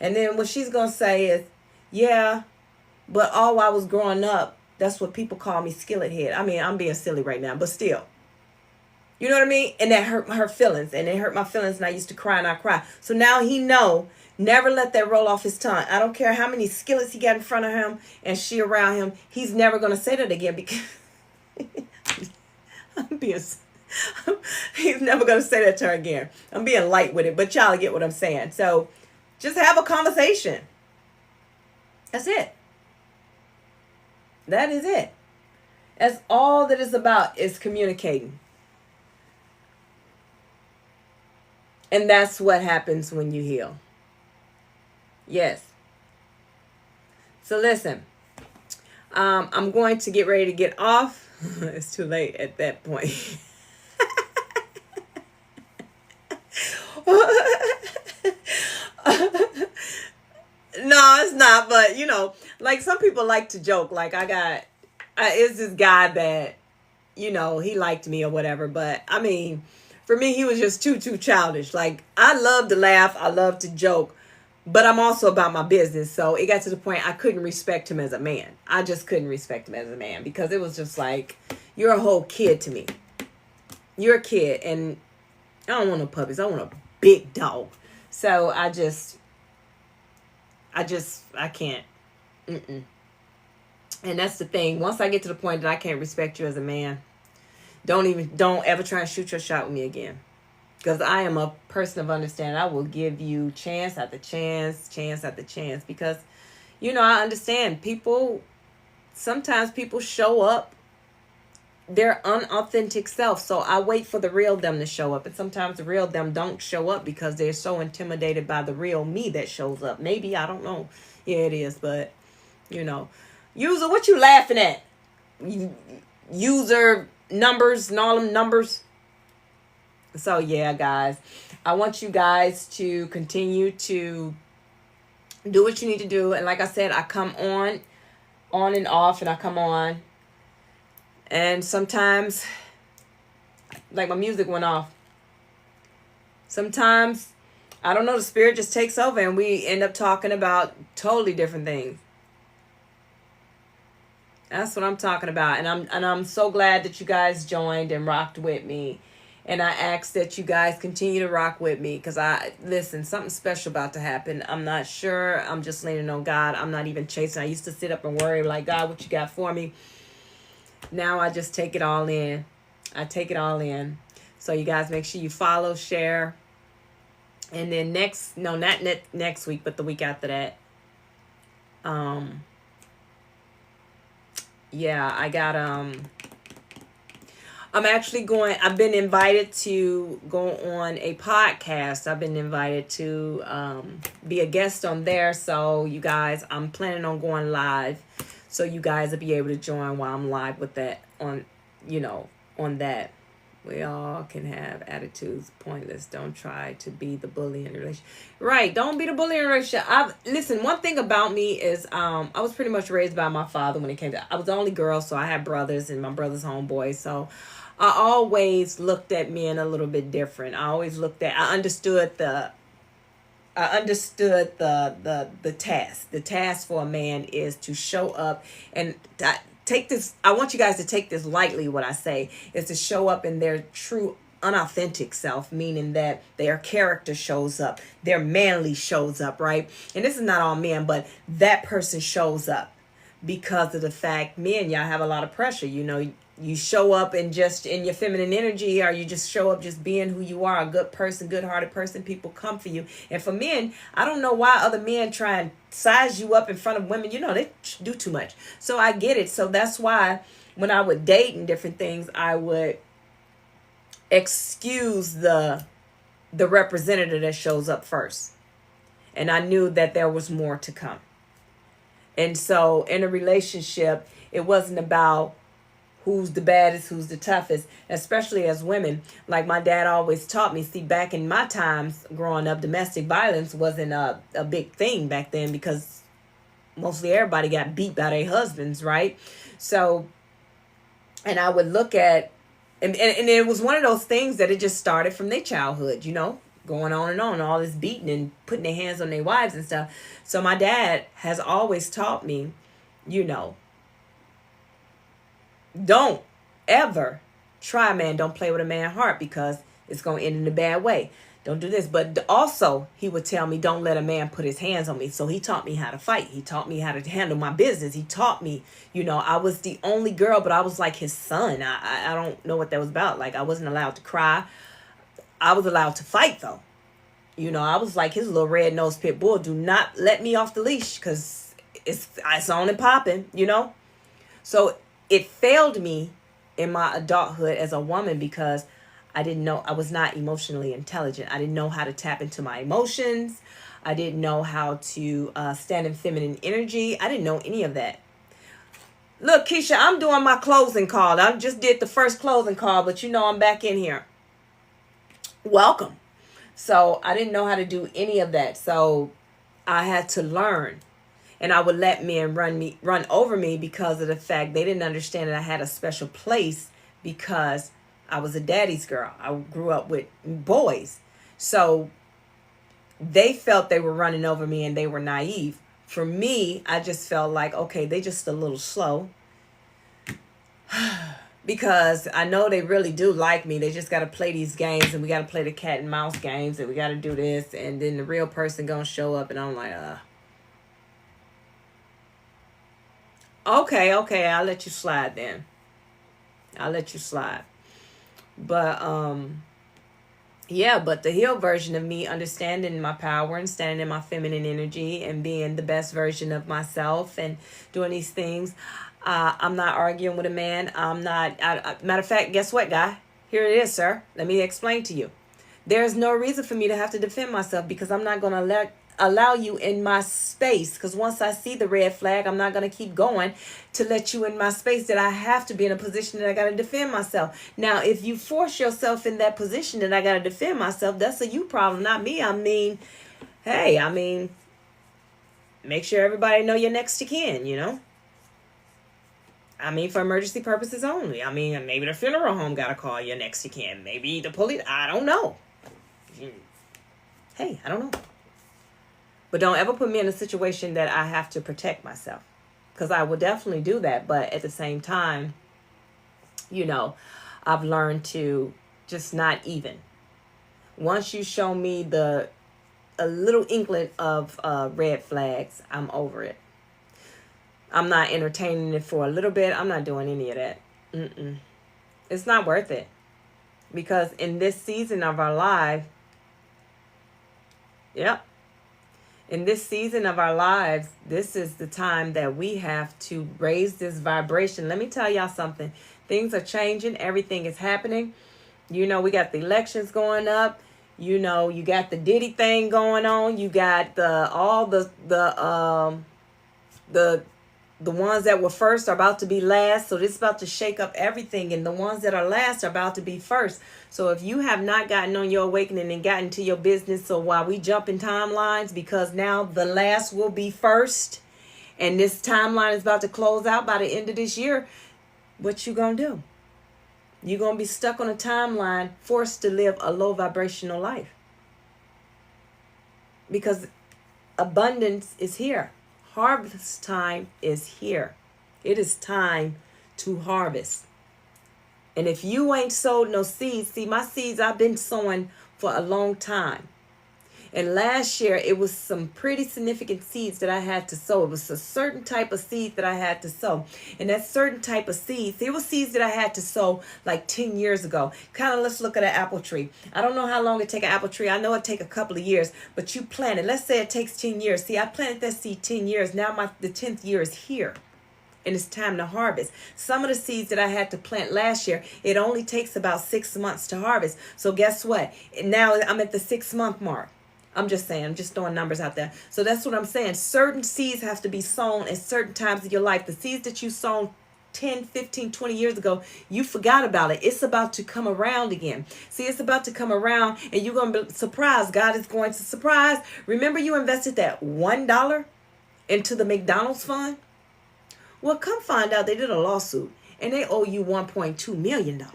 And then what she's going to say is, yeah, but all I was growing up, that's what people call me, skillet head. I mean, I'm being silly right now, but still. You know what I mean? And that hurt her feelings. And it hurt my feelings. And I used to cry and I cry. So now he know, never let that roll off his tongue. I don't care how many skillets he got in front of him and she around him. He's never going to say that again because he's never going to say that to her again. I'm being light with it, but y'all get what I'm saying. So just have a conversation. That's it. That is it. That's all that it's about, is communicating. And that's what happens when you heal. Yes. So listen, I'm going to get ready to get off. It's too late at that point. No, it's not. But, like some people like to joke. Like it's this guy that, he liked me or whatever. But I mean, for me, he was just too childish. Like, I love to laugh. I love to joke. But I'm also about my business. So it got to the point I couldn't respect him as a man. I just couldn't respect him as a man. Because it was just like, you're a whole kid to me. You're a kid. And I don't want no puppies. I want a big dog. So I can't. And that's the thing. Once I get to the point that I can't respect you as a man, don't ever try and shoot your shot with me again. Because I am a person of understanding. I will give you chance after chance, chance after chance. Because, I understand sometimes people show up their unauthentic self. So I wait for the real them to show up. And sometimes the real them don't show up because they're so intimidated by the real me that shows up. Maybe, I don't know. Yeah, it is. But, User, what you laughing at? User numbers and all them numbers. So yeah, guys, I want you guys to continue to do what you need to do. And like I said, I come on and off, and I come on. And sometimes, like, my music went off. Sometimes, I don't know, the spirit just takes over and we end up talking about totally different things. That's what I'm talking about. And I'm so glad that you guys joined and rocked with me. And I ask that you guys continue to rock with me, because listen, something special about to happen. I'm not sure. I'm just leaning on God. I'm not even chasing. I used to sit up and worry like, God, what you got for me? Now I just take it all in. I take it all in. So you guys make sure you follow, share. And then not next week, but the week after that. Yeah, I got I've been invited to go on a podcast. I've been invited to be a guest on there. So you guys, I'm planning on going live. So you guys will be able to join while I'm live with that on that. We all can have attitudes, pointless. Don't try to be the bully in a relationship. Right, don't be the bully in a relationship. Listen, one thing about me is I was pretty much raised by my father when it came to... I was the only girl, so I had brothers and my brother's homeboys. So I always looked at men a little bit different. I understood the task. The task for a man is to show up and take this. I want you guys to take this lightly. What I say is to show up in their true unauthentic self, meaning that their character shows up, their manly shows up, right? And this is not all men, but that person shows up because of the fact, men, y'all have a lot of pressure. You show up and just in your feminine energy, or you just show up just being who you are, a good person, good-hearted person. People come for you. And for men, I don't know why other men try and size you up in front of women. They do too much. So I get it. So that's why when I would date and different things, I would excuse the representative that shows up first. And I knew that there was more to come. And so in a relationship, it wasn't about who's the baddest, who's the toughest, especially as women. Like my dad always taught me, see, back in my times growing up, domestic violence wasn't a big thing back then because mostly everybody got beat by their husbands, right? So, and I would look at, and it was one of those things that it just started from their childhood, going on and on, all this beating and putting their hands on their wives and stuff. So my dad has always taught me, don't ever try, man. Don't play with a man's heart because it's going to end in a bad way. Don't do this. But also, he would tell me, don't let a man put his hands on me. So he taught me how to fight. He taught me how to handle my business. He taught me, I was the only girl, but I was like his son. I don't know what that was about. Like, I wasn't allowed to cry. I was allowed to fight, though. I was like his little red-nosed pit bull. Do not let me off the leash because it's on and popping, So it failed me in my adulthood as a woman because I didn't know, I was not emotionally intelligent. I didn't know how to tap into my emotions. I didn't know how to stand in feminine energy. I didn't know any of that. Look, Keisha, I'm doing my closing call. I just did the first closing call, but I'm back in here. Welcome. So I didn't know how to do any of that. So I had to learn. And I would let men run over me because of the fact they didn't understand that I had a special place because I was a daddy's girl. I grew up with boys. So they felt they were running over me and they were naive. For me, I just felt like, okay, they just a little slow. Because I know they really do like me. They just got to play these games and we got to play the cat and mouse games and we got to do this. And then the real person going to show up and I'm like, Okay, okay, I'll let you slide then. I'll let you slide. But yeah, but the healed version of me, understanding my power and standing in my feminine energy and being the best version of myself and doing these things. I'm not arguing with a man. I'm not. Matter of fact, guess what, guy? Here it is, sir. Let me explain to you. There's no reason for me to have to defend myself because I'm not going to allow you in my space. Because once I see the red flag, I'm not going to keep going to let you in my space that I have to be in a position that I got to defend myself. Now, if you force yourself in that position that I got to defend myself, that's a you problem, not me. I mean, hey, make sure everybody know you're next to kin, you know? I mean, for emergency purposes only. I mean, maybe the funeral home got to call you next to kin. Maybe the police. I don't know. Hey, I don't know. But don't ever put me in a situation that I have to protect myself. Because I will definitely do that. But at the same time, I've learned to just not even. Once you show me a little inkling of red flags, I'm over it. I'm not entertaining it for a little bit. I'm not doing any of that. It's not worth it. Because in this season of our life, in this season of our lives, this is the time that we have to raise this vibration. Let me tell y'all something. Things are changing. Everything is happening. We got the elections going up. You got the Diddy thing going on. You got the ones that were first are about to be last. So this is about to shake up everything. And the ones that are last are about to be first. So if you have not gotten on your awakening and gotten to your business, so while we jump in timelines, because now the last will be first, and this timeline is about to close out by the end of this year, what you gonna do? You're gonna be stuck on a timeline, forced to live a low vibrational life. Because abundance is here. Harvest time is here. It is time to harvest. And if you ain't sowed no seeds, see, my seeds I've been sowing for a long time. And last year, it was some pretty significant seeds that I had to sow. It was a certain type of seed that I had to sow. And that certain type of seeds, there were seeds that I had to sow like 10 years ago. Kind of, let's look at an apple tree. I don't know how long it take an apple tree. I know it take a couple of years, but you plant it. Let's say it takes 10 years. See, I planted that seed 10 years. Now the 10th year is here. And it's time to harvest. Some of the seeds that I had to plant last year, it only takes about 6 months to harvest. So guess what? Now I'm at the 6-month mark. I'm just saying, I'm just throwing numbers out there. So that's what I'm saying. Certain seeds have to be sown at certain times of your life. The seeds that you sown 10, 15, 20 years ago, you forgot about it. It's about to come around again. See, it's about to come around and you're going to be surprised. God is going to surprise. Remember you invested that $1 into the McDonald's fund? Well, come find out they did a lawsuit and they owe you $1.2 million.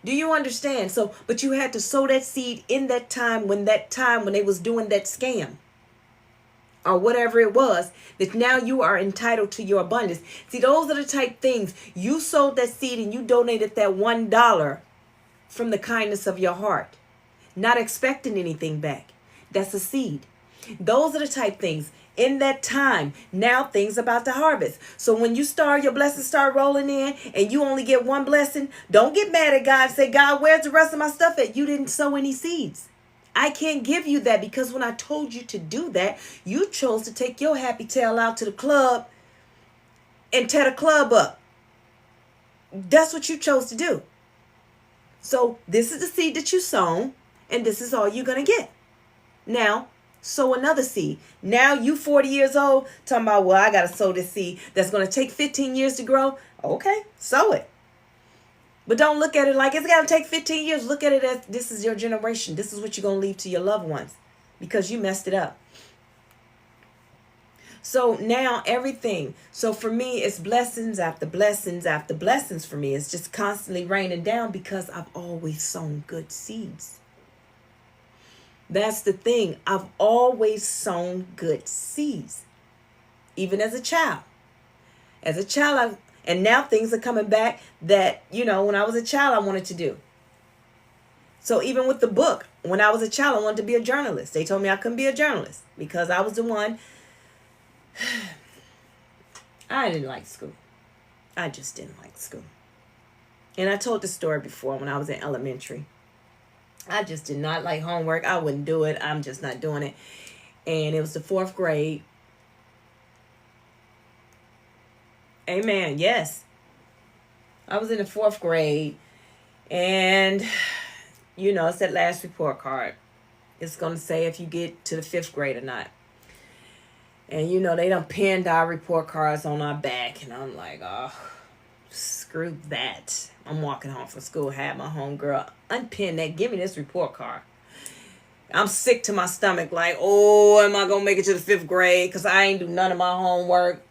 Do you understand? So, but you had to sow that seed in that time when they was doing that scam or whatever it was, that now you are entitled to your abundance. See, those are the type things. You sowed that seed and you donated that $1 from the kindness of your heart, not expecting anything back. That's a seed. Those are the type things. In that time, now things about to harvest. So when your blessings start rolling in and you only get one blessing, don't get mad at God and say, God, where's the rest of my stuff at? You didn't sow any seeds. I can't give you that because when I told you to do that, you chose to take your happy tail out to the club and tear the club up. That's what you chose to do. So this is the seed that you sown and this is all you're going to get. Now, sow another seed. Now you 40 years old talking about, well, I got to sow this seed that's going to take 15 years to grow. Okay, sow it. But don't look at it like it's got to take 15 years. Look at it as this is your generation. This is what you're going to leave to your loved ones because you messed it up. So now everything. So for me, it's blessings after blessings after blessings for me. It's just constantly raining down because I've always sown good seeds. That's the thing. I've always sown good seeds, even as a child. And now things are coming back that, when I was a child, I wanted to do. So even with the book, when I was a child, I wanted to be a journalist. They told me I couldn't be a journalist because I was the one. I didn't like school. I just didn't like school. And I told the story before when I was in elementary. I just did not like homework. I wouldn't do it. I'm just not doing it. And it was the 4th grade. Amen. Yes. I was in the 4th grade. And, it's that last report card. It's going to say if you get to the 5th grade or not. And, they done pinned our report cards on our back. And I'm like, oh, screw that. I'm walking home from school, had my homegirl unpin that. Give me this report card. I'm sick to my stomach. Like, oh, am I going to make it to the 5th grade? Because I ain't do none of my homework.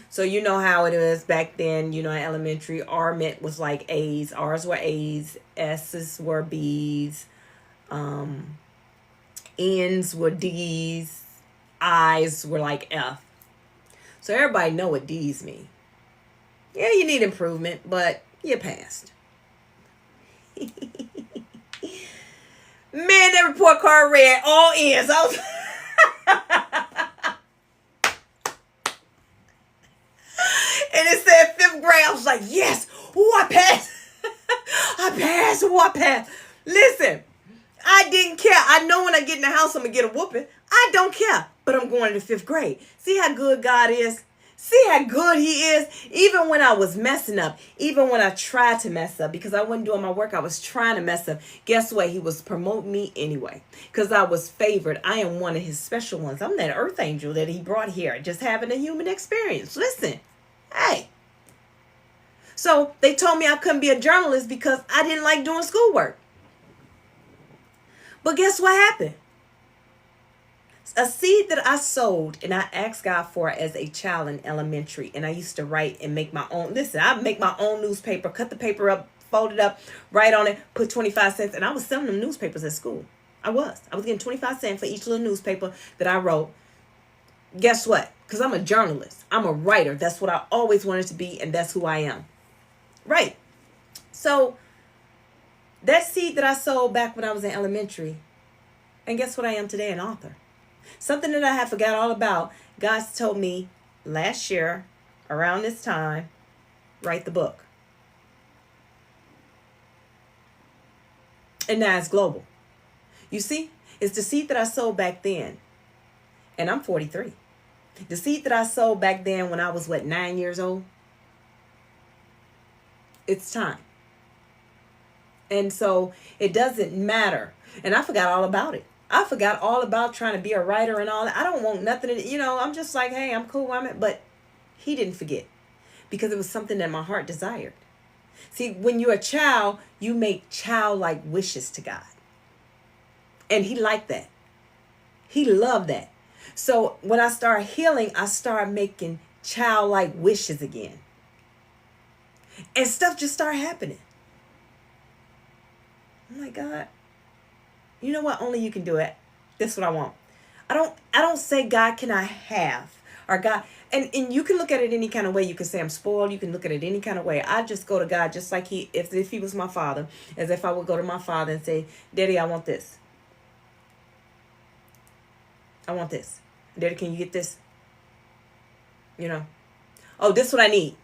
So you know how it is back then, in elementary. R meant was like A's. R's were A's. S's were B's. N's were D's. I's were like F. So everybody know what D's mean. Yeah, you need improvement, but you passed. Man, that report card read all N's. I was and it said 5th grade. I was like, yes. Oh, I passed. I passed. Oh, I passed. Listen, I didn't care. I know when I get in the house, I'm going to get a whooping. I don't care. But I'm going to the 5th grade. See how good God is? See how good he is? Even when I was messing up, even when I tried to mess up, because I wasn't doing my work, I was trying to mess up. Guess what? He was promoting me anyway, because I was favored. I am one of his special ones. I'm that earth angel that he brought here, just having a human experience. Listen, hey. So they told me I couldn't be a journalist because I didn't like doing schoolwork. But guess what happened? A seed that I sowed and I asked God for as a child in elementary. And I used to write and make my own. Listen, I'd make my own newspaper, cut the paper up, fold it up, write on it, put 25 cents. And I was selling them newspapers at school. I was getting 25 cents for each little newspaper that I wrote. Guess what? Because I'm a journalist. I'm a writer. That's what I always wanted to be. And that's who I am. Right. So that seed that I sowed back when I was in elementary. And guess what I am today? An author. Something that I had forgot all about. God's told me last year, around this time, write the book. And now it's global. You see, it's the seed that I sowed back then. And I'm 43. The seed that I sowed back then when I was, 9 years old? It's time. And so it doesn't matter. And I forgot all about it. I forgot all about trying to be a writer and all that. I don't want nothing to, I'm just like, hey, I'm cool. But he didn't forget because it was something that my heart desired. See, when you're a child, you make childlike wishes to God. And he liked that. He loved that. So when I started healing, I started making childlike wishes again. And stuff just started happening. I'm like, God, you know what? Only you can do it. That's what I want. I don't say, God, can I have? Or God, and you can look at it any kind of way. You can say I'm spoiled. You can look at it any kind of way. I just go to God just like if he was my father, as if I would go to my father and say, Daddy, I want this. I want this. Daddy, can you get this? Oh, this is what I need.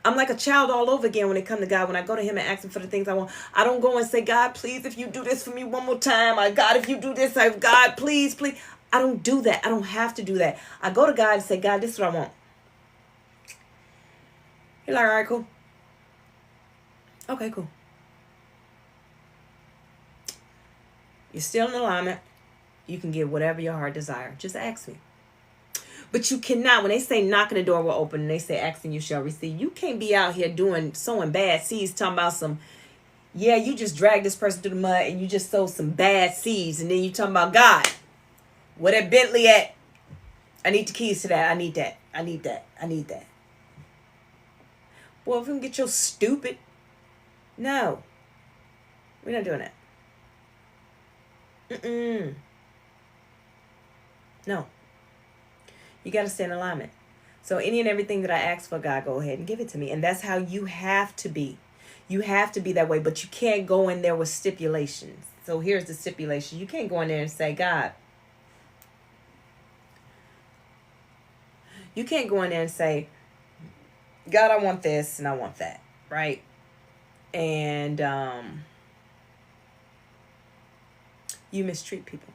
I'm like a child all over again when it comes to God. When I go to him and ask him for the things I want, I don't go and say, God, please, if you do this for me one more time. God, if you do this, God, please, please. I don't do that. I don't have to do that. I go to God and say, God, this is what I want. He's like, all right, cool. Okay, cool. You're still in alignment. You can get whatever your heart desires. Just ask me. But you cannot, when they say knocking the door will open and they say asking you shall receive, you can't be out here sowing bad seeds, talking about you just dragged this person through the mud and you just sowed some bad seeds. And then you talking about, God, where that Bentley at? I need the keys to that. I need that. I need that. I need that. Well, if you can get your stupid. No. We're not doing that. No. You got to stay in alignment. So any and everything that I ask for, God, go ahead and give it to me. And that's how you have to be. You have to be that way. But you can't go in there with stipulations. So here's the stipulation. You can't go in there and say, God, You can't go in there and say, God, I want this and I want that, right? And you mistreat people.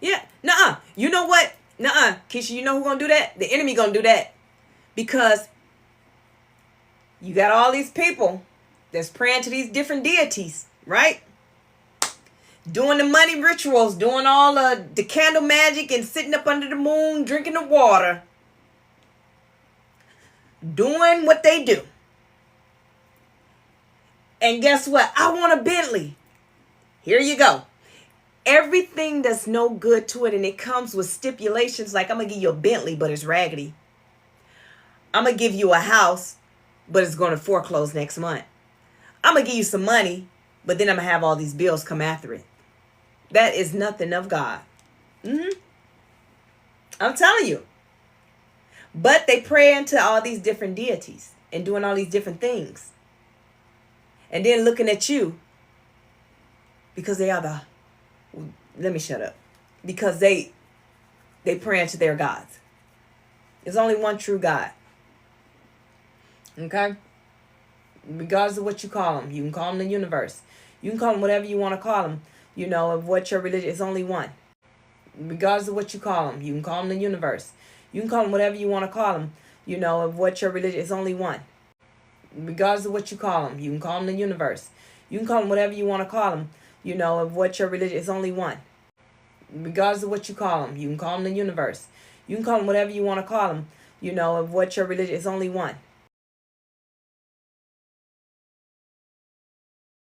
Yeah, nuh-uh. You know what? Nuh-uh. Keisha, you know who's going to do that? The enemy going to do that. Because you got all these people that's praying to these different deities, right? Doing the money rituals, doing all the candle magic and sitting up under the moon, drinking the water. Doing what they do. And guess what? I want a Bentley. Here you go. Everything that's no good to it, and it comes with stipulations like, I'm going to give you a Bentley, but it's raggedy. I'm going to give you a house, but it's going to foreclose next month. I'm going to give you some money, but then I'm going to have all these bills come after it. That is nothing of God. I'm telling you. But they pray into all these different deities and doing all these different things. And then looking at you because they are the... Let me shut up. Because they pray into their gods. There's only one true God. Okay? Regardless of what you call them. You can call them the universe. You can call them whatever you want to call them. You know, of what your religion is, only one. Regardless of what you call them. You can call them the universe. You can call them whatever you want to call them. You know, of what your religion is, only one. Regardless of what you call them. You can call them the universe. You can call them whatever you want to call them. You know, of what your religion is, only one. Regardless of what you call them. You can call them the universe. You can call them whatever you want to call them. You know, of what your religion is, only one.